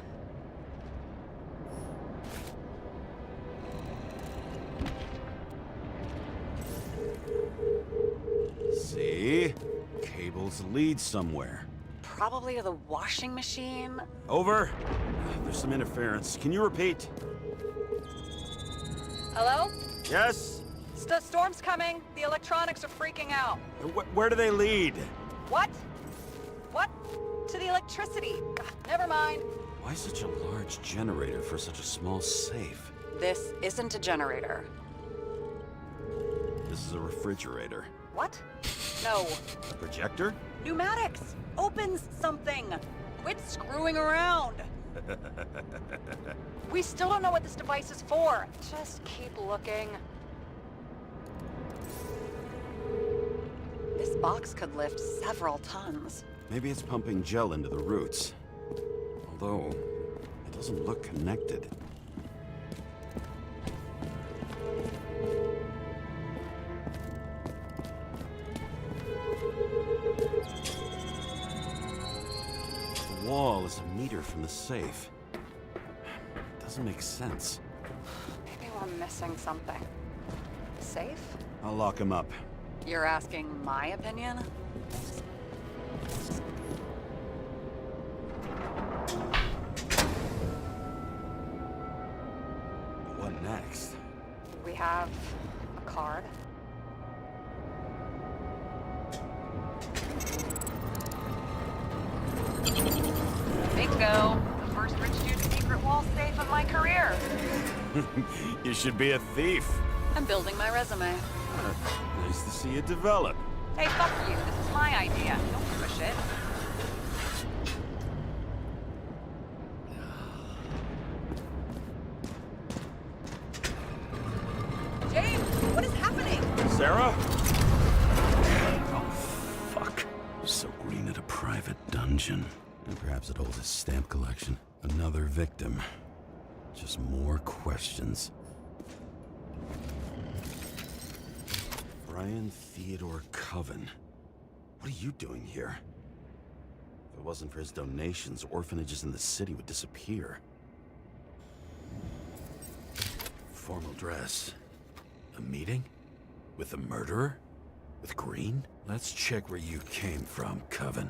See? Cables lead somewhere. Probably to the washing machine. Over. There's some interference. Can you repeat? Hello? Yes? The storm's coming. The electronics are freaking out. Where do they lead? What? What? To the electricity. Never mind. Why such a large generator for such a small safe? This isn't a generator. This is a refrigerator. What? No. A projector? Pneumatics! Opens something! Quit screwing around! We still don't know what this device is for. Just keep looking. This box could lift several tons. Maybe it's pumping gel into the roots. Although, it doesn't look connected. The wall is a meter from the safe. It doesn't make sense. Maybe we're missing something. Safe? I'll lock him up. You're asking my opinion? What next? We have a card. Bingo! The first rich dude's secret wall safe of my career. You should be a thief. I'm building my resume. Nice to see it develop. Hey, fuck you. This is my idea. Don't push it. James, what is happening? Sarah? Oh, fuck. So Green at a private dungeon. And perhaps it holds his stamp collection. Another victim. Just more questions. Brian Theodore Coven. What are you doing here? If it wasn't for his donations, orphanages in the city would disappear. Formal dress. A meeting? With the murderer? With Green? Let's check where you came from, Coven.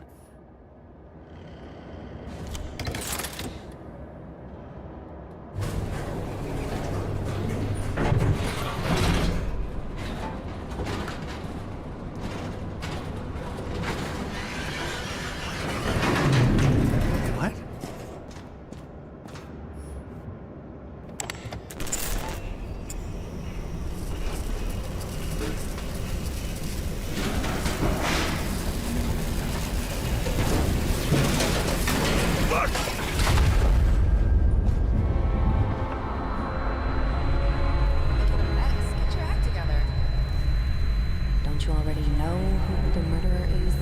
You already know who the murderer is?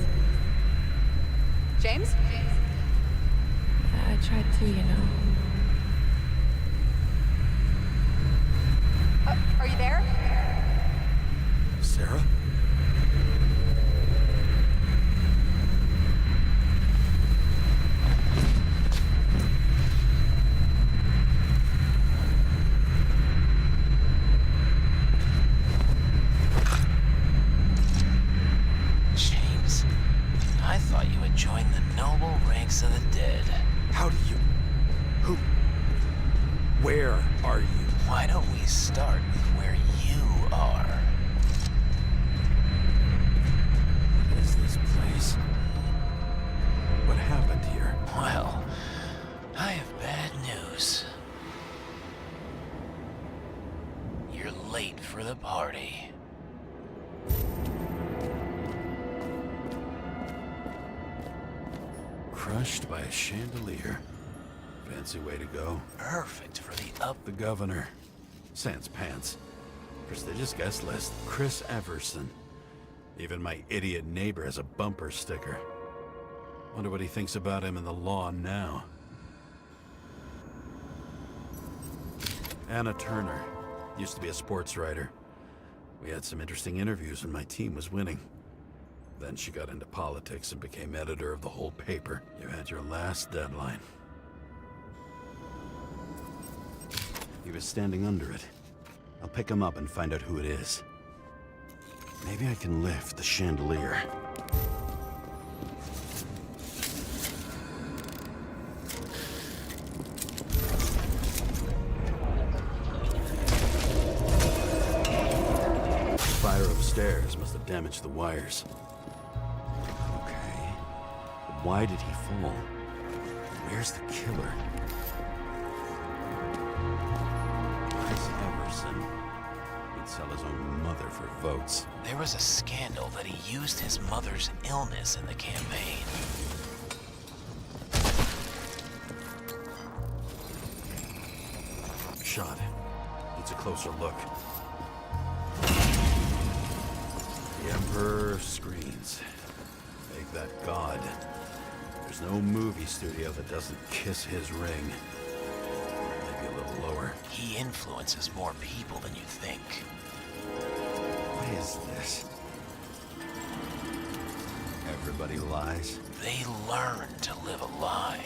James? I tried to, you know. Are you there? Sarah? James, I thought you had joined the noble ranks of the dead. How do you... Who... Where are you? Why don't we start with where you are? What is this place? What happened here? Well, I have bad news. You're late for the party. Crushed by a chandelier. Fancy way to go. Perfect for the up. The governor. Sans pants. Prestigious guest list. Chris Everson. Even my idiot neighbor has a bumper sticker. Wonder what he thinks about him in the law now. Anna Turner. Used to be a sports writer. We had some interesting interviews when my team was winning. Then she got into politics and became editor of the whole paper. You had your last deadline. He was standing under it. I'll pick him up and find out who it is. Maybe I can lift the chandelier. Fire upstairs must have damaged the wires. Okay. But why did he fall? Where's the killer? Chris Everson. He'd sell his own mother for votes. There was a scandal that he used his mother's illness in the campaign. Shot. Needs a closer look. The Emperor screens. Make that god. There's no movie studio that doesn't kiss his ring. Maybe a little lower. He influences more people than you think. What is this? Everybody lies? They learn to live a lie.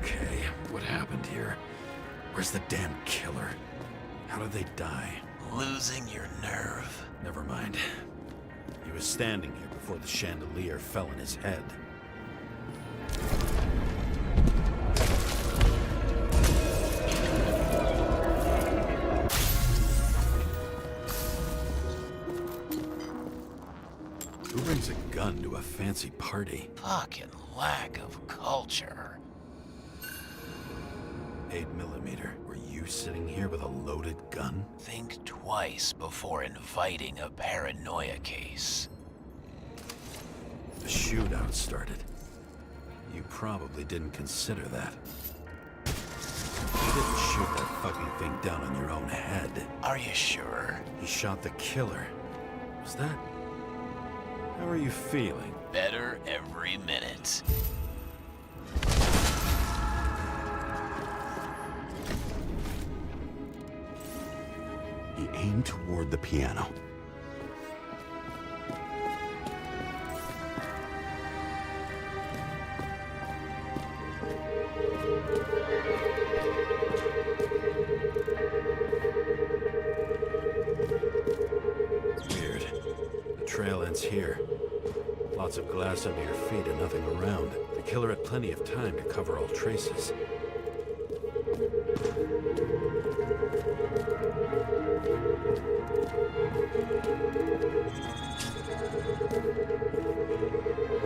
Okay, what happened here? Where's the damn killer? How did they die? Losing your nerve. Never mind. He was standing here before the chandelier fell on his head. Who brings a gun to a fancy party. Fucking lack of culture. 8mm. Were you sitting here with a loaded gun? Think twice before inviting a paranoia case. The shootout started. You probably didn't consider that. You didn't shoot that fucking thing down on your own head. Are you sure? You shot the killer. Was that... How are you feeling? Better every minute. He aimed toward the piano. Weird. The trail ends here. Lots of glass under your feet and nothing around. The killer had plenty of time to cover all traces.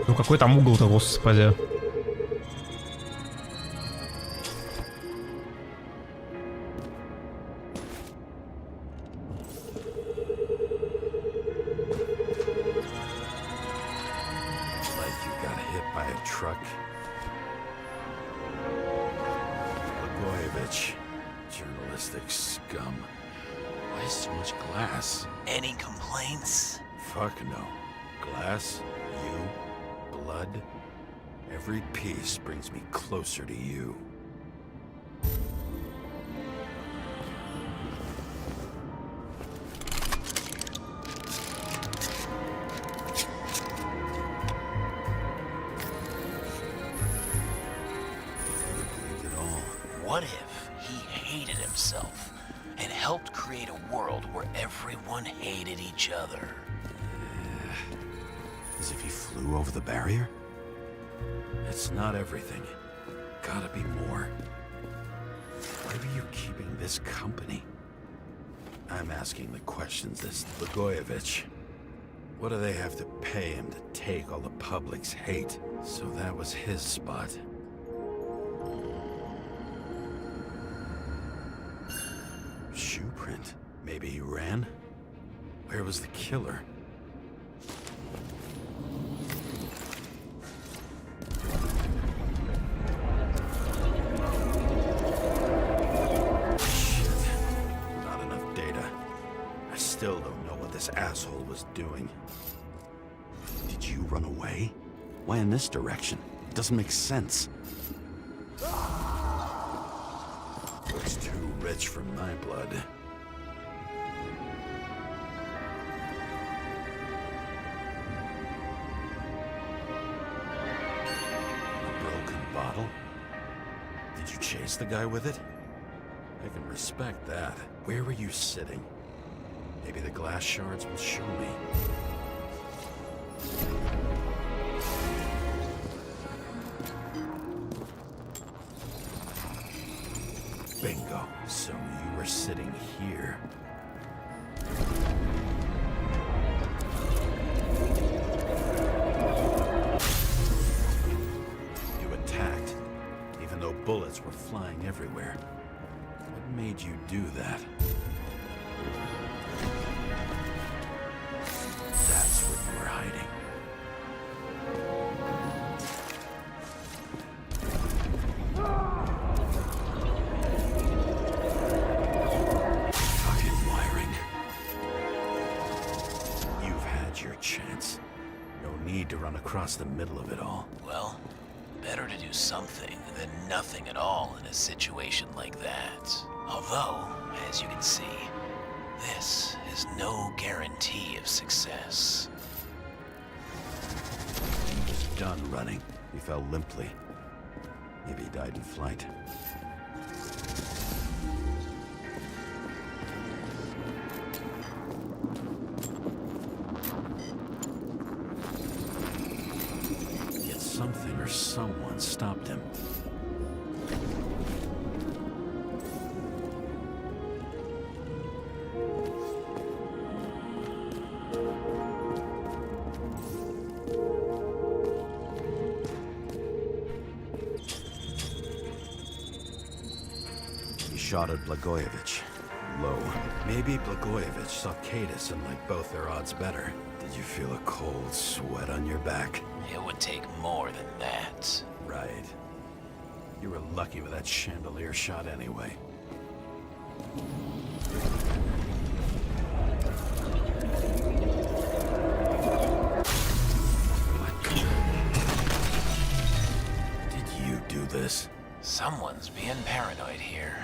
Ну какой там угол-то, господи. Journalistic scum. Why so much glass? Any complaints? Fuck no. Glass, you, blood. Every piece brings me closer to you. What if he hated himself and helped create a world where everyone hated each other? As if he flew over the barrier? It's not everything. Gotta be more. Why are you keeping this company? I'm asking the questions this Blagojevich. What do they have to pay him to take all the public's hate? So that was his spot. Shoe print. Maybe he ran? Where was the killer? Shit. Not enough data. I still don't know what this asshole was doing. Did you run away? Why in this direction? It doesn't make sense. Looks too rich for my blood. A broken bottle? Did you chase the guy with it? I can respect that. Where were you sitting? Maybe the glass shards will show me. Bingo. So you were sitting here. You attacked, even though bullets were flying everywhere. What made you do that? That's what you were hiding. To run across the middle of it all. Well, better to do something than nothing at all in a situation like that. Although, as you can see, this is no guarantee of success. He was done running. He fell limply. Maybe he died in flight. Something or someone stopped him. shot at Blagojevich. Low. Maybe Blagojevich saw Cadis and liked both their odds better. Did you feel a cold sweat on your back? It would take more than that. Right. You were lucky with that chandelier shot anyway. Did you do this? Someone's being paranoid here.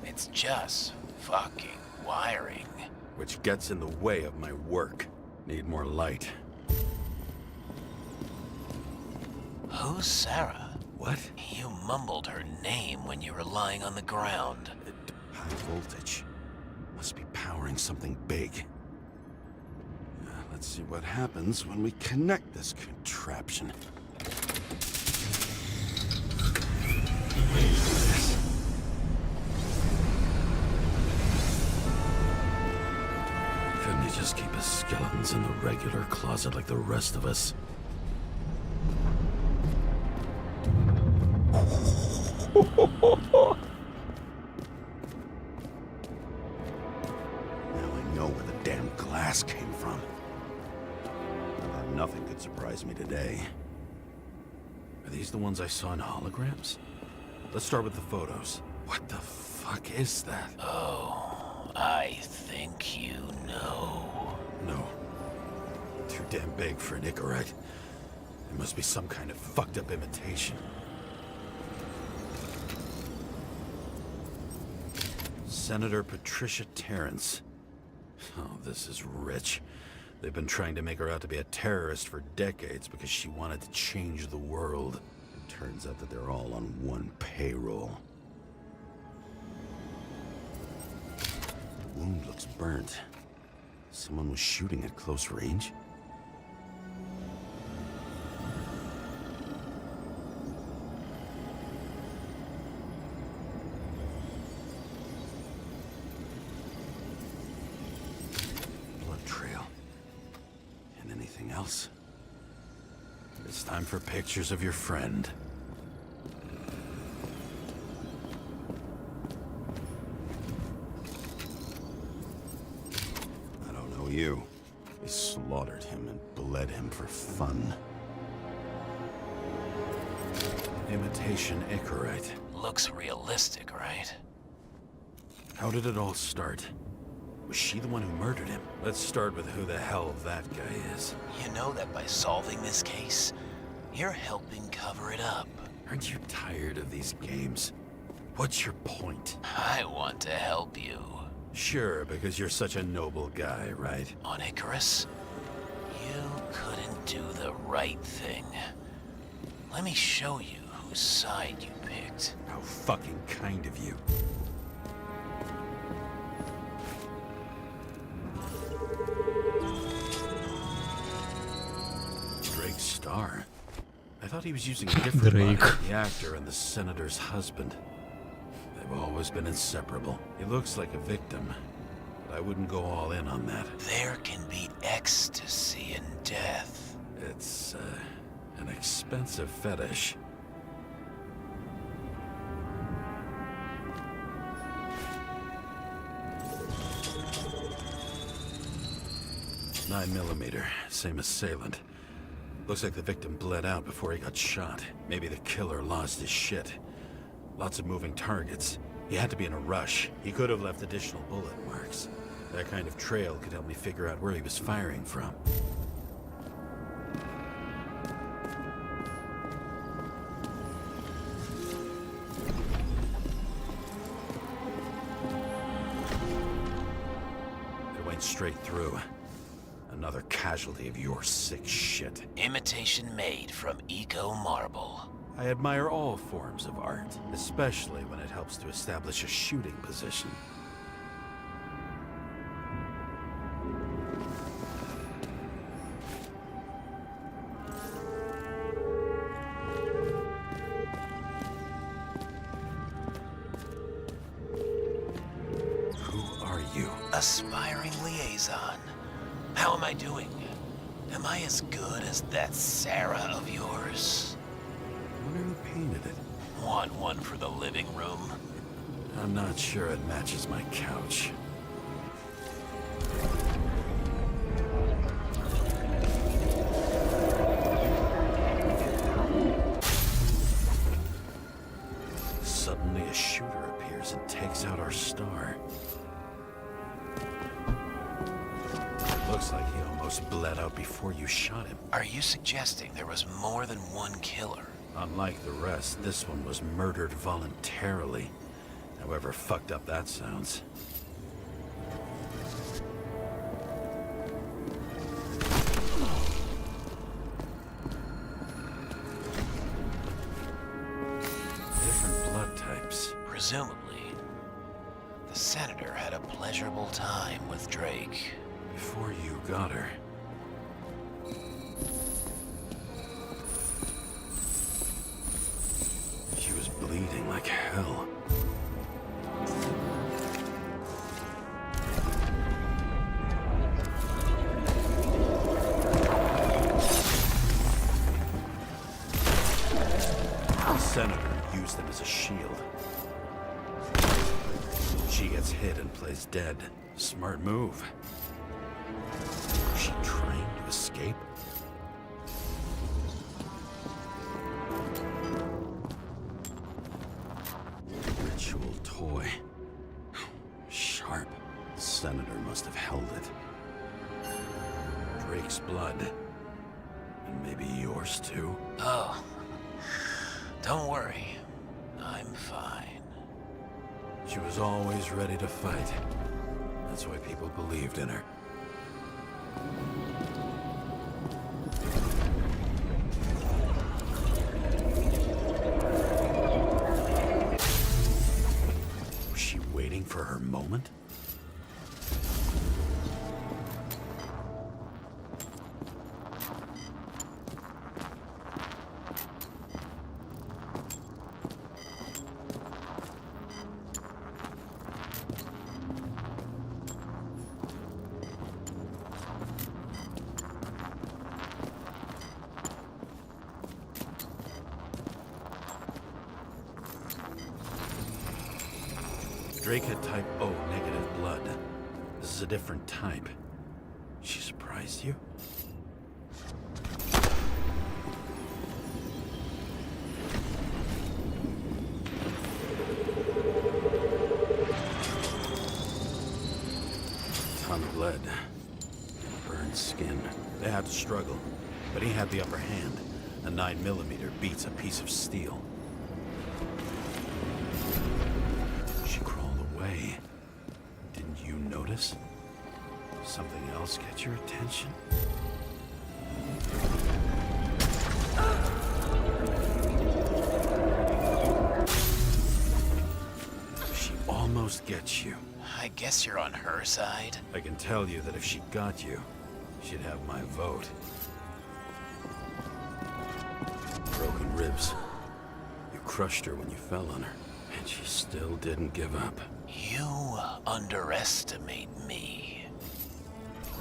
It's just fucking wiring. Which gets in the way of my work. Need more light. Who's Sarah? What? You mumbled her name when you were lying on the ground. High voltage. Must be powering something big. Let's see what happens when we connect this contraption. Couldn't you just keep his skeletons in the regular closet like the rest of us? Now I know where the damn glass came from. I thought nothing could surprise me today. Are these the ones I saw in holograms? Let's start with the photos. What the fuck is that? Oh, I think you know. No. Too damn big for an Icarite. It must be some kind of fucked up imitation. Senator Patricia Terrence. Oh, this is rich. They've been trying to make her out to be a terrorist for decades because she wanted to change the world. It turns out that they're all on one payroll. The wound looks burnt. Someone was shooting at close range? Else. It's time for pictures of your friend. I don't know you. They slaughtered him and bled him for fun. Imitation Icarite. Looks realistic, right? How did it all start? Was she the one who murdered him? Let's start with who the hell that guy is. You know that by solving this case, you're helping cover it up. Aren't you tired of these games? What's your point? I want to help you. Sure, because you're such a noble guy, right? On Icarus, you couldn't do the right thing. Let me show you whose side you picked. How fucking kind of you. Star. I thought he was using a different body than the actor and the senator's husband. They've always been inseparable. He looks like a victim, but I wouldn't go all in on that. There can be ecstasy in death. It's, an expensive fetish. .9mm, same assailant. Looks like the victim bled out before he got shot. Maybe the killer lost his shit. Lots of moving targets. He had to be in a rush. He could have left additional bullet marks. That kind of trail could help me figure out where he was firing from. It went straight through. Another casualty of your sick shit. Imitation made from eco marble. I admire all forms of art, especially when it helps to establish a shooting position. Who are you? Aspiring liaison. How am I doing? Am I as good as that Sarah of yours? I wonder who painted it. Want one for the living room? I'm not sure it matches my couch. Suddenly a shooter appears and takes out our star. Looks like he almost bled out before you shot him. Are you suggesting there was more than one killer? Unlike the rest, this one was murdered voluntarily. However fucked up that sounds. Different blood types. Presumably, the senator had a pleasurable time with Drake. Before you got her. She was bleeding like hell. The senator used them as a shield. She gets hit and plays dead. Smart move. Was she trying to escape? Ritual toy. Sharp. The senator must have held it. Drake's blood. And maybe yours too? Oh, don't worry. I'm fine. She was always ready to fight. That's why people believed in her. Was she waiting for her moment? Drake had type O negative blood. This is a different type. She surprised you? Ton of lead. Burned skin. They had to struggle, but he had the upper hand. A 9mm beats a piece of steel. Didn't you notice? Something else get your attention? She almost gets you. I guess you're on her side. I can tell you that if she got you, she'd have my vote. Broken ribs. You crushed her when you fell on her, and she still didn't give up. You underestimate me.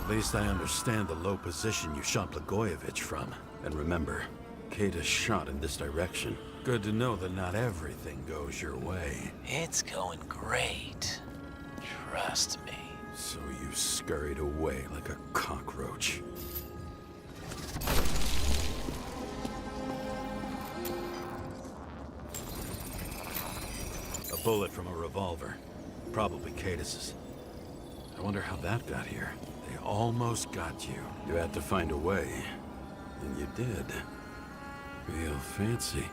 At least I understand the low position you shot Blagojevich from. And remember, Kata's shot in this direction. Good to know that not everything goes your way. It's going great. Trust me. So you scurried away like a cockroach. A bullet from a revolver. Probably Cadis's. I wonder how that got here. They almost got you. You had to find a way. And you did. Real fancy.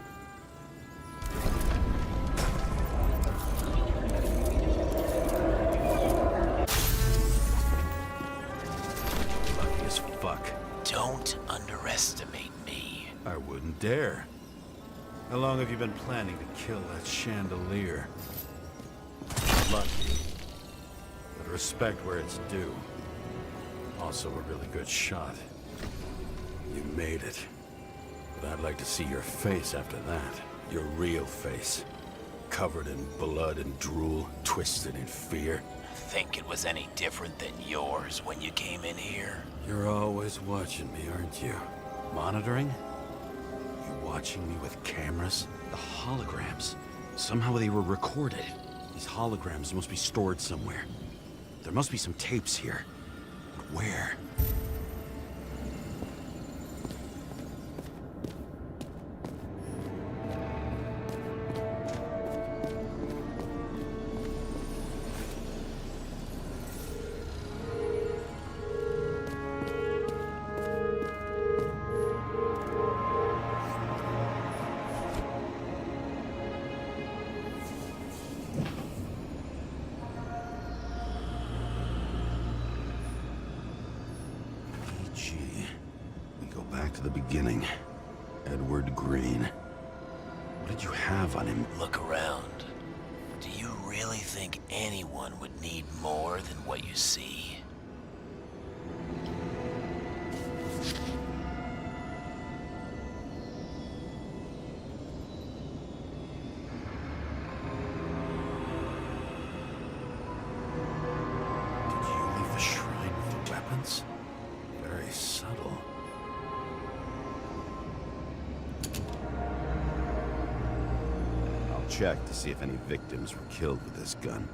Lucky as fuck. Don't underestimate me. I wouldn't dare. How long have you been planning to kill that chandelier? Lucky. But respect where it's due. Also a really good shot. You made it. But I'd like to see your face after that. Your real face. Covered in blood and drool, twisted in fear. Think it was any different than yours when you came in here? You're always watching me, aren't you? Monitoring? You watching me with cameras? The holograms. Somehow they were recorded. These holograms must be stored somewhere. There must be some tapes here. But where? To the beginning. Edward Green. What did you have on him? Look around. Do you really think anyone would need more than what you see? Did you leave the shrine with the weapons? Very subtle. Check to see if any victims were killed with this gun.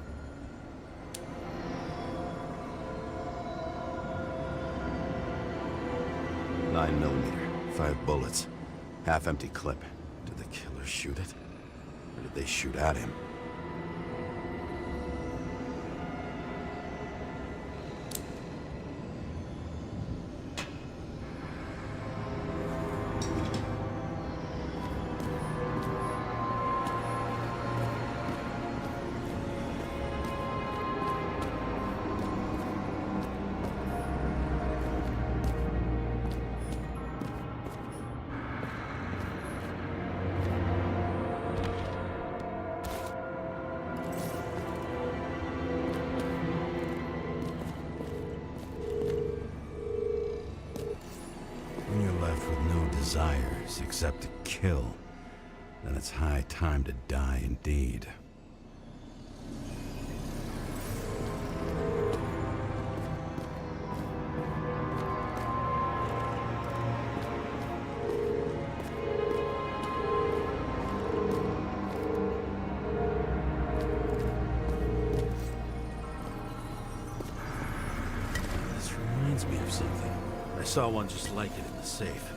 .9mm, 5 bullets, half-empty clip. Did the killer shoot it? Or did they shoot at him? When you're left with no desires except to kill, then it's high time to die indeed. This reminds me of something. I saw one just like it in the safe.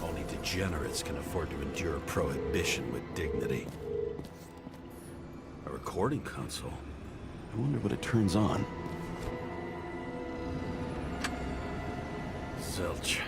Only degenerates can afford to endure prohibition with dignity. A recording console? I wonder what it turns on. Zilch.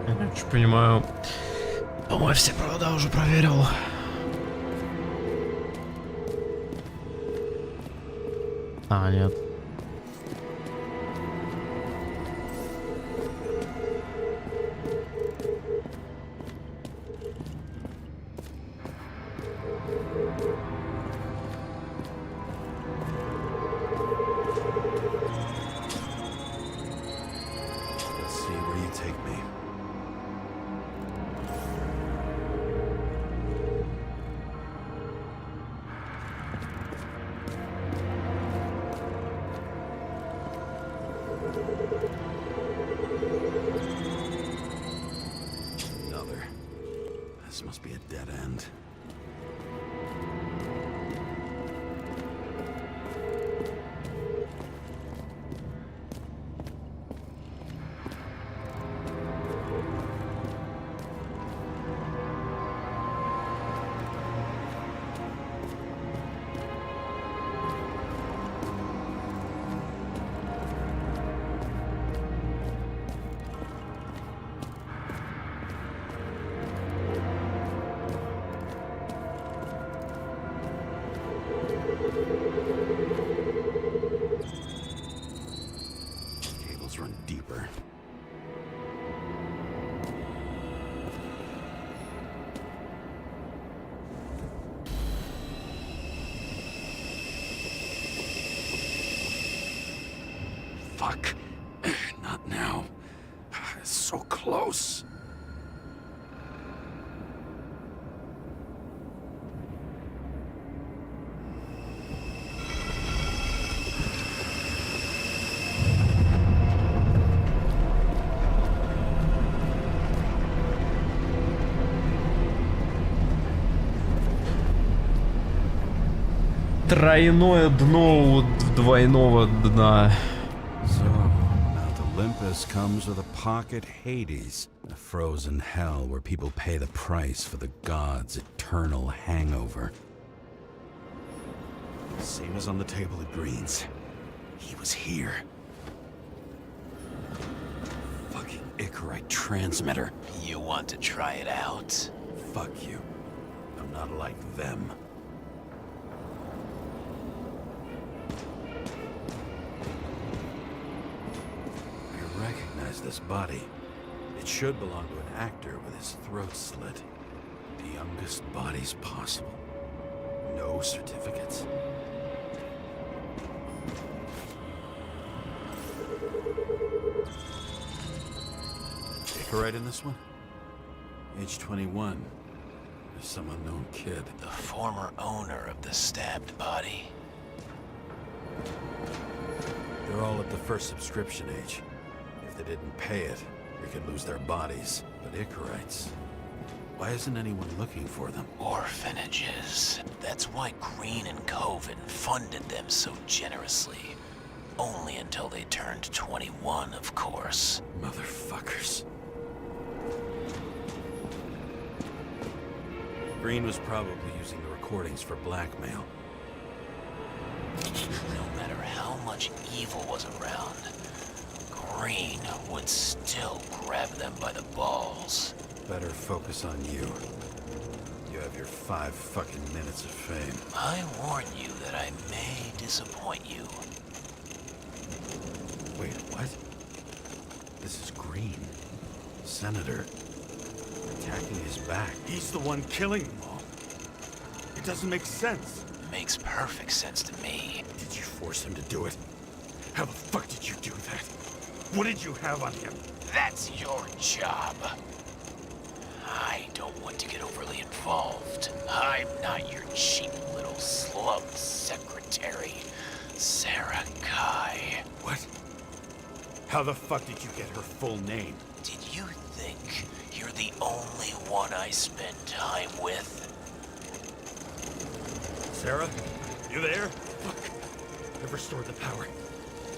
Я не очень понимаю. По-моему, все провода уже проверил. А, нет. Let's see where you take me. Another. This must be a dead end. Cables run deeper. Fuck. Not now. It's so close. close. Тройное дно у двойного дна. So, Mount Olympus comes with a pocket Hades, a frozen hell where people pay the price for the gods' eternal hangover. Same as on the table at Green's. He was here. Fucking Icarite transmitter. You want to try it out? Fuck you. I'm not like them. I recognize this body. It should belong to an actor with his throat slit. The youngest bodies possible. No certificates. Right in this one? Age 21. There's some unknown kid. The former owner of the stabbed body. They're all at the first subscription age. If they didn't pay it, they could lose their bodies. But Icarites, why isn't anyone looking for them? Orphanages. That's why Green and Coven funded them so generously. Only until they turned 21, of course. Motherfuckers. Green was probably using the recordings for blackmail. No matter how much evil was around, Green would still grab them by the balls. Better focus on you. You have your 5 fucking minutes of fame. I warn you that I may disappoint you. Wait, what? This is Green. Senator. Attacking his back. He's the one killing them all. It doesn't make sense. Makes perfect sense to me. Did you force him to do it? How the fuck did you do that? What did you have on him? That's your job. I don't want to get overly involved. I'm not your cheap little slum secretary, Sarah Kai. What? How the fuck did you get her full name? Did you think you're the only one I spend time with? Sarah? You there? Fuck. I've restored the power.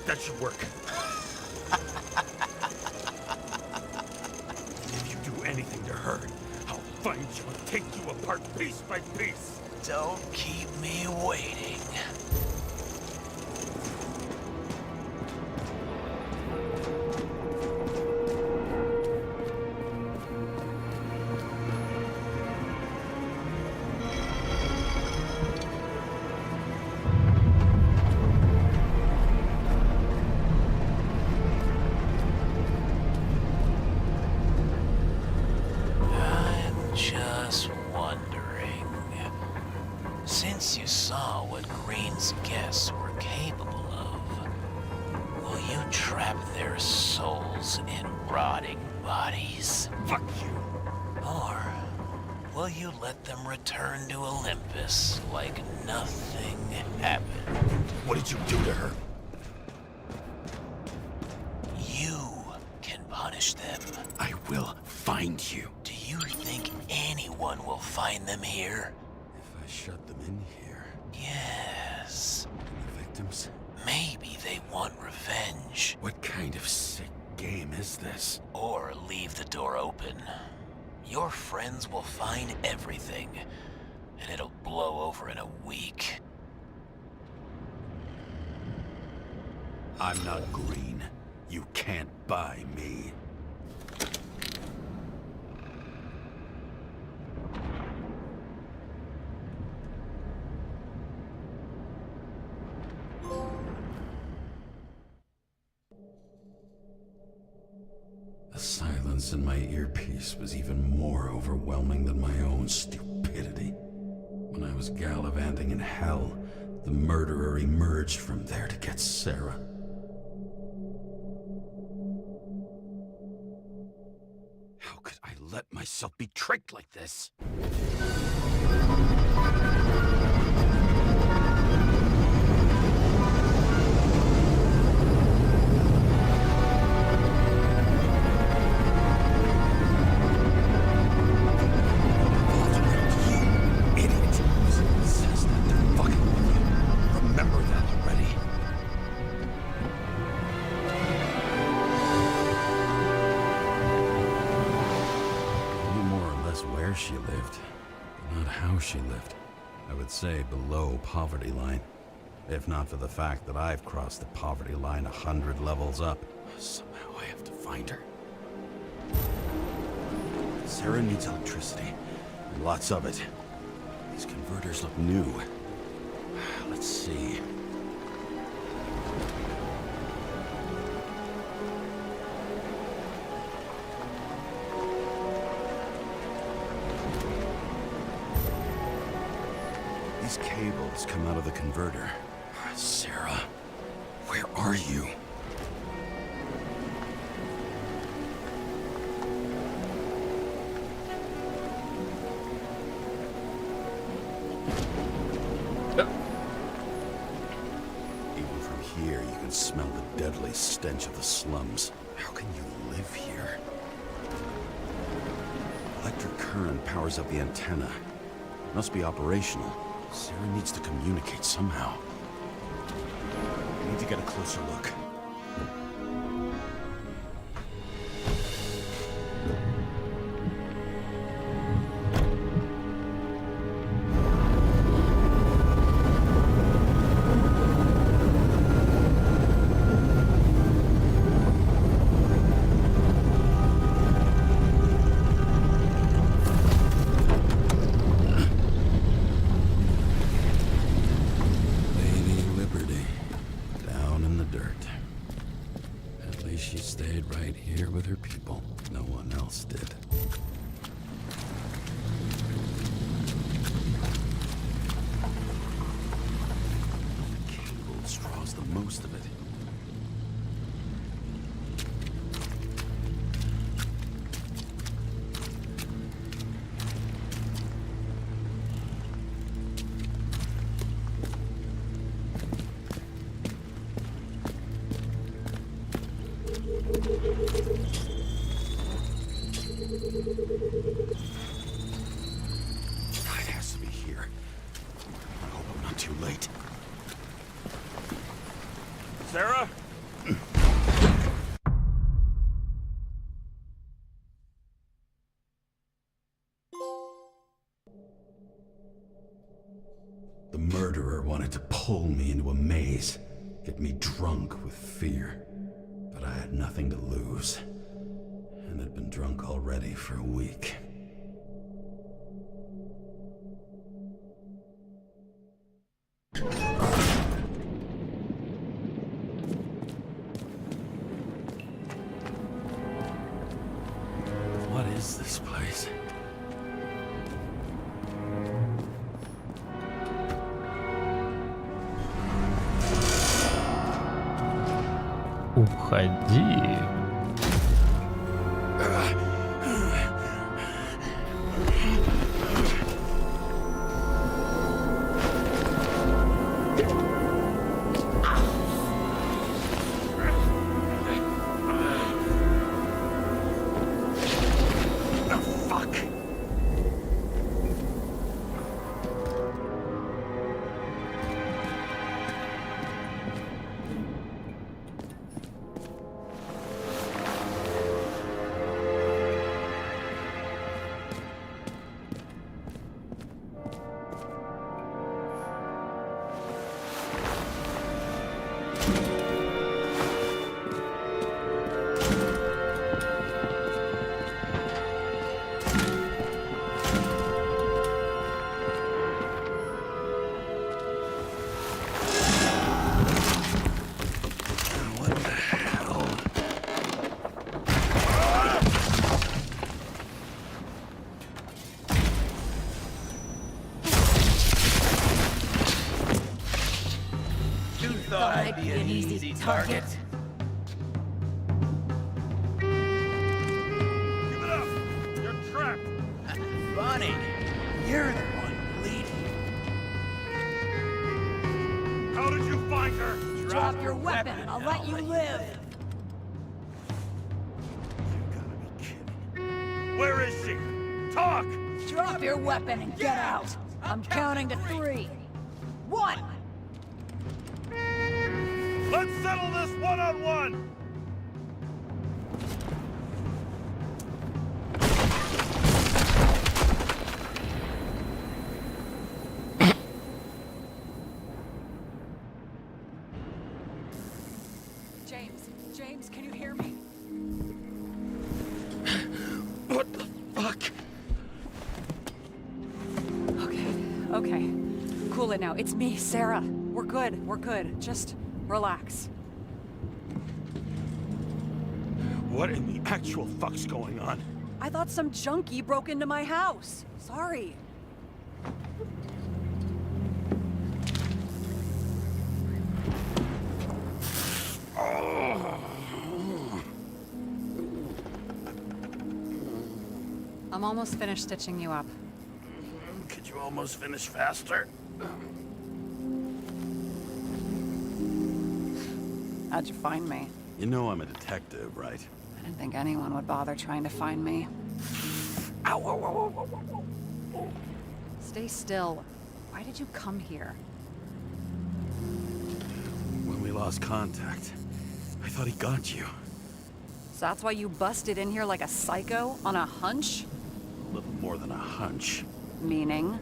That should work. If you do anything to her, I'll find you and take you apart piece by piece. Don't keep me waiting. Just wondering, since you saw what Green's guests were capable of, will you trap their souls in rotting bodies? Fuck you. Or will you let them return to Olympus like nothing happened? What did you do to her? You can punish them. I will find you. Do you think anyone will find them here? If I shut them in here, Yes. the victims? Maybe they want revenge. What kind of sick game is this? Or leave the door open. Your friends will find everything, and it'll blow over in a week. I'm not Green. You can't buy me. The silence in my earpiece was even more overwhelming than my own stupidity. When I was gallivanting in hell, the murderer emerged from there to get Sarah. let myself be tricked like this. She lived, but not how she lived. I would say below poverty line. If not for the fact that I've crossed the poverty line 100 levels up. Somehow I have to find her. Sarah needs electricity, and lots of it. These converters look new. Let's see. These cables come out of the converter. Sarah, where are you? Even from here, you can smell the deadly stench of the slums. How can you live here? Electric current powers up the antenna. It must be operational. Sarah needs to communicate somehow. I need to get a closer look. Most of it. It has to be here. I hope I'm not too late. Sarah? The murderer wanted to pull me into a maze, get me drunk with fear. But I had nothing to lose, and had been drunk already for a week. What is this place? Уходи. I'd be an easy target. Give it up! You're You're the one bleeding. How did you find her? Drop your weapon and I'll let you live. You gotta be kidding. Where is she? Talk! Drop your weapon and get out. I'm counting to 3. 1. Let's settle this one-on-one! James, can you hear me? What the fuck? Okay. Cool it now. It's me, Sarah. We're good. Just relax. What in the actual fuck's going on? I thought some junkie broke into my house. Sorry. I'm almost finished stitching you up. Could you almost finish faster? How'd you find me? You know I'm a detective, right? I didn't think anyone would bother trying to find me. Ow, ow, ow, ow, ow, ow. Stay still. Why did you come here? When we lost contact, I thought he got you. So that's why you busted in here like a psycho on a hunch? A little more than a hunch. Meaning?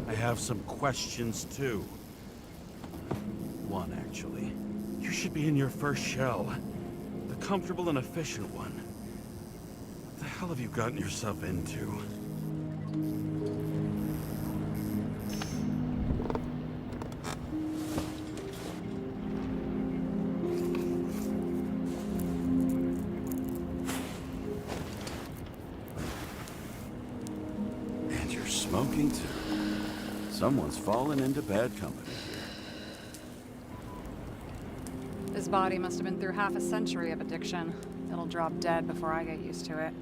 I have some questions, too. One, actually. You should be in your first shell. The comfortable and efficient one. What the hell have you gotten yourself into? And you're smoking, too. Someone's fallen into bad company. His body must have been through half a century of addiction. It'll drop dead before I get used to it.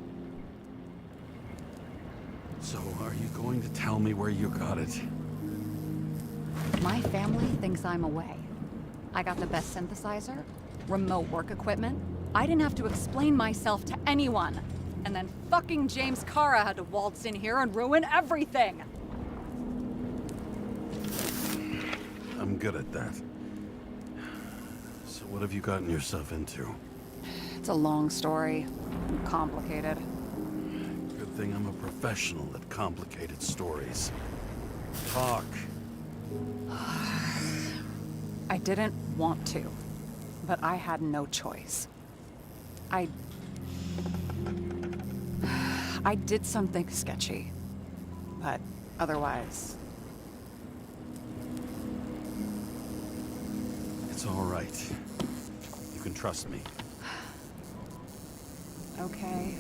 So, are you going to tell me where you got it? My family thinks I'm away. I got the best synthesizer, remote work equipment. I didn't have to explain myself to anyone. And then fucking James Karra had to waltz in here and ruin everything. I'm good at that. So what have you gotten yourself into? It's a long story. Complicated. Good thing I'm a professional at complicated stories. Talk. I didn't want to, but I had no choice. I did something sketchy, but otherwise... It's all right. You can trust me. Okay.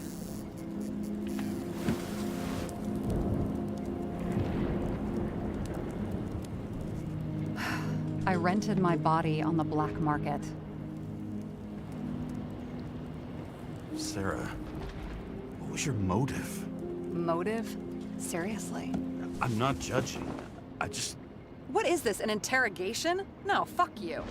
I rented my body on the black market. Sarah, what was your motive? Motive? Seriously? I'm not judging. I just... What is this, an interrogation? No, fuck you.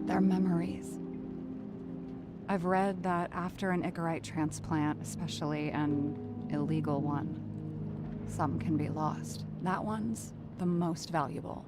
They're memories. I've read that after an Icarite transplant, especially an illegal one, some can be lost. That one's the most valuable.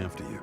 after you.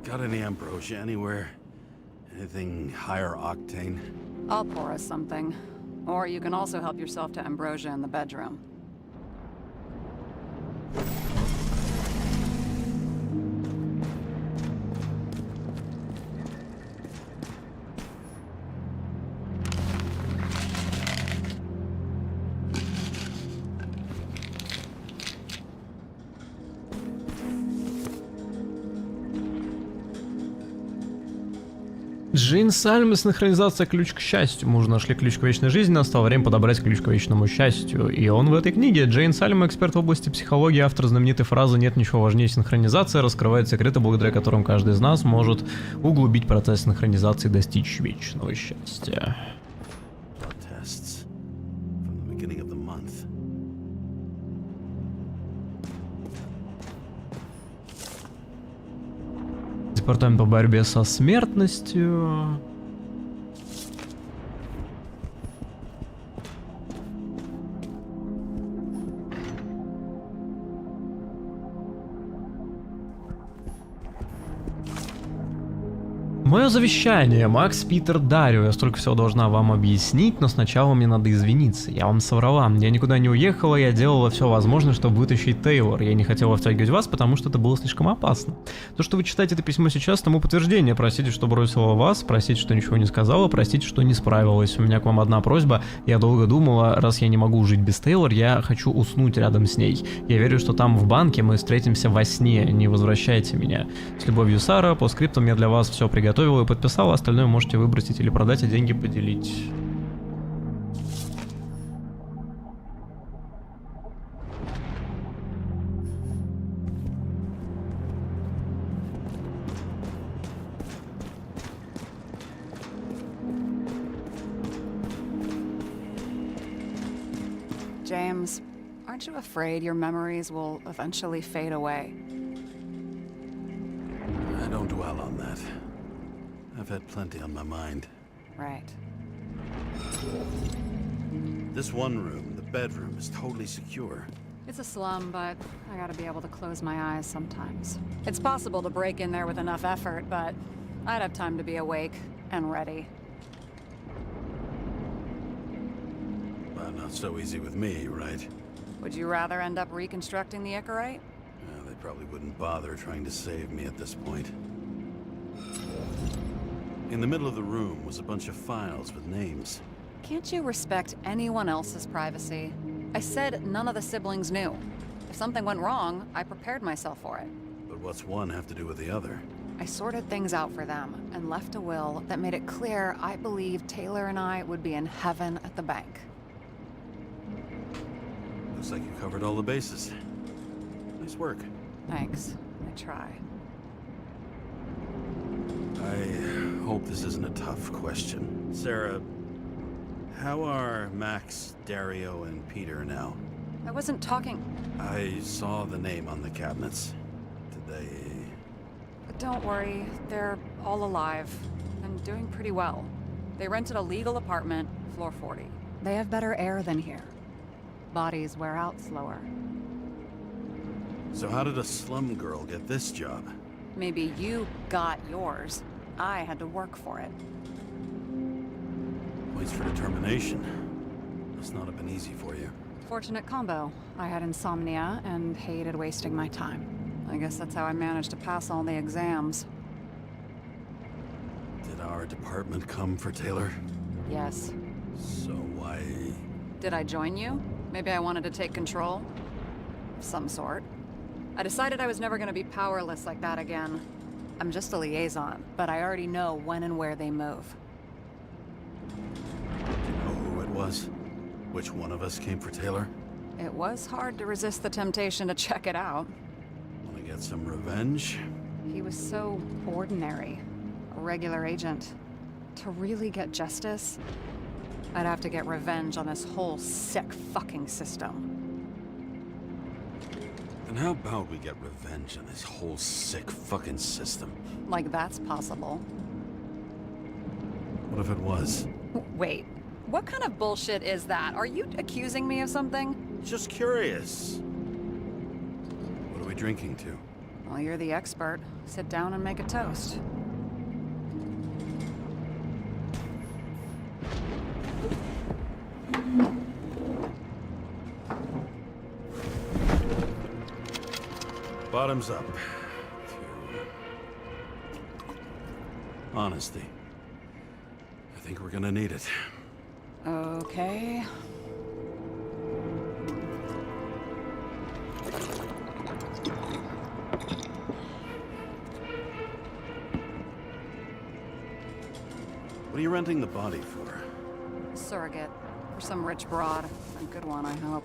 Got any ambrosia anywhere? Anything higher octane? I'll pour us something. Or you can also help yourself to ambrosia in the bedroom. Джейн Сальм, синхронизация ключ к счастью. Мы уже нашли ключ к вечной жизни, настало время подобрать ключ к вечному счастью. И он в этой книге. Джейн Сальм, эксперт в области психологии, автор знаменитой фразы «Нет ничего важнее синхронизации», раскрывает секреты, благодаря которым каждый из нас может углубить процесс синхронизации и достичь вечного счастья. Департамент по борьбе со смертностью. Мое завещание, Макс, Питер, Дарио. Я столько всего должна вам объяснить, но сначала мне надо извиниться. Я вам соврала. Я никуда не уехала, я делала все возможное, чтобы вытащить Тейлор. Я не хотела втягивать вас, потому что это было слишком опасно. То, что вы читаете это письмо сейчас, тому подтверждение. Простите, что бросила вас, простите, что ничего не сказала, простите, что не справилась. У меня к вам одна просьба. Я долго думала, раз я не могу жить без Тейлор, я хочу уснуть рядом с ней. Я верю, что там в банке мы встретимся во сне. Не возвращайте меня. С любовью, Сара. По скриптам я для вас все приготовила и подписала, остальное можете выбросить или продать, а деньги поделить. James, aren't you afraid your memories will eventually fade away? I don't dwell on that. I've had plenty on my mind. Right. This one room, the bedroom, is totally secure. It's a slum, but I gotta be able to close my eyes sometimes. It's possible to break in there with enough effort, but I'd have time to be awake and ready. Well, not so easy with me, right? Would you rather end up reconstructing the Icarite? Well, they probably wouldn't bother trying to save me at this point. In the middle of the room was a bunch of files with names. Can't you respect anyone else's privacy? I said none of the siblings knew. If something went wrong, I prepared myself for it. But what's one have to do with the other? I sorted things out for them and left a will that made it clear I believed Taylor and I would be in heaven at the bank. Looks like you covered all the bases. Nice work. Thanks. I tried. I hope this isn't a tough question. Sarah, how are Max, Dario, and Peter now? I wasn't talking. I saw the name on the cabinets. Did they... But don't worry, they're all alive and doing pretty well. They rented a legal apartment, floor 40. They have better air than here. Bodies wear out slower. So how did a slum girl get this job? Maybe you got yours. I had to work for it. Points for determination. Must not have been easy for you. Fortunate combo. I had insomnia and hated wasting my time. I guess that's how I managed to pass all the exams. Did our department come for Taylor? Yes. So why... Did I join you? Maybe I wanted to take control? Of some sort. I decided I was never gonna be powerless like that again. I'm just a liaison, but I already know when and where they move. Do you know who it was? Which one of us came for Taylor? It was hard to resist the temptation to check it out. Want to get some revenge? He was so ordinary. A regular agent. To really get justice, I'd have to get revenge on this whole sick fucking system. And how about we get revenge on this whole sick fucking system? Like that's possible. What if it was? Wait, what kind of bullshit is that? Are you accusing me of something? Just curious. What are we drinking to? Well, you're the expert. Sit down and make a toast. Bottoms up. Honesty. I think we're gonna need it. Okay. What are you renting the body for? Surrogate. For some rich broad. A good one, I hope.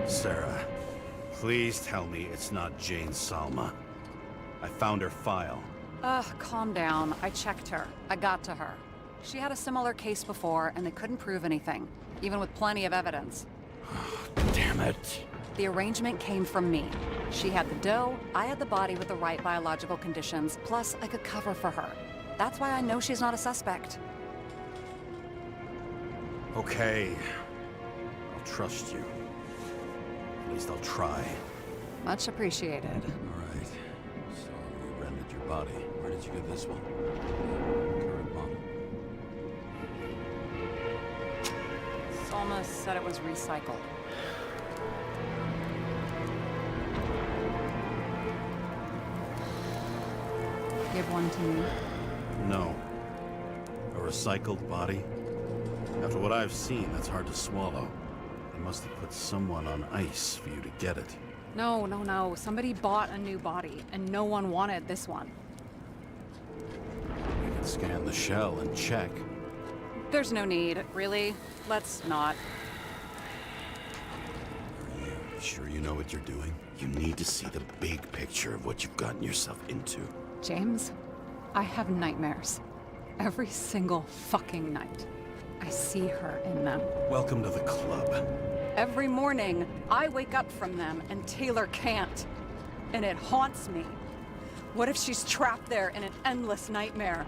Sarah, please tell me it's not Jane Salma. I found her file. Calm down. I checked her. I got to her. She had a similar case before, and they couldn't prove anything, even with plenty of evidence. Damn it. The arrangement came from me. She had the dough, I had the body with the right biological conditions, plus I could cover for her. That's why I know she's not a suspect. Okay. I'll trust you. At least I'll try. Much appreciated. All right. So you rented your body. Where did you get this one? Current model. Salma said it was recycled. Give one to me. No. A recycled body? After what I've seen, that's hard to swallow. They must have put someone on ice for you to get it. No. Somebody bought a new body, and no one wanted this one. We can scan the shell and check. There's no need, really. Let's not. Are you sure you know what you're doing? You need to see the big picture of what you've gotten yourself into. James, I have nightmares. Every single fucking night. I see her in them. Welcome to the club. Every morning, I wake up from them and Taylor can't. And it haunts me. What if she's trapped there in an endless nightmare?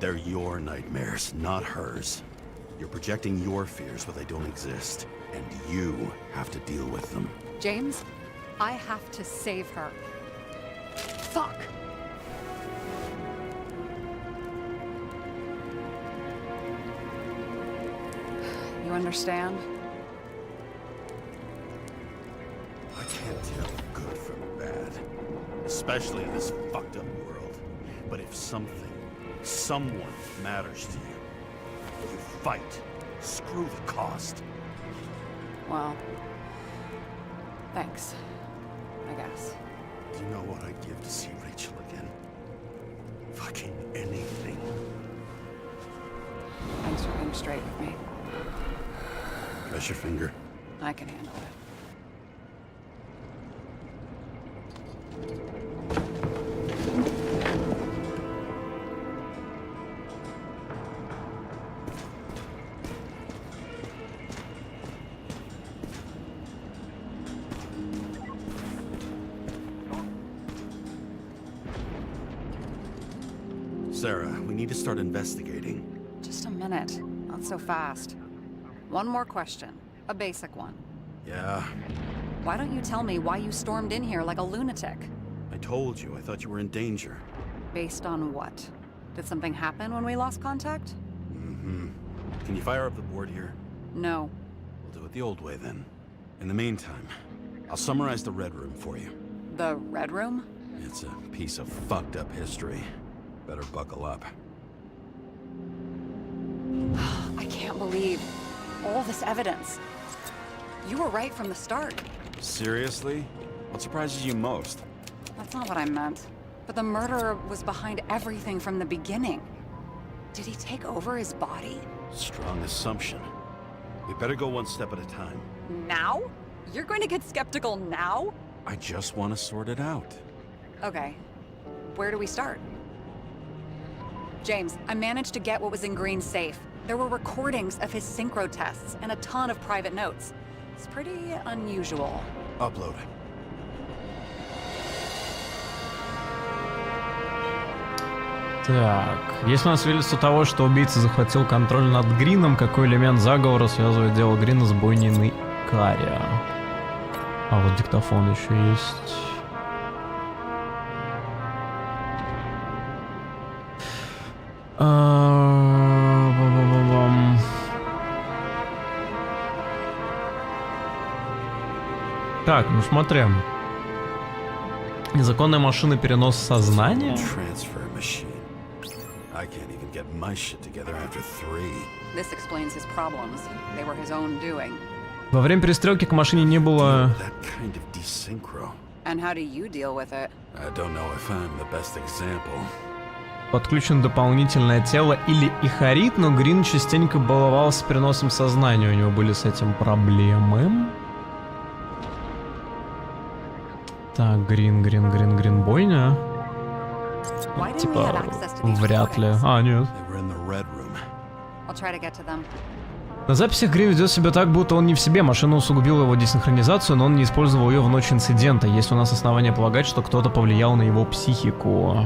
They're your nightmares, not hers. You're projecting your fears where they don't exist, and you have to deal with them. James, I have to save her. Fuck! You understand? I can't tell good from especially in this fucked up world. But if something, someone matters to you, you fight. Screw the cost. Well, thanks, I guess. Do you know what I'd give to see Rachel again? Fucking anything. Thanks for being straight with me. Press your finger. I can handle it. Sarah, we need to start investigating. Just a minute. Not so fast. One more question. A basic one. Yeah, Why don't you tell me why you stormed in here like a lunatic? I told you. I thought you were in danger. Based on what? Did something happen when we lost contact? Mm-hmm. Can you fire up the board here? No. We'll do it the old way then. In the meantime, I'll summarize the Red Room for you. The Red Room? It's a piece of fucked up history. Better buckle up. I can't believe all this evidence. You were right from the start. Seriously? What surprises you most? That's not what I meant. But the murderer was behind everything from the beginning. Did he take over his body? Strong assumption. We better go one step at a time. Now? You're going to get skeptical now? I just want to sort it out. Okay. Where do we start? James, I managed to get what was in Green's safe. There were recordings of his synchro tests and a ton of private notes. It's pretty unusual. Upload it. Так, есть у нас свидетельство того, что убийца захватил контроль над Грином, какой элемент заговора связывает дело Грина с бойней на Икаре. А вот диктофон еще есть. Так, ну смотри. Незаконная машина переноса сознания. This explains his problems. They were his own doing. Во время перестрелки к машине не было... And how do you deal with it? I don't know if I'm the best example. Подключено дополнительное тело или ихарит, но Грин частенько баловался переносом сознания. У него были с этим проблемы. Так, Грин, бойня. Типа, вряд ли. А, нет. На записях Грин ведет себя так, будто он не в себе. Машина усугубила его десинхронизацию, но он не использовал ее в ночь инцидента. Есть у нас основания полагать, что кто-то повлиял на его психику.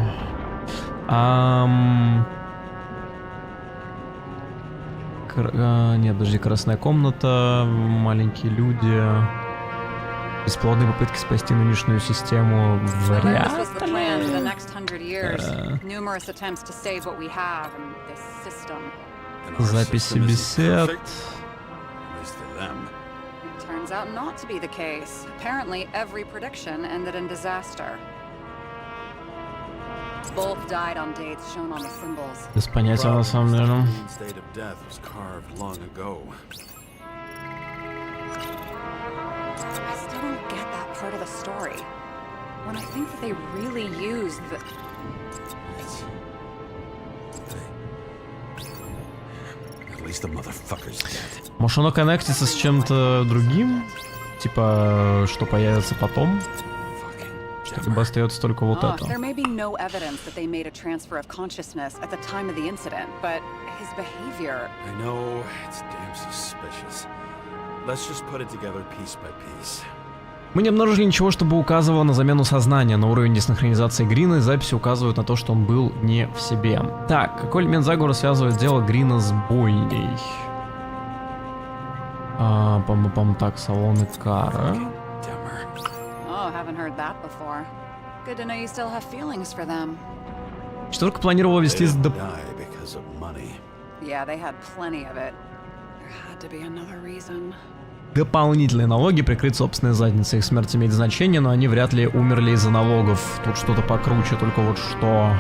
Нет, подожди, красная комната, маленькие люди, бесплодные попытки спасти нынешнюю систему, вряд ли. Записи бесед. Turns out not to be the case. Apparently, every prediction ended in disaster. Both died on dates shown on the symbols. Без понятия на самом деле. I still don't get that part of the story. When I think that they really used the... Может, оно коннектится с чем-то другим? Типа, что появится потом? Что либо остается только вот это. There may be no evidence that they made a transfer of consciousness at the time of the incident, but his behavior... I know, it's damn suspicious. Let's just put it together piece by piece. Мы не обнаружили ничего, чтобы указывало на замену сознания, но уровень десинхронизации Грина и записи указывают на то, что он был не в себе. Так, какой элемент заговора связывает дело Грина с бойней? Так, салоны Карра. Четверка планировала вести с... дополнительные налоги, прикрыть собственные задницы. Их смерть имеет значение, но они вряд ли умерли из-за налогов. Тут что-то покруче, только вот что...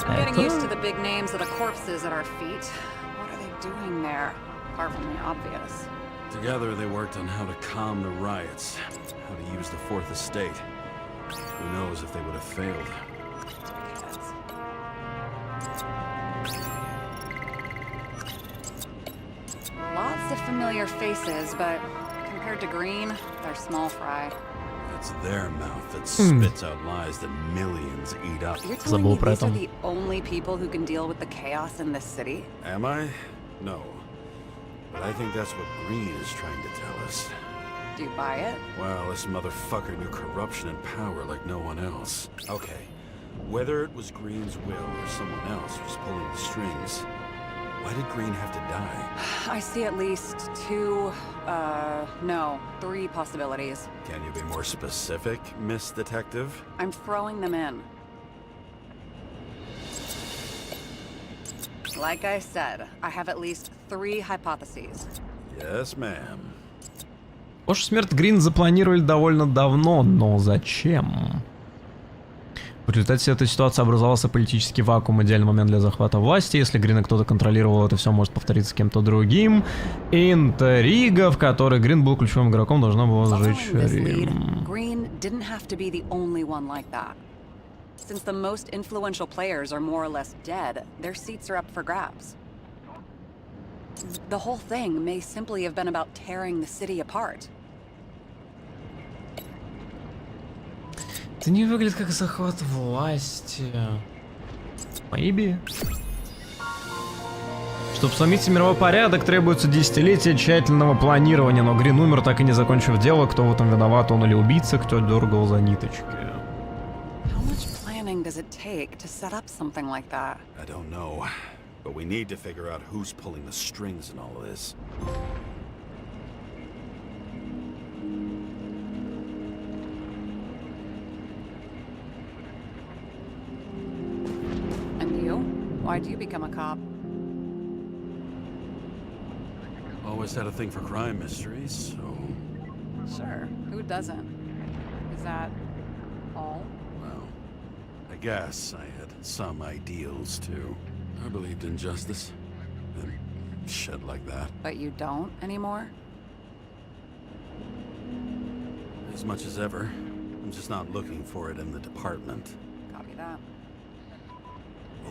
I'm getting used to the big names of the corpses at our feet. What are they doing there? Apart from the obvious. Together they worked on how to calm the riots, how to use the Fourth Estate. Who knows if they would have failed. Lots of familiar faces, but compared to Green, they're small fry. It's their mouth that spits out lies that millions eat up. You're telling me these are the only people who can deal with the chaos in this city? Am I? No. But I think that's what Green is trying to tell us. Do you buy it? Well, this motherfucker knew corruption and power like no one else. Okay, whether it was Green's will or someone else who's pulling the strings, why did Green have to die? I see at least three possibilities. Can you be more specific, Miss Detective? I'm throwing them in. Like I said, I have at least three hypotheses. Yes, ma'am. Похоже, смерть Грин запланировали довольно давно, но зачем? В результате этой ситуации образовался политический вакуум, идеальный момент для захвата власти. Если Грина кто-то контролировал, это все может повториться с кем-то другим. Интрига, в которой Грин был ключевым игроком, должна была сжечь Рим. Since the most influential players are more or less dead, their seats are up for grabs. The whole thing may simply have been about tearing the city apart. Это не выглядит как захват власти. Maybe. Чтобы сломить мировой порядок, требуется десятилетия тщательного планирования, но Грин умер, так и не закончив дело. Кто в этом виноват, он или убийца, кто дергал за ниточки. Does it take to set up something like that? I don't know, but we need to figure out who's pulling the strings in all of this. And you? Why'd you become a cop? Always had a thing for crime mysteries, so... Sure, who doesn't? Is that all? I guess I had some ideals, too. I believed in justice. And shit like that. But you don't anymore? As much as ever. I'm just not looking for it in the department. Copy that.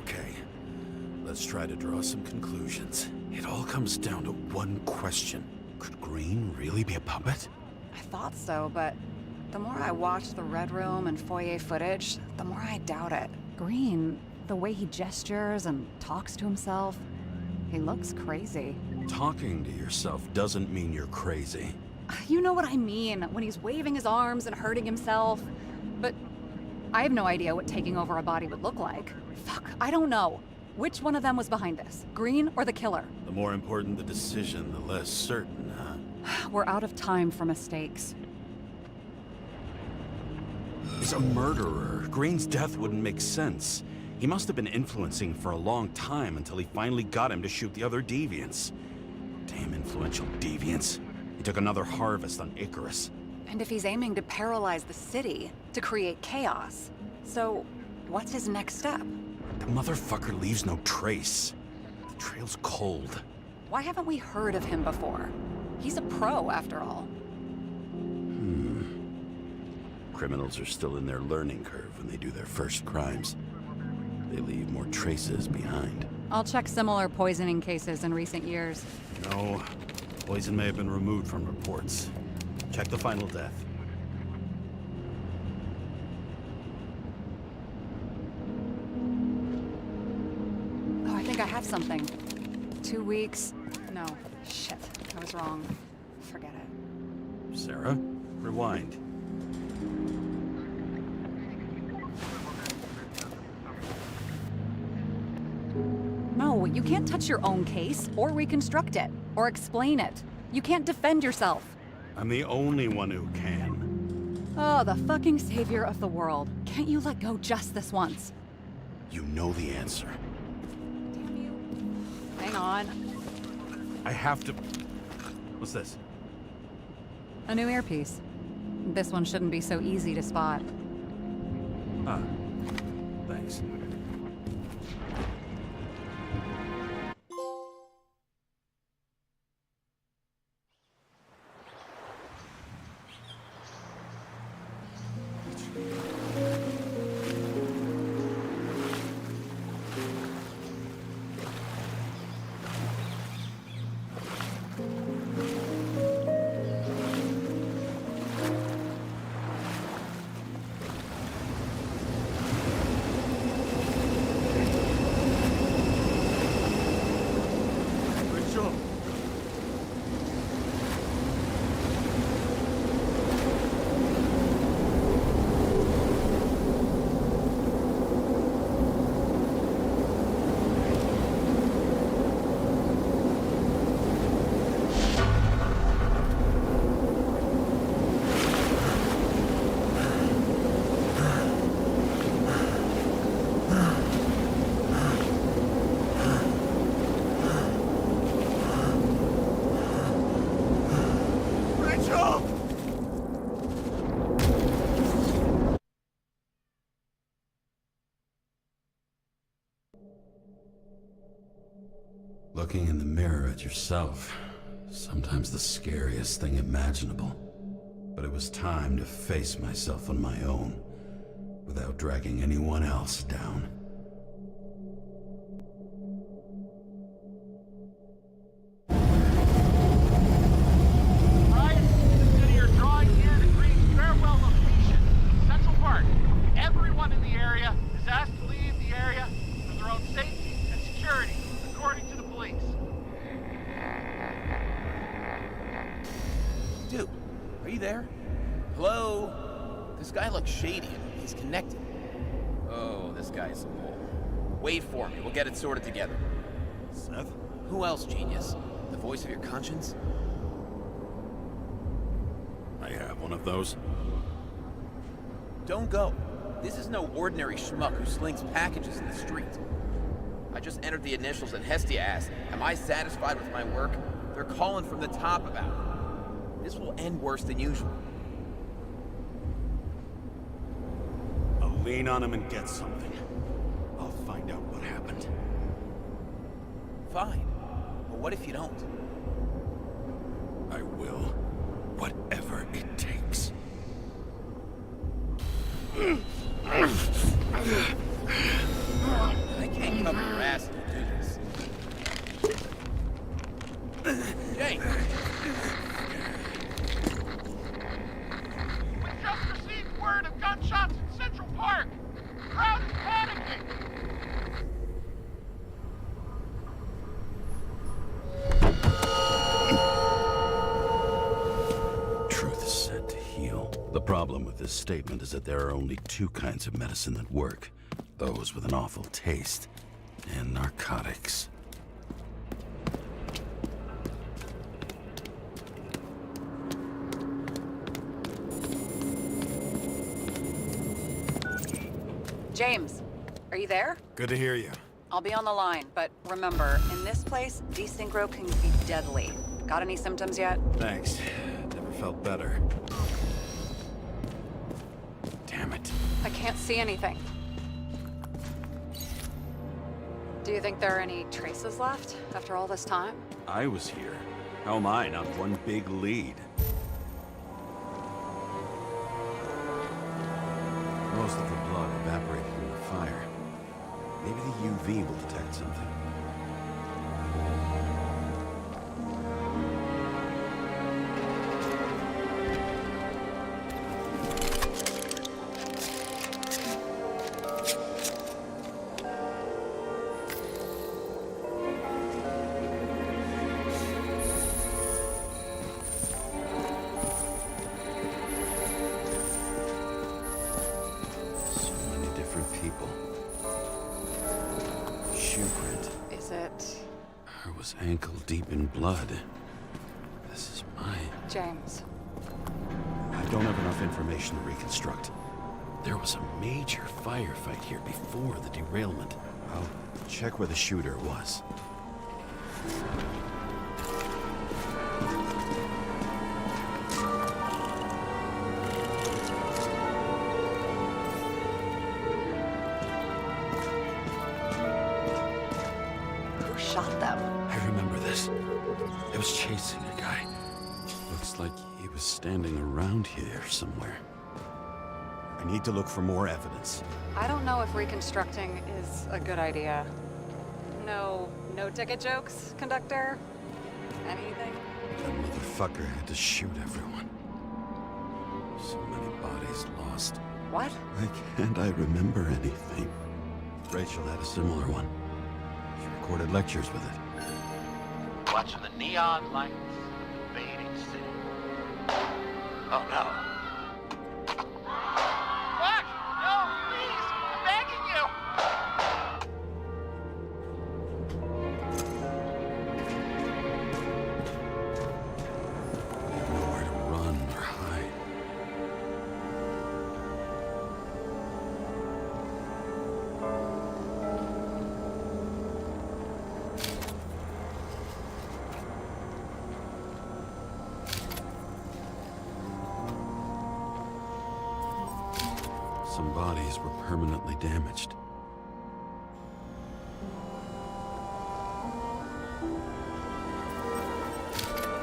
Okay. Let's try to draw some conclusions. It all comes down to one question. Could Green really be a puppet? I thought so, but... the more I watch the Red Room and foyer footage, the more I doubt it. Green, the way he gestures and talks to himself, he looks crazy. Talking to yourself doesn't mean you're crazy. You know what I mean, when he's waving his arms and hurting himself. But I have no idea what taking over a body would look like. Fuck, I don't know. Which one of them was behind this, Green or the killer? The more important the decision, the less certain, huh? We're out of time for mistakes. He's a murderer. Green's death wouldn't make sense. He must have been influencing for a long time until he finally got him to shoot the other deviants. Damn influential deviants. He took another harvest on Icarus. And if he's aiming to paralyze the city, to create chaos, so what's his next step? The motherfucker leaves no trace. The trail's cold. Why haven't we heard of him before? He's a pro, after all. Criminals are still in their learning curve when they do their first crimes. They leave more traces behind. I'll check similar poisoning cases in recent years. No, poison may have been removed from reports. Check the final death. Oh, I think I have something. 2 weeks. No, shit, I was wrong. Forget it. Sarah, rewind. No, you can't touch your own case, or reconstruct it, or explain it. You can't defend yourself. I'm the only one who can. Oh, the fucking savior of the world. Can't you let go just this once? You know the answer. Damn you. on? I have to... What's this? A new earpiece. This one shouldn't be so easy to spot. Ah, thanks. Looking in the mirror at yourself, sometimes the scariest thing imaginable. But it was time to face myself on my own, without dragging anyone else down. Right, consider your drawing here the green farewell location, Central Park. Everyone in the area is asked to leave the area for their own safety and security, according to the police. Dude, are you there? Hello? This guy looks shady. He's connected. Oh, this guy's a mole. Wait for me. We'll get it sorted together. Seth? Who else, genius? The voice of your conscience? I have one of those. Don't go. This is no ordinary schmuck who slings packages in the street. I just entered the initials and Hestia asked, am I satisfied with my work? They're calling from the top about it. This will end worse than usual. I'll lean on him and get something. I'll find out what happened. Fine. But what if you don't? I will. Whatever it takes. I can't cover your ass if you do this. Jake! We just received word of gunshots in Central Park. The crowd is panicking. Truth is said to heal. The problem with this statement is that there are only two kinds of medicine that work. Those with an awful taste, and narcotics. James, are you there? Good to hear you. I'll be on the line, but remember, in this place, desynchro can be deadly. Got any symptoms yet? Thanks. Never felt better. Damn it. I can't see anything. Do you think there are any traces left after all this time? I was here. How am I not one big lead? Most of the blood evaporated in the fire. Maybe the UV will detect something. People. Shoe print. Is it... I was ankle deep in blood. This is mine. James? I don't have enough information to reconstruct. There was a major firefight here before the derailment. I'll check where the shooter was. Who shot them? I remember this. It was chasing a guy. Looks like he was standing around here somewhere. I need to look for more evidence. I don't know if reconstructing is a good idea. No ticket jokes, conductor? Anything? That motherfucker had to shoot everyone. So many bodies lost. What? Why can't I remember anything? Rachel had a similar one. She recorded lectures with it. Watching the neon lights, fading city. Oh no. What? No, please! I'm begging you! Nowhere to run or hide. Some bodies were permanently damaged.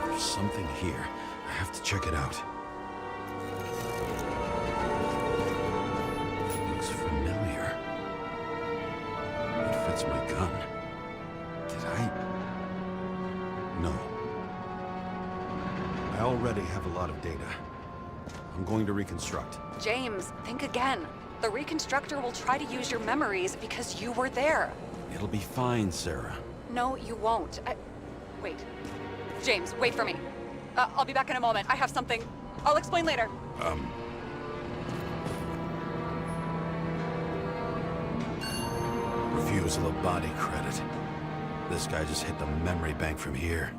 There's something here. I have to check it out. Looks familiar. It fits my gun. Did I? No. I already have a lot of data. I'm going to reconstruct. James, think again. The reconstructor will try to use your memories because you were there. It'll be fine, Sarah. No, you won't. Wait. James, wait for me. I'll be back in a moment. I have something. I'll explain later. Refusal of body credit. This guy just hit the memory bank from here.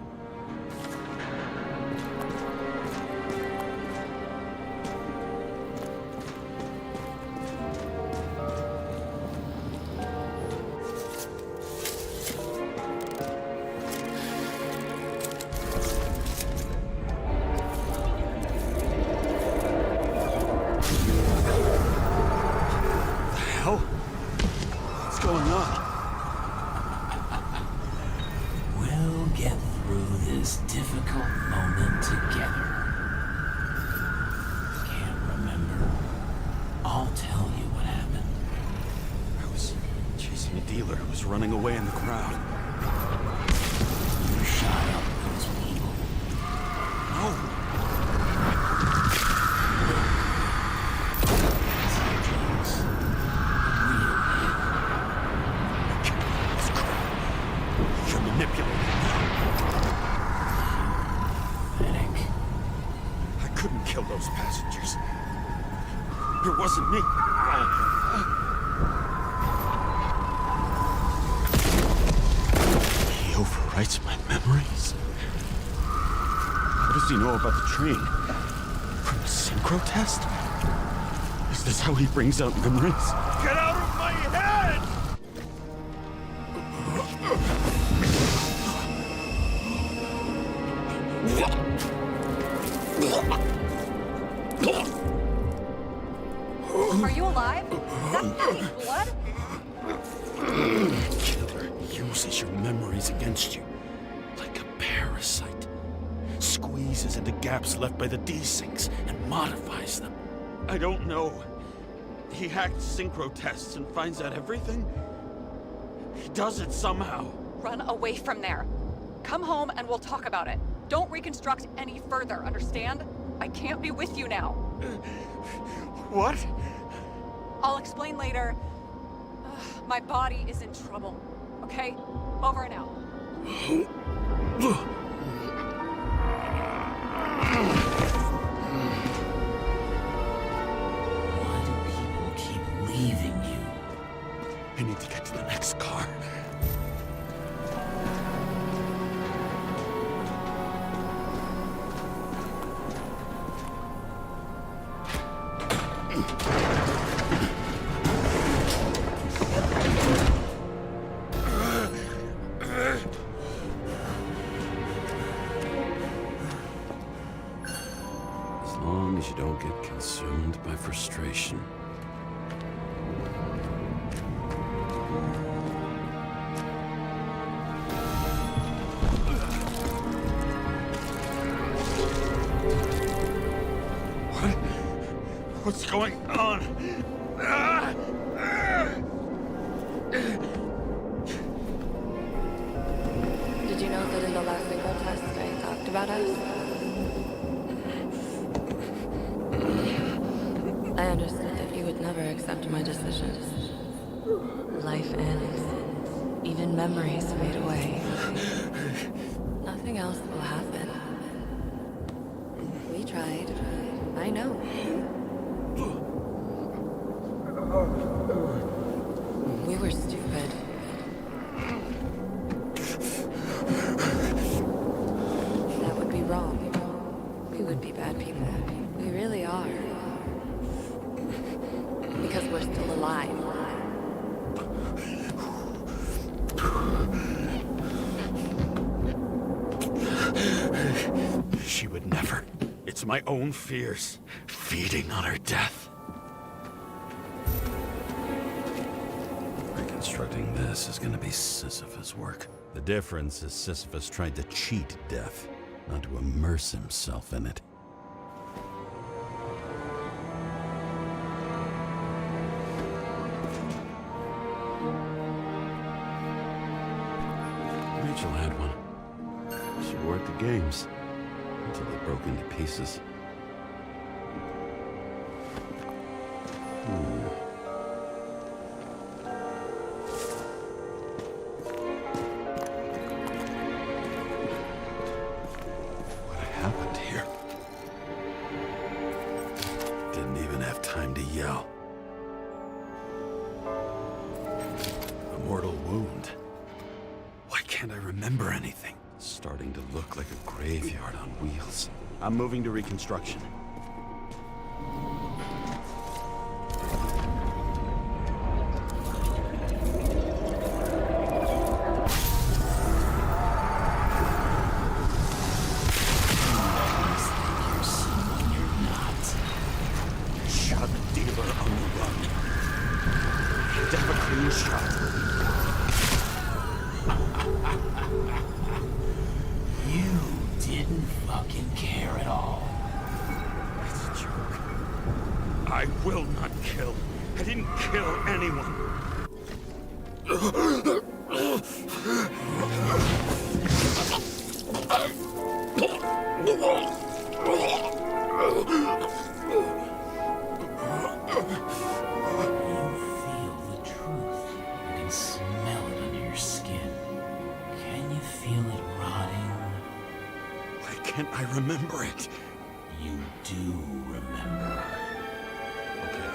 What's going on? We'll get through this difficult moment together. Can't remember. I'll tell you what happened. I was chasing a dealer who was running away in the crowd. You shot up those people. No! James, real man. This crap. You're manipulating me. Pathetic. I couldn't kill those passengers. It wasn't me. He overwrites my memories. What does he know about the train? From the synchro test? Is this how he brings out memories? Get out of my head! Are you alive? Is that fake blood? Killer uses your memories against you. Like a parasite. Squeezes into gaps left by the desyncs and modifies them. I don't know. He hacked synchro tests and finds out everything? He does it somehow. Run away from there. Come home and we'll talk about it. Don't reconstruct any further, understand? I can't be with you now. What? I'll explain later. My body is in trouble. Okay? Over and out. Why do people keep leaving you? I need to get to the next car. Consumed by frustration. What's going on? Did you know that in the last single test I talked about us? I understood that you would never accept my decisions. Life ends. Even memories fade away. Nothing else will happen. We tried. I know. We were stupid. That would be wrong. We would be bad people. We really are. Because we're still alive. She would never. It's my own fears, feeding on her death. Reconstructing this is gonna be Sisyphus work. The difference is Sisyphus tried to cheat death, not to immerse himself in it. Rachel had one. She wore it to games until they broke into pieces. What happened here? Didn't even have time to yell. A mortal wound. Why can't I remember anything? It's starting to look like a graveyard on wheels. I'm moving to reconstruction. Shot dealer on the run. To have a clean shot. You didn't fucking care at all. It's a joke. I will not kill. I didn't kill anyone. Feel the truth. You can smell it under your skin. Can you feel it rotting? Why can't I remember it? You do remember. Okay.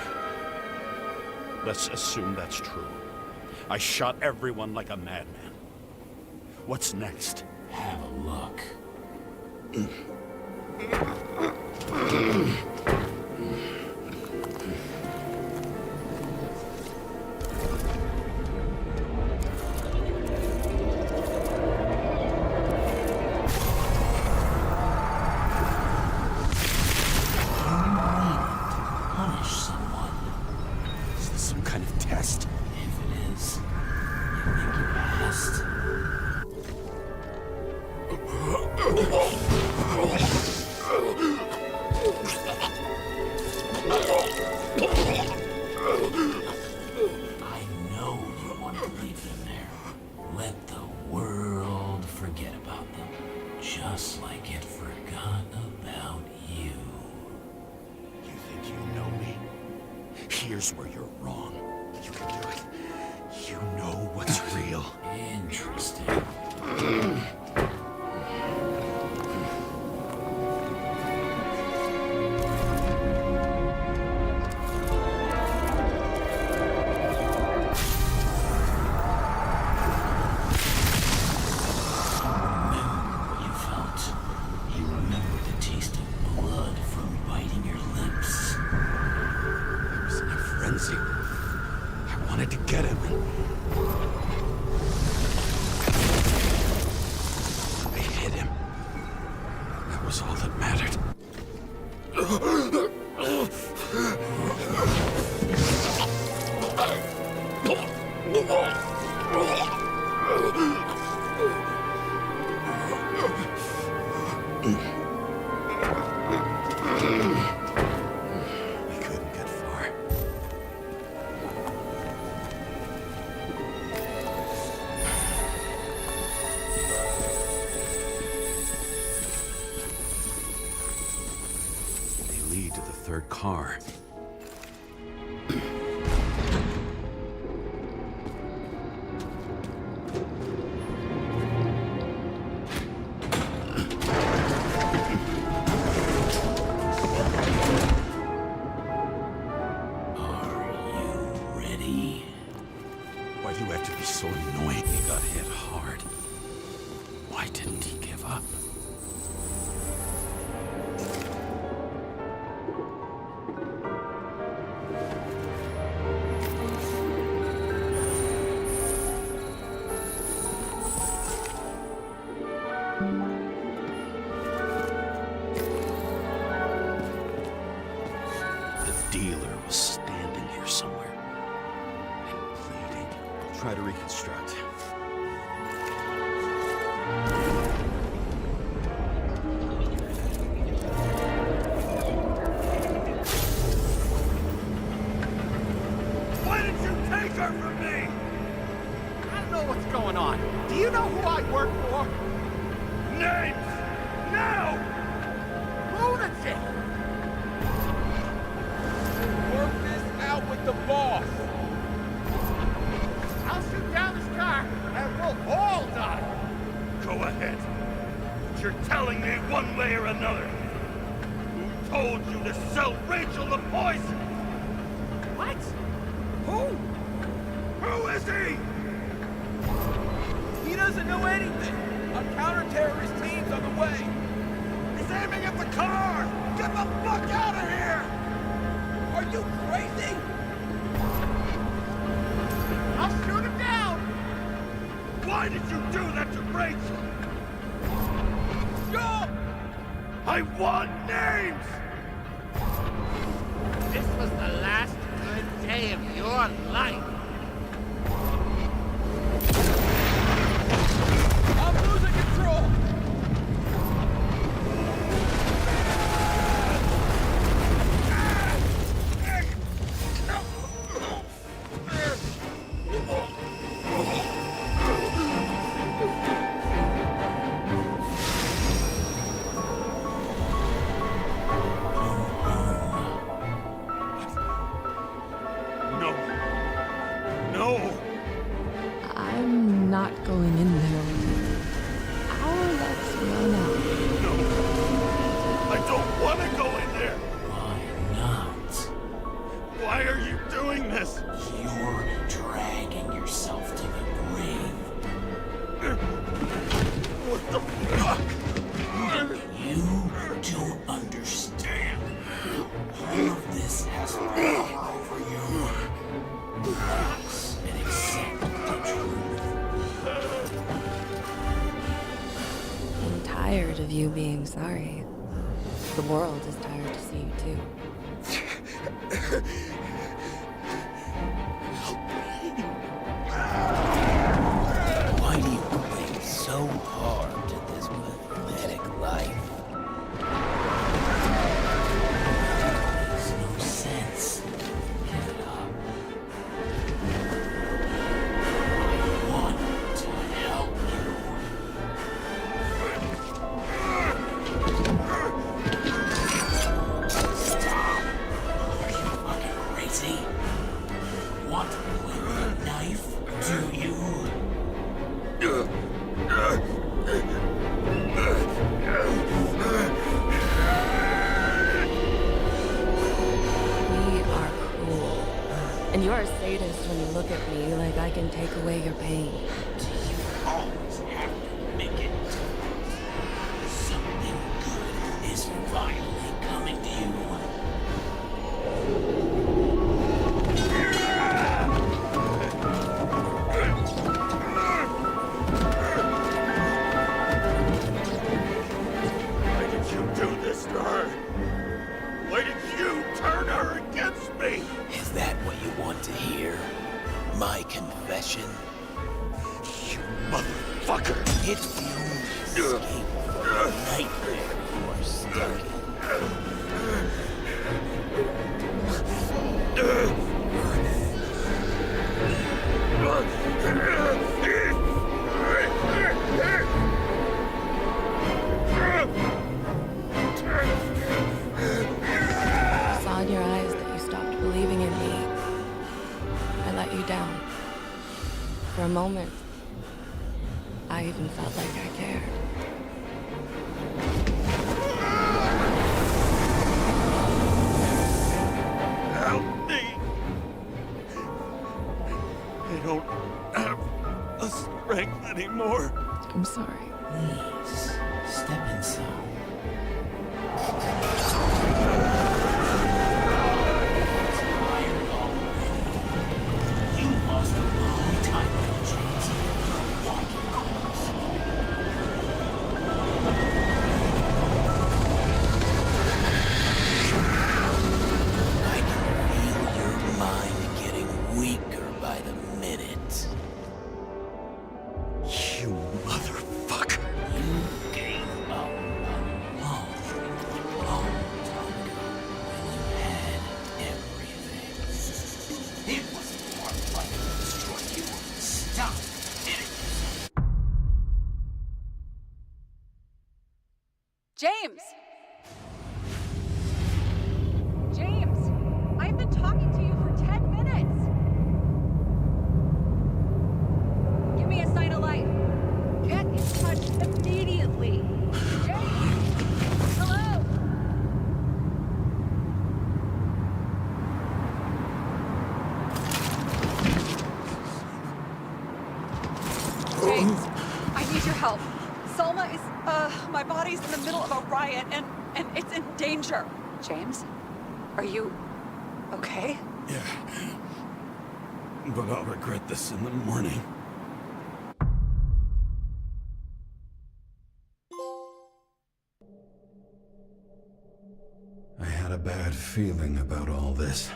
Let's assume that's true. I shot everyone like a madman. What's next? Have a look. Punish someone. Is this some kind of test? If it is, you think you passed? I know you want to leave them there. Let the world forget about them. Just like it forgot about you. You think you know me? Here's where you're wrong. You can do it. You know what's real. Interesting. You remember the taste of blood from biting your lips. I was in a frenzy. I wanted to get him. I hit him. That was all that mattered. car. Why do you have to be so annoying? He got hit hard. Why didn't he give up? The dealer was standing here somewhere and pleading. I'll try to reconstruct. Why did you take her from me? I don't know what's going on. Do you know who I work for? Names! Now! Lunatic! Work this out with the boss. I'll shoot down this car and we'll all die. Go ahead. But you're telling me one way or another. Who told you to sell Rachel the poison? What? Who? Who is he? He doesn't know anything. A counter-terrorist team's on the way. He's aiming at the car! Get the fuck out of here! Are you crazy? I'll shoot him down! Why did you do that to Rachel? Stop! I want names! This was the last good day of your life. I'm losing control! No. No! I'm not going in there with you. Our luck's run out. No! I don't want to go in there! Why not? Why are you doing this? You're dragging yourself to the grave. What the fuck? You don't understand. All of this has power over you. Relax and accept the truth. I'm tired of you being sorry. The world is tired to see you too. Why do you cling so hard to this pathetic life? It makes no sense. Give it up. I want to help you. Stop. Are you fucking crazy? Want to play with a knife? Do you? We are cruel. And you're a sadist when you look at me like I can take away your pain. Do you always have to make it? Something good is finally coming to you. Why did you do this to her? Why did you turn her against me? Is that what you want to hear? My confession? You motherfucker! It's the only escape from the nightmare you are stuck in. I saw in your you down. For a moment, I even felt like I cared. Help me! I don't have the strength anymore. I'm sorry. Please, step inside. You lost a long time ago, James. Walking corpse. I can feel your mind getting weaker by the minute. You motherfucker. You gave up a long time ago when you had everything. It was more likely to destroy you. Stop it! James! James! I've been talking to you for 10 minutes! Give me a sign of life. Get in touch immediately. James! Hello? James, I need your help. Selma is, my body's in the middle of a riot and it's in danger. James? Are you okay? Yeah. But I'll regret this in the morning. I had a bad feeling about all this.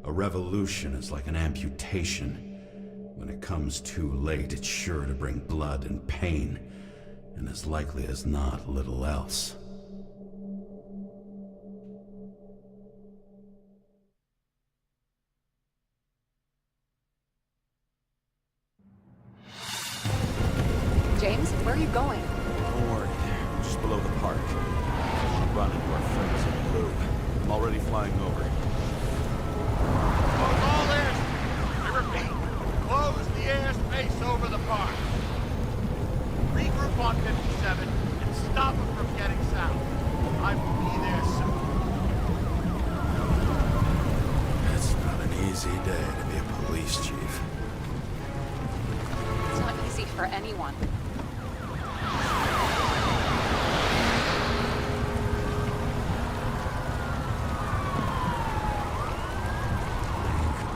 A revolution is like an amputation. When it comes too late, it's sure to bring blood and pain, and as likely as not, little else. James, where are you going? Don't worry. I'm just below the park. I'll run into our friends in blue. I'm already flying over. Close all airspace. I repeat, close the airspace over the park. Regroup on 57 and stop them from getting south. I will be there soon. It's not an easy day to be a police chief. It's not easy for anyone.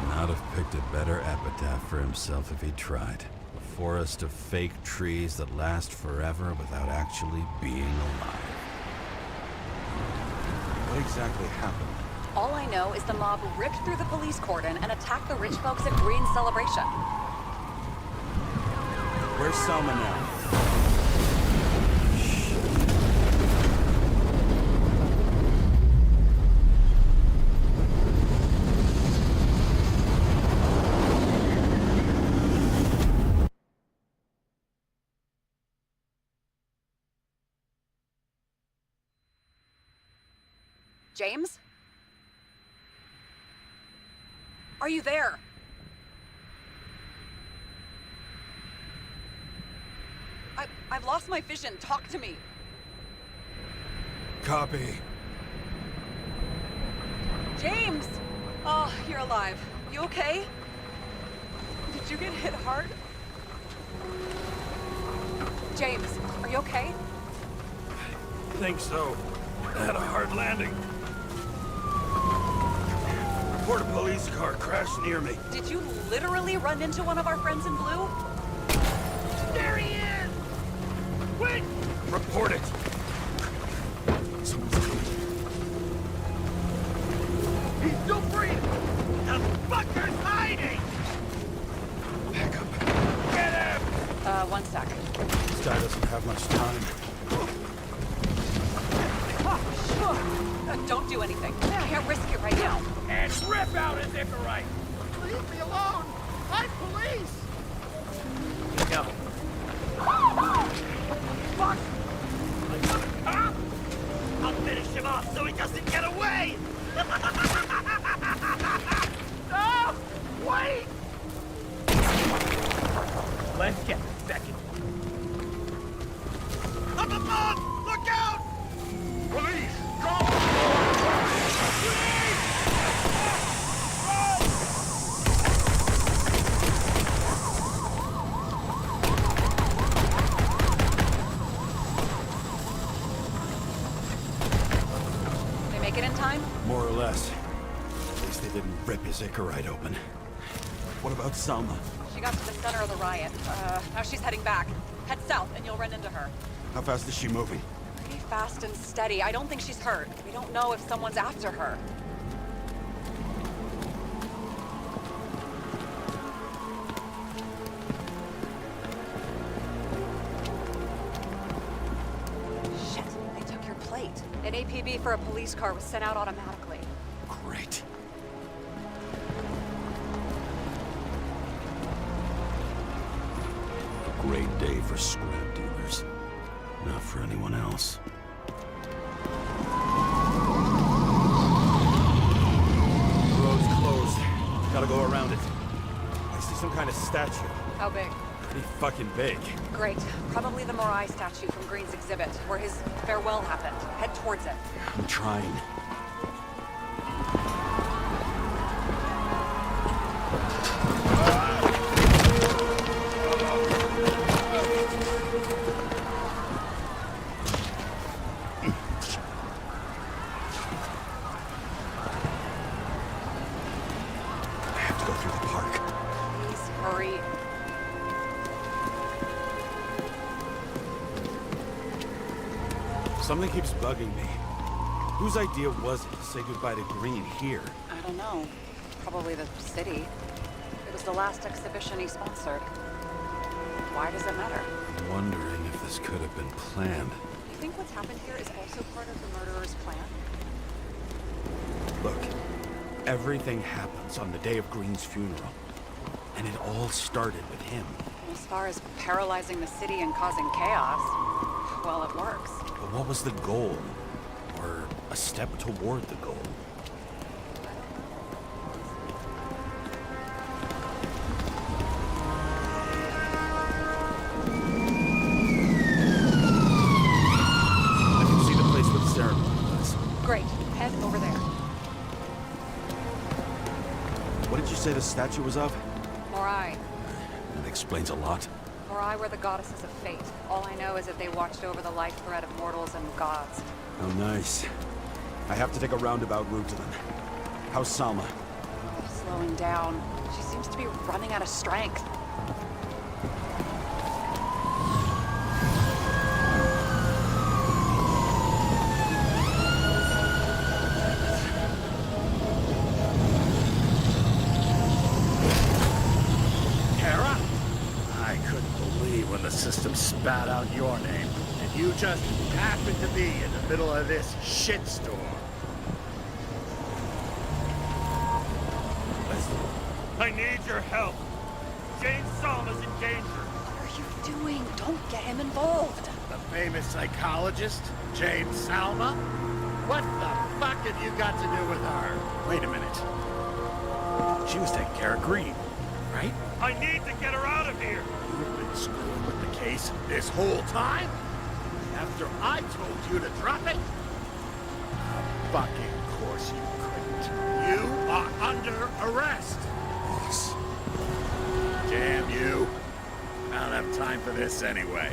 Not have picked a better epitaph for himself if he tried. A forest of fake trees that last forever without actually being alive. What exactly happened? All I know is the mob ripped through the police cordon and attacked the rich folks at Green's celebration. Where's Selma now? James? Are you there? I've lost my vision. Talk to me. Copy. James! Oh, you're alive. You okay? Did you get hit hard? James, are you okay? I think so. I had a hard landing. Report a police car crashed near me. Did you literally run into one of our friends in blue? There he is! Quick! Report it. Someone's coming. He's still breathing! The fucker's hiding! Back up. Get him! One sec. This guy doesn't have much time. Don't do anything. I can't risk it right now. And rip out his Icarite! Leave me alone! I'm police! No. Fuck! Huh? I'll finish him off so he doesn't get away! No! Wait! Rip his Icarite open. What about Salma? She got to the center of the riot. Now she's heading back. Head south and you'll run into her. How fast is she moving? Pretty fast and steady. I don't think she's hurt. We don't know if someone's after her. Shit, they took your plate. An APB for a police car was sent out automatically. Great. Great day for scrap dealers. Not for anyone else. The road's closed. Gotta go around it. I see some kind of statue. How big? Pretty fucking big. Great. Probably the Morai statue from Green's exhibit, where his farewell happened. Head towards it. I'm trying. Something keeps bugging me. Whose idea was it to say goodbye to Green here? I don't know. Probably the city. It was the last exhibition he sponsored. Why does it matter? I'm wondering if this could have been planned. You think what's happened here is also part of the murderer's plan? Look, everything happens on the day of Green's funeral. And it all started with him. As far as paralyzing the city and causing chaos, well, it works. But what was the goal? Or a step toward the goal? I can see the place where the ceremony was. Great. Head over there. What did you say the statue was of? Morai. That explains a lot. Morai were the goddesses of fate. All I know is that they watched over the lifeblood of mortals and gods. Oh, nice. I have to take a roundabout route to them. How's Salma? Slowing down. She seems to be running out of strength. System spat out your name, and you just happened to be in the middle of this shitstorm. Listen, I need your help. James Salma's in danger. What are you doing? Don't get him involved. The famous psychologist, James Salma? What the fuck have you got to do with her? Wait a minute. She was taking care of Green, right? I need to get her out of here. You've been screwing with the case this whole time? After I told you to drop it? Of fucking course you couldn't. You are under arrest. Boss. Damn you. I don't have time for this anyway.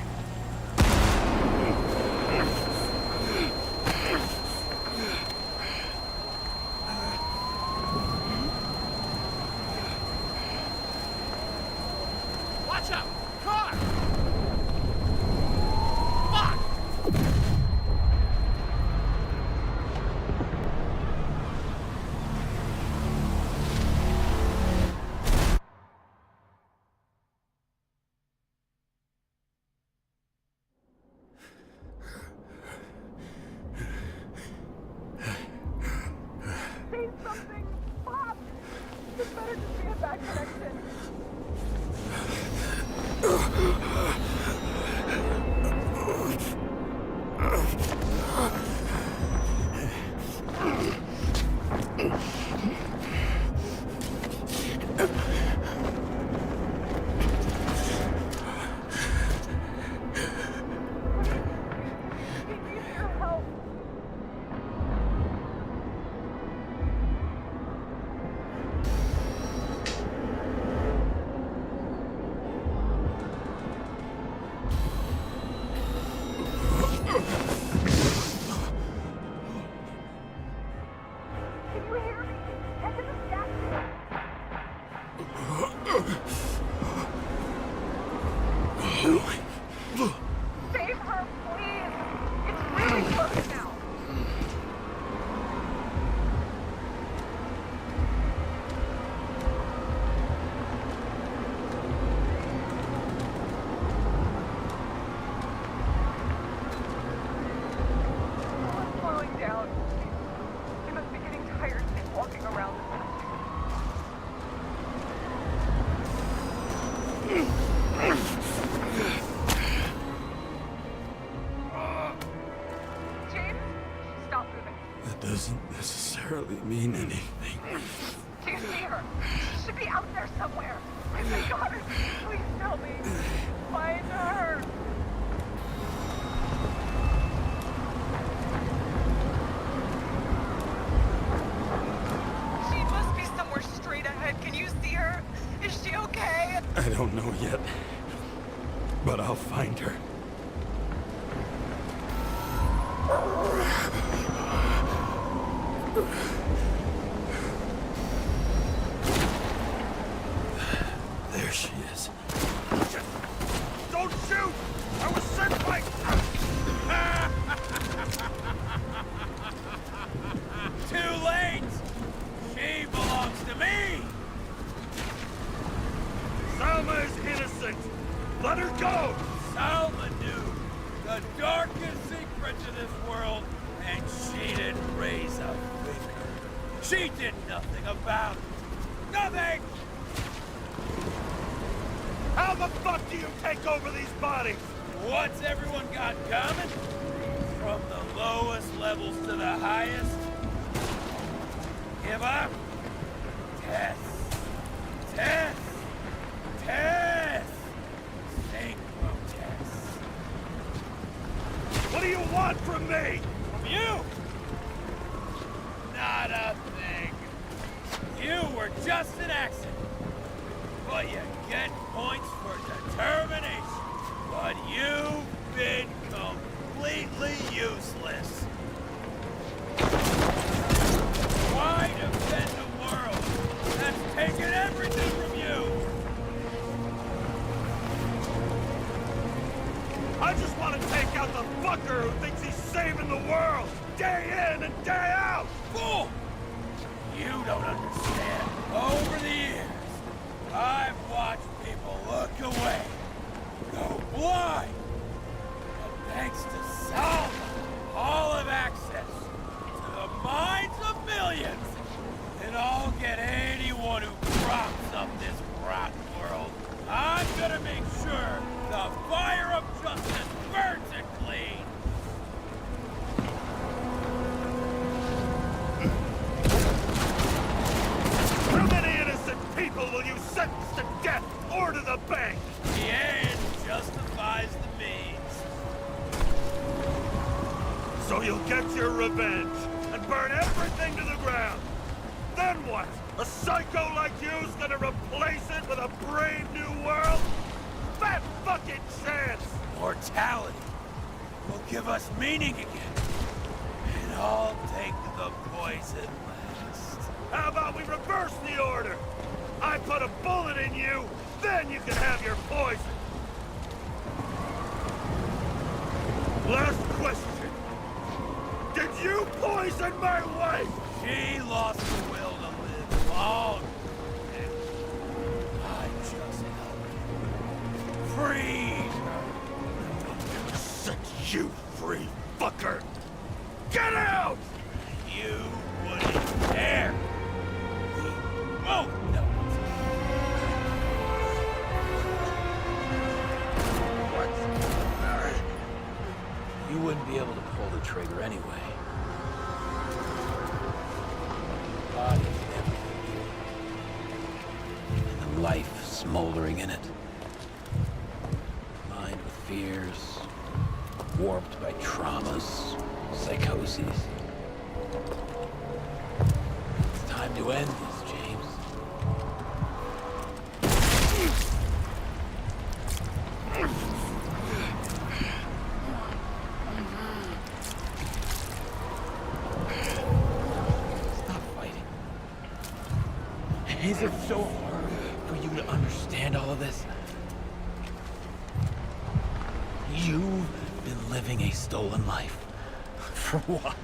Watch out! Car! Fuck! Say something! Bob! This better just be a bad connection. He needs your help. mean anything. Do you see her? She should be out there somewhere. My God, please tell me. Find her. She must be somewhere straight ahead. Can you see her? Is she okay? I don't know yet, but I'll find her. There she is. Don't shoot! I was sent by... Too late! She belongs to me! Salma is innocent! Let her go! Salma knew the darkest secret to this world, and she didn't raise a finger. She did nothing about it. Nothing! How the fuck do you take over these bodies? What's everyone got coming? From the lowest levels to the highest? Give up? Test. Test. Test. Synchro test. What do you want from me? From you? Not a thing. You were just an accident. But you get points for determination. But you've been completely useless. Why defend a world that's taken everything from you? I just want to take out the fucker who thinks he's saving the world, day in and day out! Fool! You don't understand. Over the years, I've watched people look away, go blind. But thanks to Salma, all have access to the minds of millions. And I'll get anyone who props up this rotten world. I'm gonna make sure the fire of justice burns it clean. How many innocent people will you sentence to death or to the bank? The end justifies the means. So you'll get your revenge and burn everything to the ground. Then what? A psycho like you's gonna replace it with a brave new world? Fat fucking chance! Mortality will give us meaning again. And I'll take the poison last. How about we reverse the order? I put a bullet in you, then you can have your poison. Last question. Did you poison my wife? She lost the will to live long. And I just helped free her. Set you free, fucker! Get out! You wouldn't dare. We both know it. You wouldn't be able to pull the trigger anyway. Body and everything. And the life smoldering in it. Lined with fears, warped by traumas, psychoses. It's time to end this, James. Is it so hard for you to understand all of this? You've been living a stolen life. For what?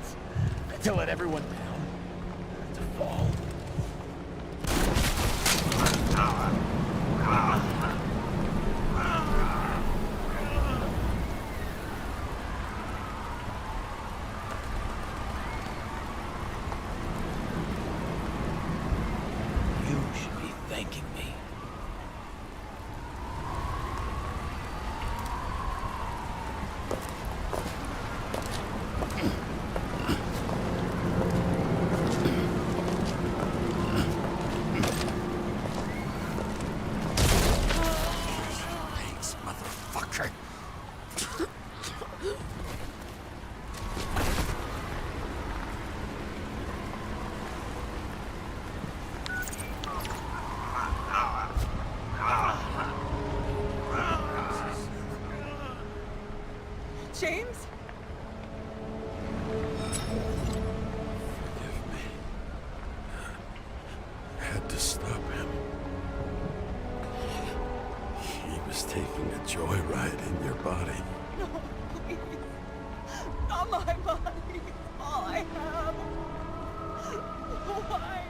To let everyone down? To fall? Thanking me. stop him. He was taking a joyride in your body. No, please. Not my body. It's all I have. Why?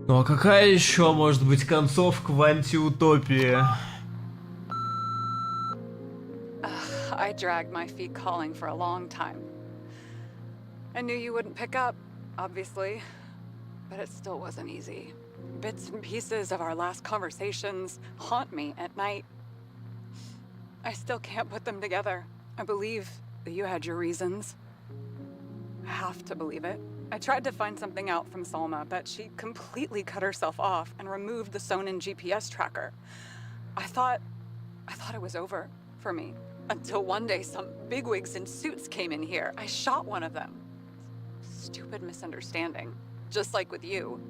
Ну а какая еще может быть концовка в антиутопии? I dragged my feet calling for a long time. I knew you wouldn't pick up, obviously, but it still wasn't easy. Bits and pieces of our last conversations haunt me at night. I still can't put them together. I believe that you had your reasons. I have to believe it. I tried to find something out from Salma, but she completely cut herself off and removed the Sonin GPS tracker. I thought it was over for me. Until one day some bigwigs in suits came in here. I shot one of them. Stupid misunderstanding. Just like with you.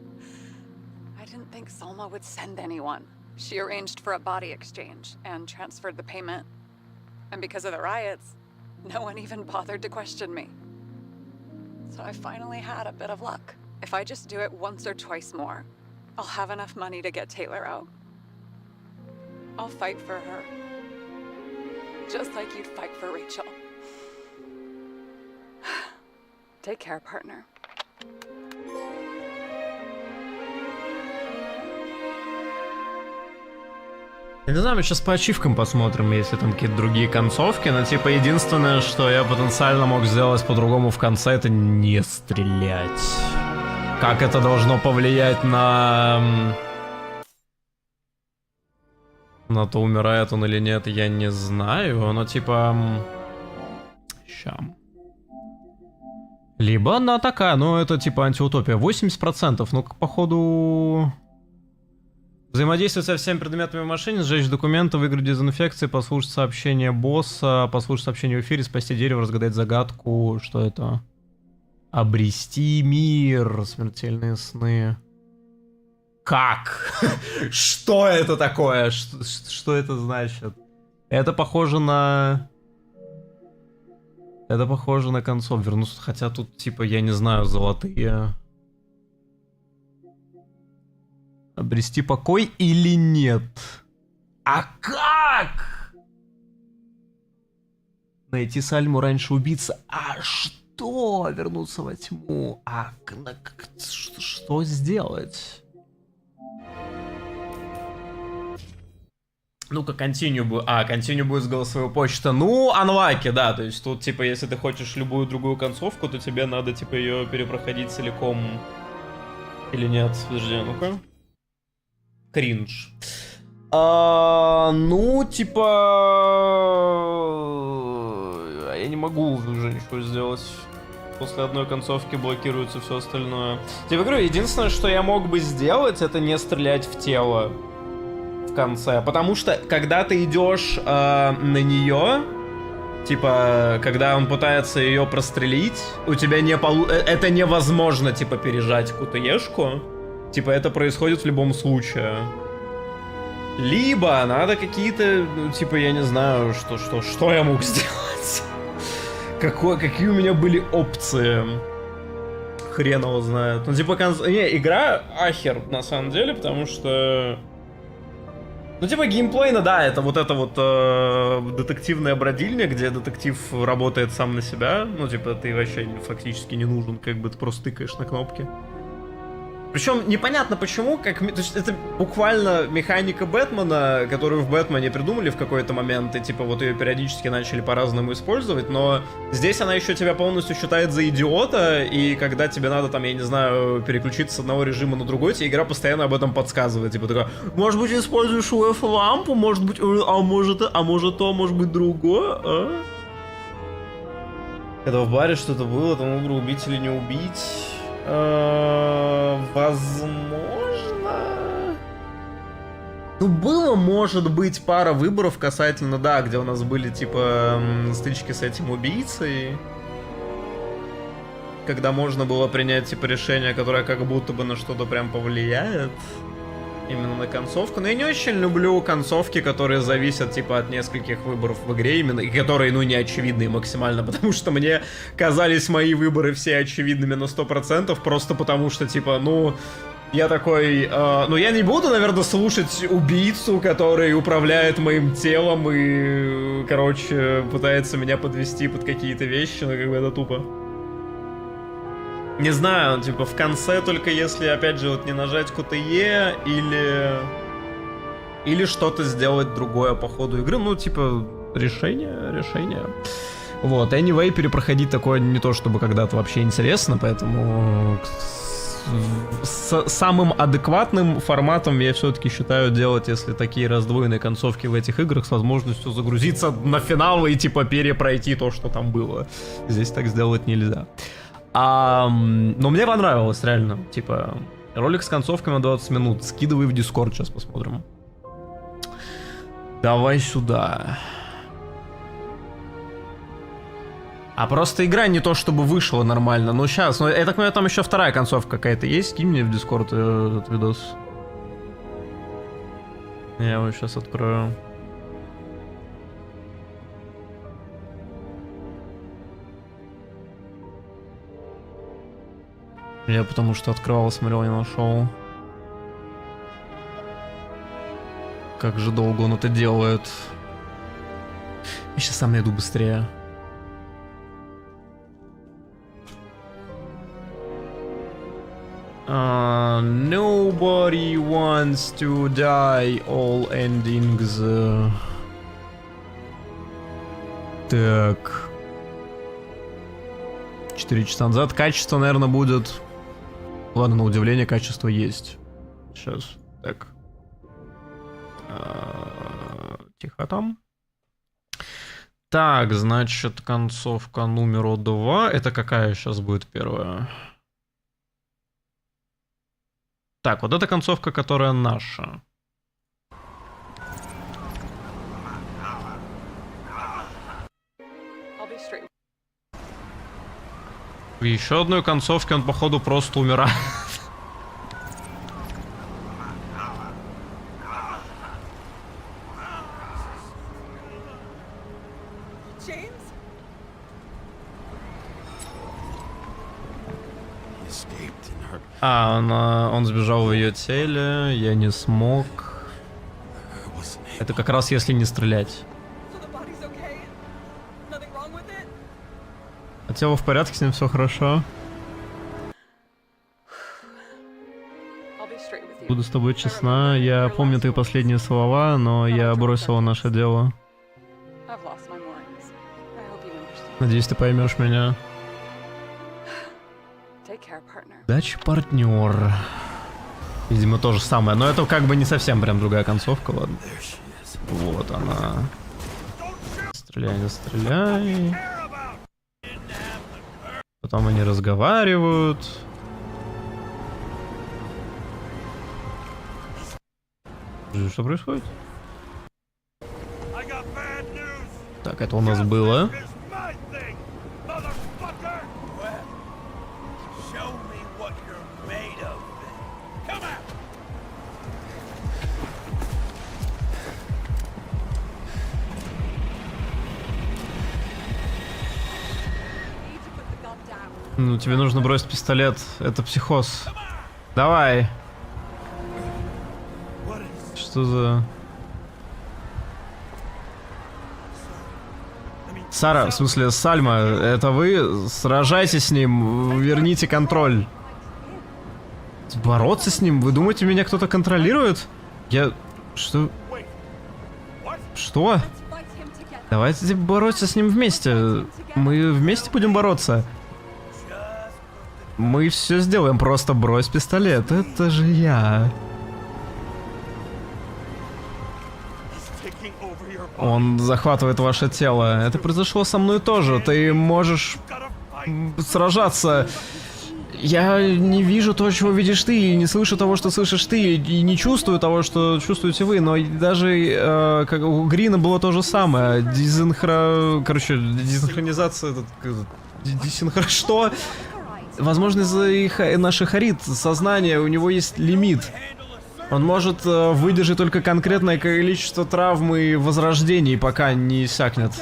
I didn't think Salma would send anyone. She arranged for a body exchange and transferred the payment. And because of the riots, no one even bothered to question me. So I finally had a bit of luck. If I just do it once or twice more, I'll have enough money to get Taylor out. I'll fight for her. Just like you'd fight for Rachel. Take care, partner. Я не знаю, мы сейчас по ачивкам посмотрим, если там какие-то другие концовки, но типа единственное, что я потенциально мог сделать по-другому в конце, это не стрелять. Как это должно повлиять на... На то, умирает он или нет, я не знаю. Но типа... Ща. Либо она такая, ну это типа антиутопия. 80%, ну походу... Взаимодействовать со всеми предметами в машине, сжечь документы, выиграть дезинфекции, послушать сообщение босса, послушать сообщение в эфире, спасти дерево, разгадать загадку. Что это? Обрести мир. Смертельные сны. Как? Что это такое? Что это значит? Это похоже на... Это похоже на концов. Вернуться, хотя тут, типа, я не знаю, золотые... Обрести покой или нет? А как? Найти Сальму раньше убийцы. А что? Вернуться во тьму. А что сделать? Ну-ка, continue будет. Continue будет с голосовой почты. Ну, анлаки, да. То есть тут, типа, если ты хочешь любую другую концовку, то тебе надо, типа, ее перепроходить целиком. Или нет? Подожди, ну-ка. Кринж. Ну, типа... Я не могу уже ничего сделать. После одной концовки блокируется все остальное. Типа, говорю, единственное, что я мог бы сделать, это не стрелять в тело в конце. Потому что, когда ты идешь на нее, типа, когда он пытается ее прострелить, у тебя не это невозможно, типа, пережать кутаешку. Типа, это происходит в любом случае. Либо надо какие-то, ну, типа, я не знаю, что я мог сделать. Какие у меня были опции. Хрен его знает. Ну, типа, не, игра ахер, на самом деле, потому что... Ну, типа, геймплейно, да, это вот детективная бродильня, где детектив работает сам на себя. Ну, типа, ты вообще фактически не нужен, как бы ты просто тыкаешь на кнопки. Причем непонятно почему, то есть это буквально механика Бэтмена, которую в Бэтмене придумали в какой-то момент, и типа вот ее периодически начали по-разному использовать, но здесь она еще тебя полностью считает за идиота, и когда тебе надо там, я не знаю, переключиться с одного режима на другой, тебе игра постоянно об этом подсказывает, типа такая, может быть, используешь UF-лампу, может быть, а может то, может быть, другое, а? Когда в баре что-то было, там выбор убить или не убить... Возможно. Ну, было, может быть, пара выборов касательно, да, где у нас были, типа, стычки с этим убийцей. Когда можно было принять, типа, решение, которое как будто бы на что-то прям повлияет. Именно на концовку. Но я не очень люблю концовки, которые зависят, типа, от нескольких выборов в игре именно, и которые, ну, не очевидные максимально, потому что мне казались мои выборы все очевидными на 100%, просто потому что, типа, ну, я такой, ну, я не буду, наверное, слушать убийцу, который управляет моим телом и, короче, пытается меня подвести под какие-то вещи, но как бы это тупо. Не знаю, типа в конце только если, опять же, вот не нажать QTE или что-то сделать другое по ходу игры. Ну, типа, решение. Вот, anyway, перепроходить такое не то, чтобы когда-то вообще интересно, поэтому самым адекватным форматом я все-таки считаю делать, если такие раздвоенные концовки в этих играх с возможностью загрузиться на финал и, типа, перепройти то, что там было. Здесь так сделать нельзя. Но мне понравилось, реально. Типа, ролик с концовками на 20 минут. Скидывай в Discord, сейчас посмотрим. Давай сюда. А просто игра не то, чтобы вышла нормально. Ну, сейчас. Ну, я так понимаю, там еще вторая концовка какая-то есть. Скинь мне в Discord этот видос. Я его сейчас открою. Я потому что открывал, смотрел, не нашел. Как же долго он это делает. Я сейчас сам найду быстрее. Nobody wants to die, all endings. Так. 4 часа назад. Качество, наверное, будет... Ладно, на удивление качество есть. Сейчас. Так. Тихо там. Так, значит, концовка номер 2. Это какая сейчас будет первая? Так, вот эта концовка, которая наша. В еще одной концовке он, походу, просто умирает. Он сбежал в ее теле, я не смог. Это как раз если не стрелять. А тело в порядке, с ним все хорошо. Буду с тобой честна, я помню твои последние слова, но я бросила наше дело. Надеюсь, ты поймешь меня. Удачи, партнер. Видимо, то же самое. Но это как бы не совсем прям другая концовка, ладно. Вот она. Стреляй, не стреляй. Потом они разговаривают. Что происходит? Так, это у нас было. Ну, тебе нужно бросить пистолет. Это психоз. Давай. Что за... Сара, в смысле, Сальма, это вы? Сражайтесь с ним, верните контроль. Бороться с ним? Вы думаете, меня кто-то контролирует? Я... Что? Что? Давайте бороться с ним вместе. Мы вместе будем бороться. Мы все сделаем, просто брось пистолет. Это же я. Он захватывает ваше тело. Это произошло со мной тоже. Ты можешь сражаться. Я не вижу то, чего видишь ты, и не слышу того, что слышишь ты, и не чувствую того, что чувствуете вы, но даже как у Грина было то же самое. Дезинхронизация... Что? Возможно, из-за наших арит сознания у него есть лимит. Он может выдержать только конкретное количество травм и возрождений, пока не иссякнет.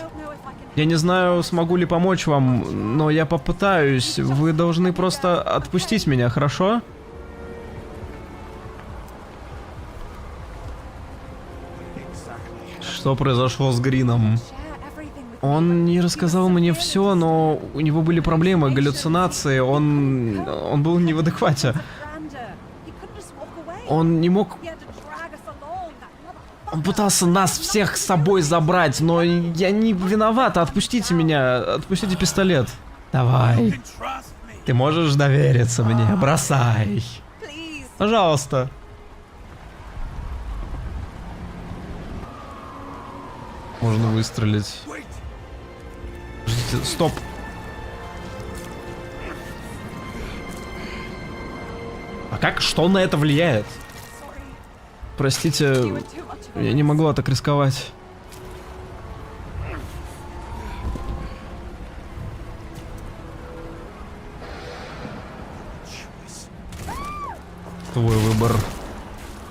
Я не знаю, смогу ли помочь вам, но я попытаюсь. Вы должны просто отпустить меня, хорошо? Что произошло с Грином? Он не рассказал мне все, но у него были проблемы, галлюцинации, он был не в адеквате. Он не мог... Он пытался нас всех с собой забрать, но я не виновата. Отпустите меня, отпустите пистолет. Давай. Ты можешь довериться мне, бросай. Пожалуйста. Можно выстрелить. Подождите, стоп. А как? Что на это влияет? Простите, я не могла так рисковать. Твой выбор.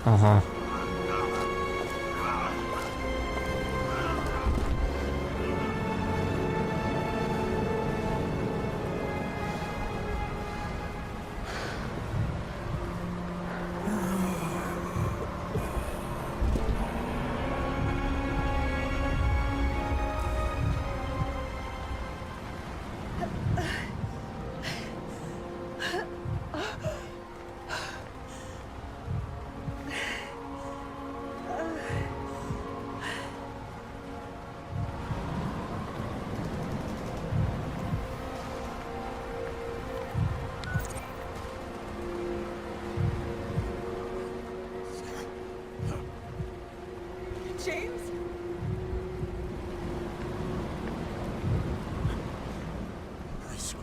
Ага.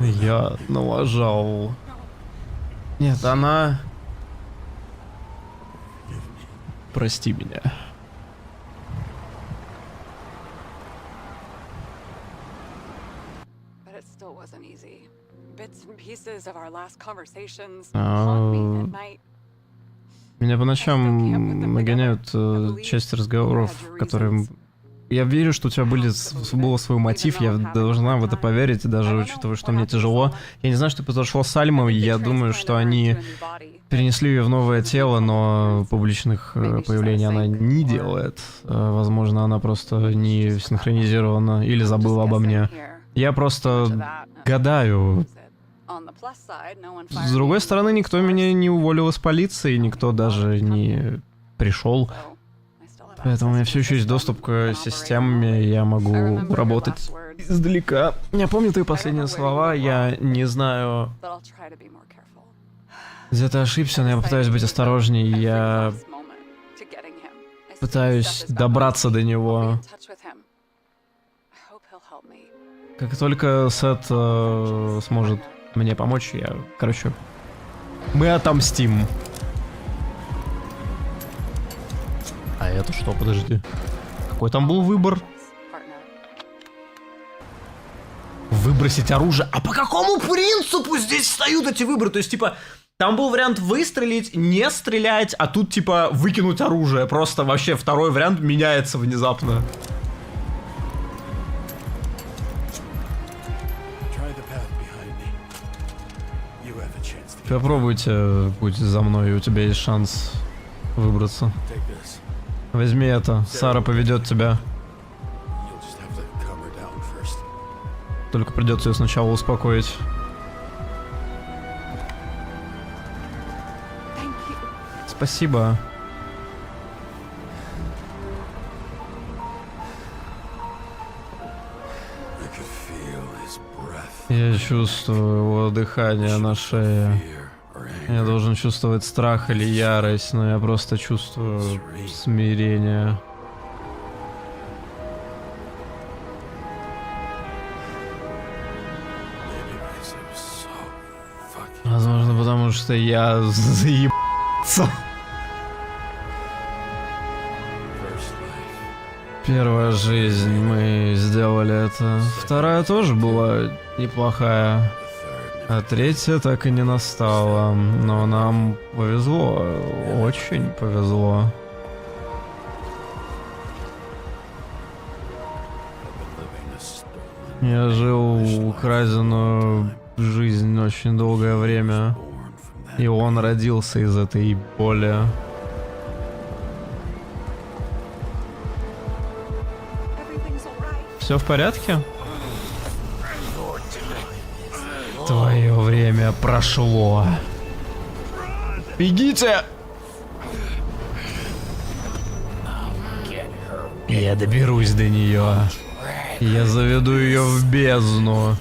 Я налажал. Нет, она... Прости меня. But it still wasn't easy. Bits and pieces of our last conversations haunt me at night. Меня по ночам нагоняют части разговоров, которые... Я верю, что у тебя был свой мотив, я должна в это поверить, даже учитывая, что мне тяжело. Я не знаю, что произошло с Альмой, я думаю, что они перенесли ее в новое тело, но публичных появлений она не делает. Возможно, она просто не синхронизирована или забыла обо мне. Я просто гадаю. С другой стороны, никто меня не уволил из полиции, никто даже не пришел. Поэтому у меня все еще есть доступ к системе, я могу работать издалека. Я помню твои последние слова, я не знаю, где ты ошибся, но я попытаюсь быть осторожней, я пытаюсь добраться до него. Как только Сет сможет мне помочь, короче, мы отомстим. А это что, подожди. Какой там был выбор? Выбросить оружие. А по какому принципу здесь встают эти выборы? То есть, типа, там был вариант выстрелить, не стрелять, а тут, типа, выкинуть оружие. Просто вообще второй вариант меняется внезапно. Попробуйте путь за мной, у тебя есть шанс выбраться. Возьми это, Сара поведет тебя. Только придется ее сначала успокоить. Спасибо. Я чувствую его дыхание на шее. Я должен чувствовать страх или ярость, но я просто чувствую смирение. Возможно, потому что я заебался. Первая жизнь, мы сделали это. Вторая тоже была неплохая. А третья так и не настала. Но нам повезло. Очень повезло. Я жил украденную жизнь очень долгое время. И он родился из этой боли. Все в порядке? Твое время прошло. Бегите! Я доберусь до нее. Я заведу ее в бездну,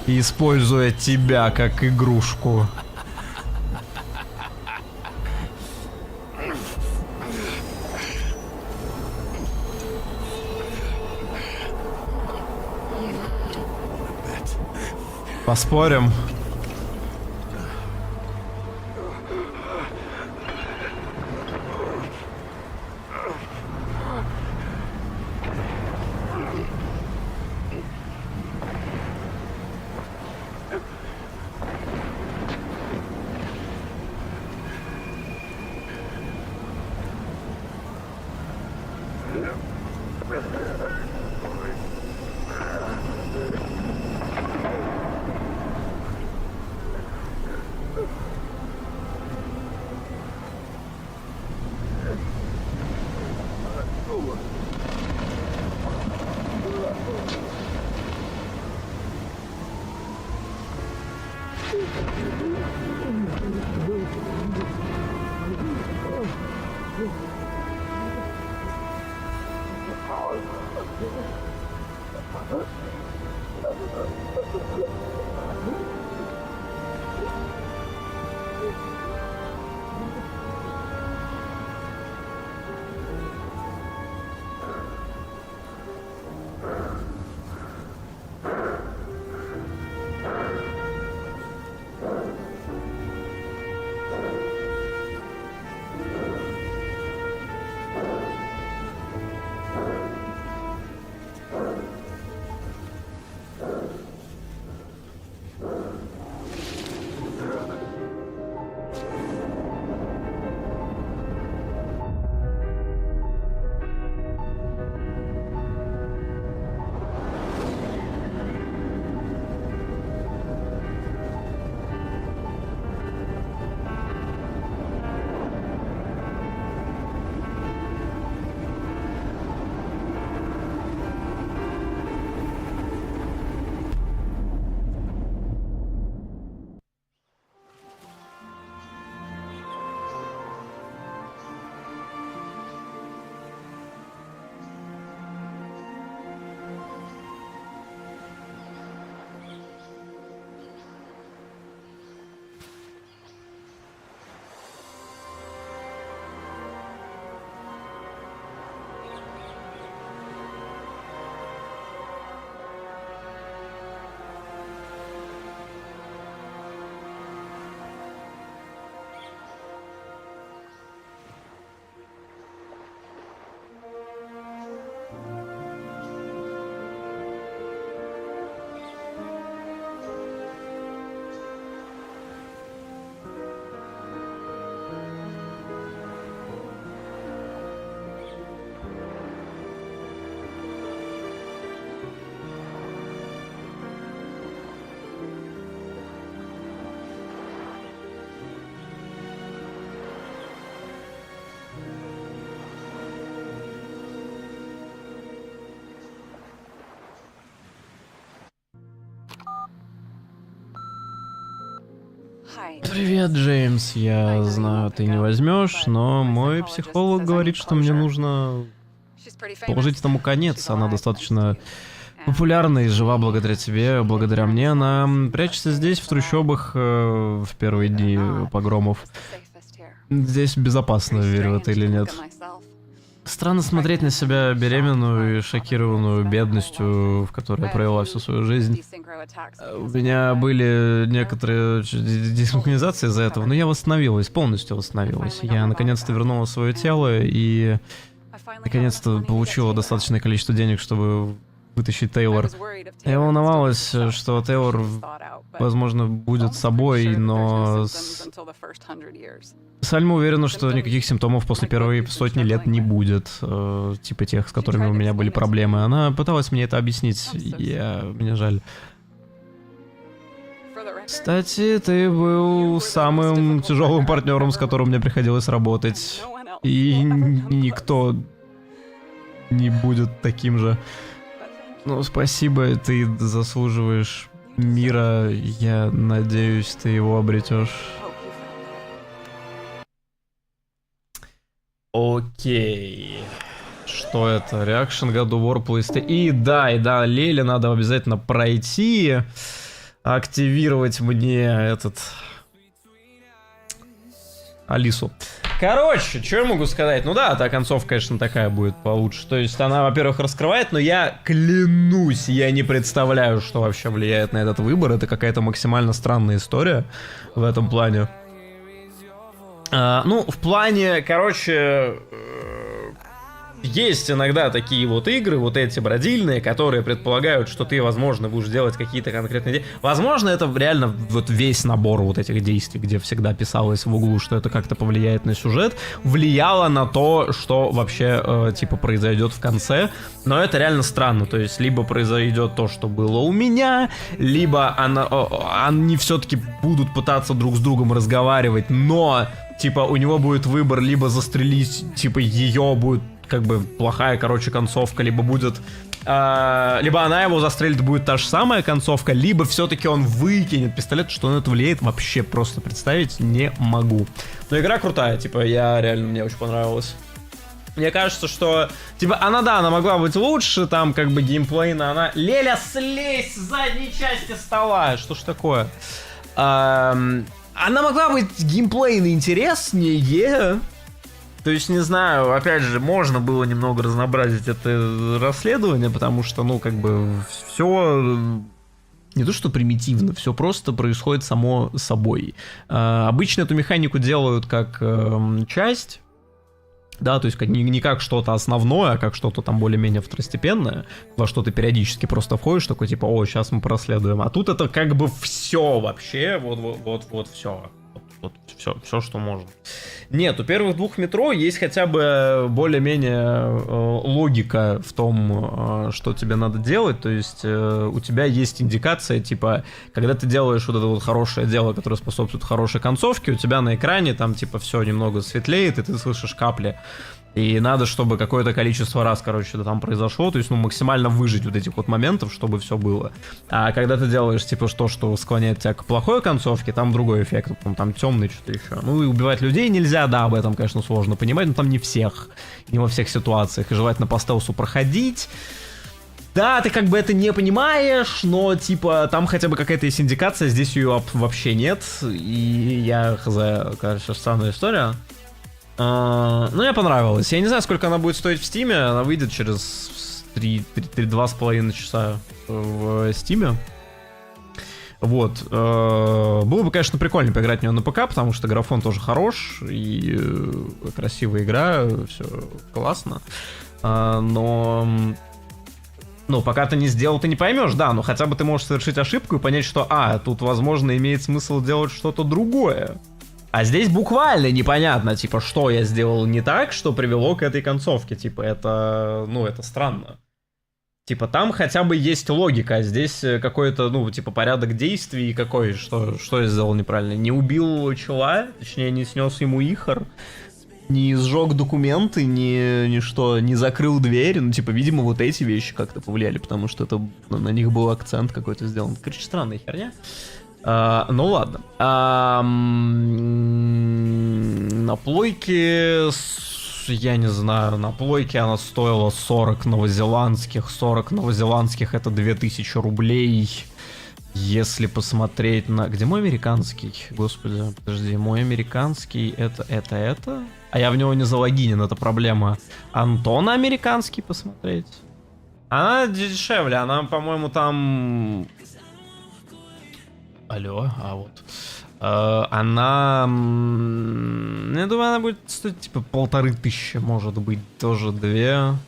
используя тебя как игрушку. Поспорим? Привет, Джеймс. Я знаю, ты не возьмешь, но мой психолог говорит, что мне нужно положить этому конец. Она достаточно популярна и жива благодаря тебе, благодаря мне. Она прячется здесь, в трущобах, в первые дни погромов. Здесь безопасно, верю в это или нет. Странно смотреть на себя беременную и шокированную бедностью, в которой я провела всю свою жизнь. У меня были некоторые десинхронизации из-за этого, но я восстановилась, полностью восстановилась. Я наконец-то вернула свое тело и наконец-то получила достаточное количество денег, чтобы вытащить Тейлор. Я волновалась, что Тейлор, возможно, будет собой, но Сальма уверена, что никаких симптомов после первой сотни лет не будет, типа тех, с которыми у меня были проблемы. Она пыталась мне это объяснить, мне жаль. Кстати, ты был самым тяжелым партнером, с которым мне приходилось работать. И никто не будет таким же. Ну, спасибо, ты заслуживаешь мира. Я надеюсь, ты его обретешь. Окей. Что это? Reaction, God of War, PlayStation. И да, Леле надо обязательно пройти. Активировать мне Алису. Короче, что я могу сказать? Ну да, та концовка, конечно, такая будет получше. То есть она, во-первых, раскрывает, но я клянусь, я не представляю, что вообще влияет на этот выбор. Это какая-то максимально странная история в этом плане. Ну, в плане, короче, есть иногда такие вот игры, вот эти бродильные, которые предполагают, что ты, возможно, будешь делать какие-то конкретные действия. Возможно, это реально вот весь набор вот этих действий, где всегда писалось в углу, что это как-то повлияет на сюжет, влияло на то, что вообще, типа, произойдет в конце. Но это реально странно, то есть, либо произойдет то, что было у меня, либо они все-таки будут пытаться друг с другом разговаривать, но, типа, у него будет выбор либо застрелить, типа, ее будет как бы плохая, короче, концовка, либо будет... либо она его застрелит, будет та же самая концовка, либо все-таки он выкинет пистолет, что на это влияет, вообще просто представить не могу. Но игра крутая, типа, мне очень понравилась. Мне кажется, что, типа, она могла быть лучше, там, как бы, геймплейно, она... Леля, слезь с задней части стола! Что ж такое? Она могла быть геймплейно интереснее. То есть, не знаю, опять же, можно было немного разнообразить это расследование, потому что, ну, как бы, все не то что примитивно, все просто происходит само собой. Обычно эту механику делают как часть, да, то есть не как что-то основное, а как что-то там более-менее второстепенное, во что ты периодически просто входишь, такой типа, о, сейчас мы проследуем. А тут это как бы все вообще, вот все. Вот все, что можно. Нет, у первых двух метро есть хотя бы более-менее логика в том, что тебе надо делать. То есть у тебя есть индикация, типа, когда ты делаешь вот это вот хорошее дело, которое способствует хорошей концовке, у тебя на экране там типа все немного светлеет, и ты слышишь капли. И надо, чтобы какое-то количество раз, короче, это там произошло, то есть, ну, максимально выжить вот этих вот моментов, чтобы все было. А когда ты делаешь, типа, то, что склоняет тебя к плохой концовке, там другой эффект, там темный что-то еще. Ну, и убивать людей нельзя, да, об этом, конечно, сложно понимать, но там не всех, не во всех ситуациях, и желательно по стелсу проходить. Да, ты как бы это не понимаешь, но, типа, там хотя бы какая-то есть индикация, здесь ее вообще нет, и я, короче, странная история. Ну, мне понравилось. Я не знаю, сколько она будет стоить в Стиме. Она выйдет через 2,5 часа в Стиме. Вот. Было бы, конечно, прикольно поиграть в нее на ПК, потому что графон тоже хорош, и красивая игра, все классно. Но... Ну, пока ты не сделал, ты не поймешь, да, но хотя бы ты можешь совершить ошибку и понять, что, тут, возможно, имеет смысл делать что-то другое. А здесь буквально непонятно, типа, что я сделал не так, что привело к этой концовке. Типа, это, ну, это странно. Типа, там хотя бы есть логика, а здесь какой-то, ну, типа, порядок действий какой, что я сделал неправильно. Не убил чела, точнее, не снес ему ихор, не сжег документы, не закрыл дверь. Ну, типа, видимо, вот эти вещи как-то повлияли, потому что это на них был акцент какой-то сделан. Короче, странная херня. Ну ладно. На плойке, я не знаю, на плойке она стоила 40 новозеландских. 40 новозеландских это 2000 рублей. Если посмотреть на... Где мой американский? Господи, подожди, мой американский это? А я в него не залогинен, это проблема. Антона американский посмотреть? Она дешевле, она, по-моему, там... Алло, а вот. Она... Я думаю, она будет стоить типа 1500, может быть, тоже 2.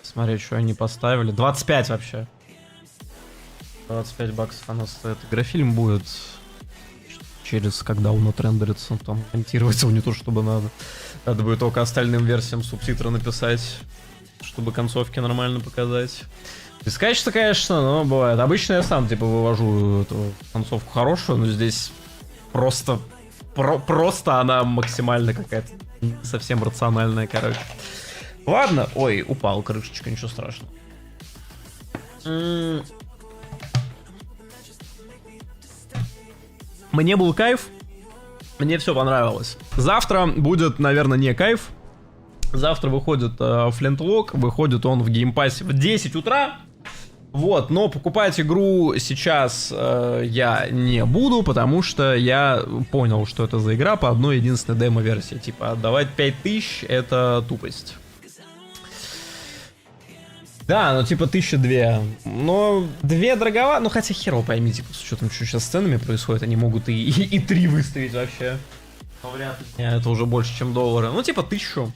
Смотри, что они поставили. 25 вообще. 25 баксов она стоит. Игрофильм будет через, когда он отрендерится, там монтировать его не то, чтобы надо. Надо будет только остальным версиям субтитры написать, чтобы концовки нормально показать. Без качества, конечно, но бывает. Обычно я сам, типа, вывожу эту концовку хорошую, но здесь просто она максимально какая-то не совсем рациональная, короче. Ладно. Ой, упал крышечка, ничего страшного. Мне был кайф, мне все понравилось. Завтра будет, наверное, не кайф. Завтра выходит Флинтлок, выходит он в геймпассе в 10 утра. Вот, но покупать игру сейчас я не буду, потому что я понял, что это за игра по одной единственной демо-версии. Типа, отдавать 5000 это тупость. Да, ну типа 1002. Но 2 дороговато, ну хотя херово пойми, типа, с учетом, что сейчас с ценами происходит, они могут и 3 выставить вообще. Но вряд ли. Это уже больше, чем доллары. Ну типа 1000.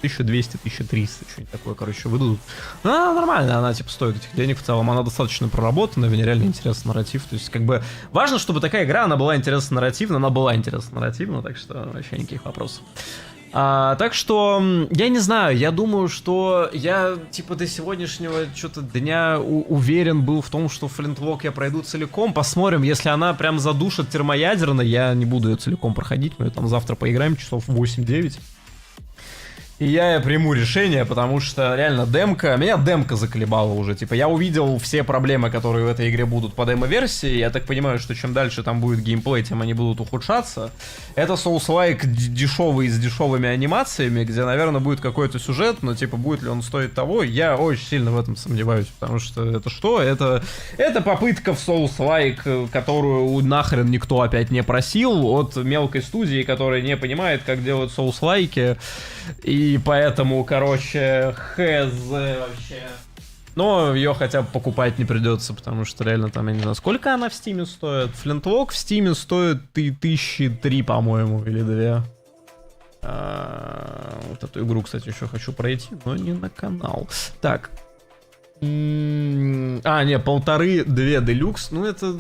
1200, 1300, что-нибудь такое, короче, выдадут. Ну, нормально, она, типа, стоит этих денег в целом. Она достаточно проработанная, в ней реально интересный нарратив. То есть, как бы, важно, чтобы такая игра, она была интересна нарративно, она была интересна нарративно, так что вообще никаких вопросов. Так что, я не знаю, я думаю, что я, типа, до сегодняшнего что-то дня уверен был в том, что Флинтлок я пройду целиком. Посмотрим, если она прям задушит термоядерно, я не буду ее целиком проходить, мы там завтра поиграем часов 8-9. И я приму решение, потому что реально меня демка заколебала уже. Типа, я увидел все проблемы, которые в этой игре будут по демо-версии. Я так понимаю, что чем дальше там будет геймплей, тем они будут ухудшаться. Это соус-лайк дешевый с дешевыми анимациями, где, наверное, будет какой-то сюжет, но, типа, будет ли он стоить того, я очень сильно в этом сомневаюсь. Потому что это что? Это попытка в соус-лайк, которую нахрен никто опять не просил, от мелкой студии, которая не понимает, как делать соус-лайки. И поэтому, короче, хз вообще. Но ее хотя бы покупать не придется, потому что реально там, я не знаю, сколько она в Стиме стоит. Флинтлок в Стиме стоит 1003, по-моему, или 2. Вот эту игру, кстати, еще хочу пройти, но не на канал. Так. Не, 1500-2 делюкс. Ну это...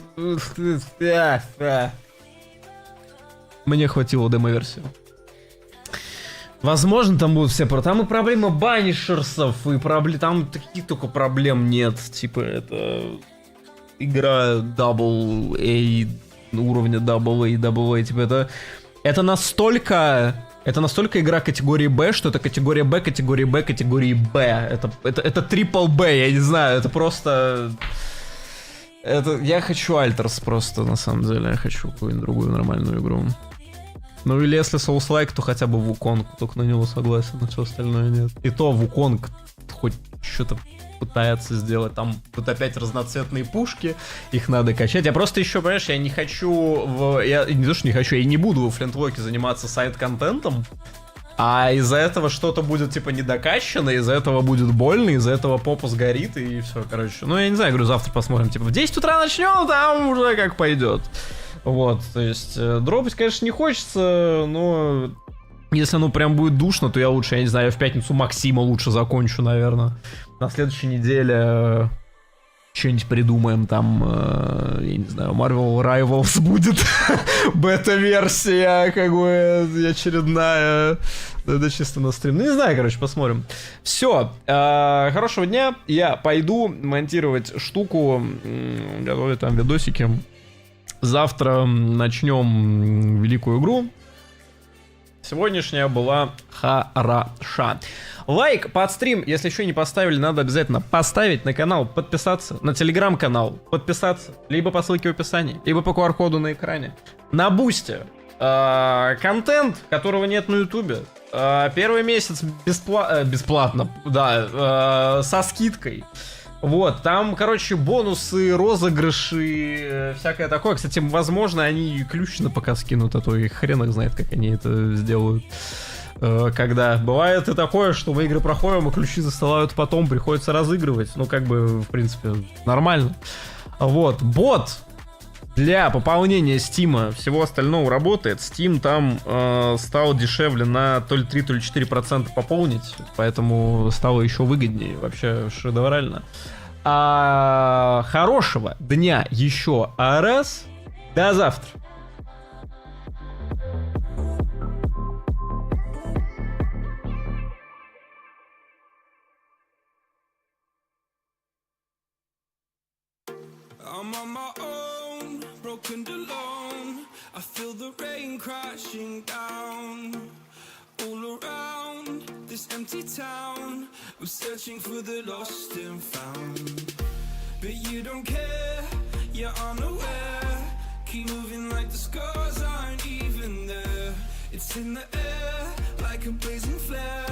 Мне хватило демо-версию. Возможно, там будут все... Там и проблемы банишерсов, и там таких только проблем нет. Типа, это... Игра AA, уровня AA. Типа, это настолько... Это настолько игра категории Б, что это категория Б, категории Б, категории Б. Это трипл Б, я не знаю, это просто... Я хочу Альтерс просто, на самом деле. Я хочу какую-нибудь другую нормальную игру. Ну или если Souls-like, то хотя бы Wukong, только на него согласен, но все остальное нет. И то Wukong хоть что-то пытается сделать. Там вот опять разноцветные пушки, их надо качать. Я просто еще, понимаешь, я не хочу я не то, что не хочу, я не буду во Флинтлоке заниматься сайд-контентом. А из-за этого что-то будет, типа, недокачано, из-за этого будет больно, из-за этого попа сгорит, и все, короче. Ну, я не знаю, говорю, завтра посмотрим. Типа, в 10 утра начнем, там уже как пойдет. Вот, то есть, дропать, конечно, не хочется, но если оно прям будет душно, то я лучше, я не знаю, я в пятницу Максима лучше закончу, наверное. На следующей неделе что-нибудь придумаем, там, я не знаю, Marvel Rivals будет бета-версия, как бы, очередная. Это чисто на стрим. Ну, не знаю, короче, посмотрим. Все, хорошего дня, я пойду монтировать штуку, готовить там видосики. Завтра начнем великую игру. Сегодняшняя была хороша. Лайк под стрим, если еще не поставили, надо обязательно поставить, на канал подписаться, на телеграм-канал подписаться, либо по ссылке в описании, либо по QR-коду на экране. На бусте контент, которого нет на ютубе. Первый месяц бесплатно, да, со скидкой. Вот, там, короче, бонусы, розыгрыши, всякое такое. Кстати, возможно, они ключно пока скинут, а то и хрен их знает, как они это сделают. Когда бывает и такое, что мы игры проходим, и ключи застилают потом, приходится разыгрывать. Ну, как бы, в принципе, нормально. Вот, бот для пополнения Стима, всего остального работает. Steam там стал дешевле на то ли 3, то ли 4% пополнить, поэтому стало еще выгоднее, вообще шедеврально. Хорошего дня еще раз, до завтра. I'm on my own, broken alone. I feel the rain crashing down all around this empty town. I'm searching for the lost and found, but you don't care, you're unaware. Keep moving like the scars aren't even there. It's in the air like a blazing flare.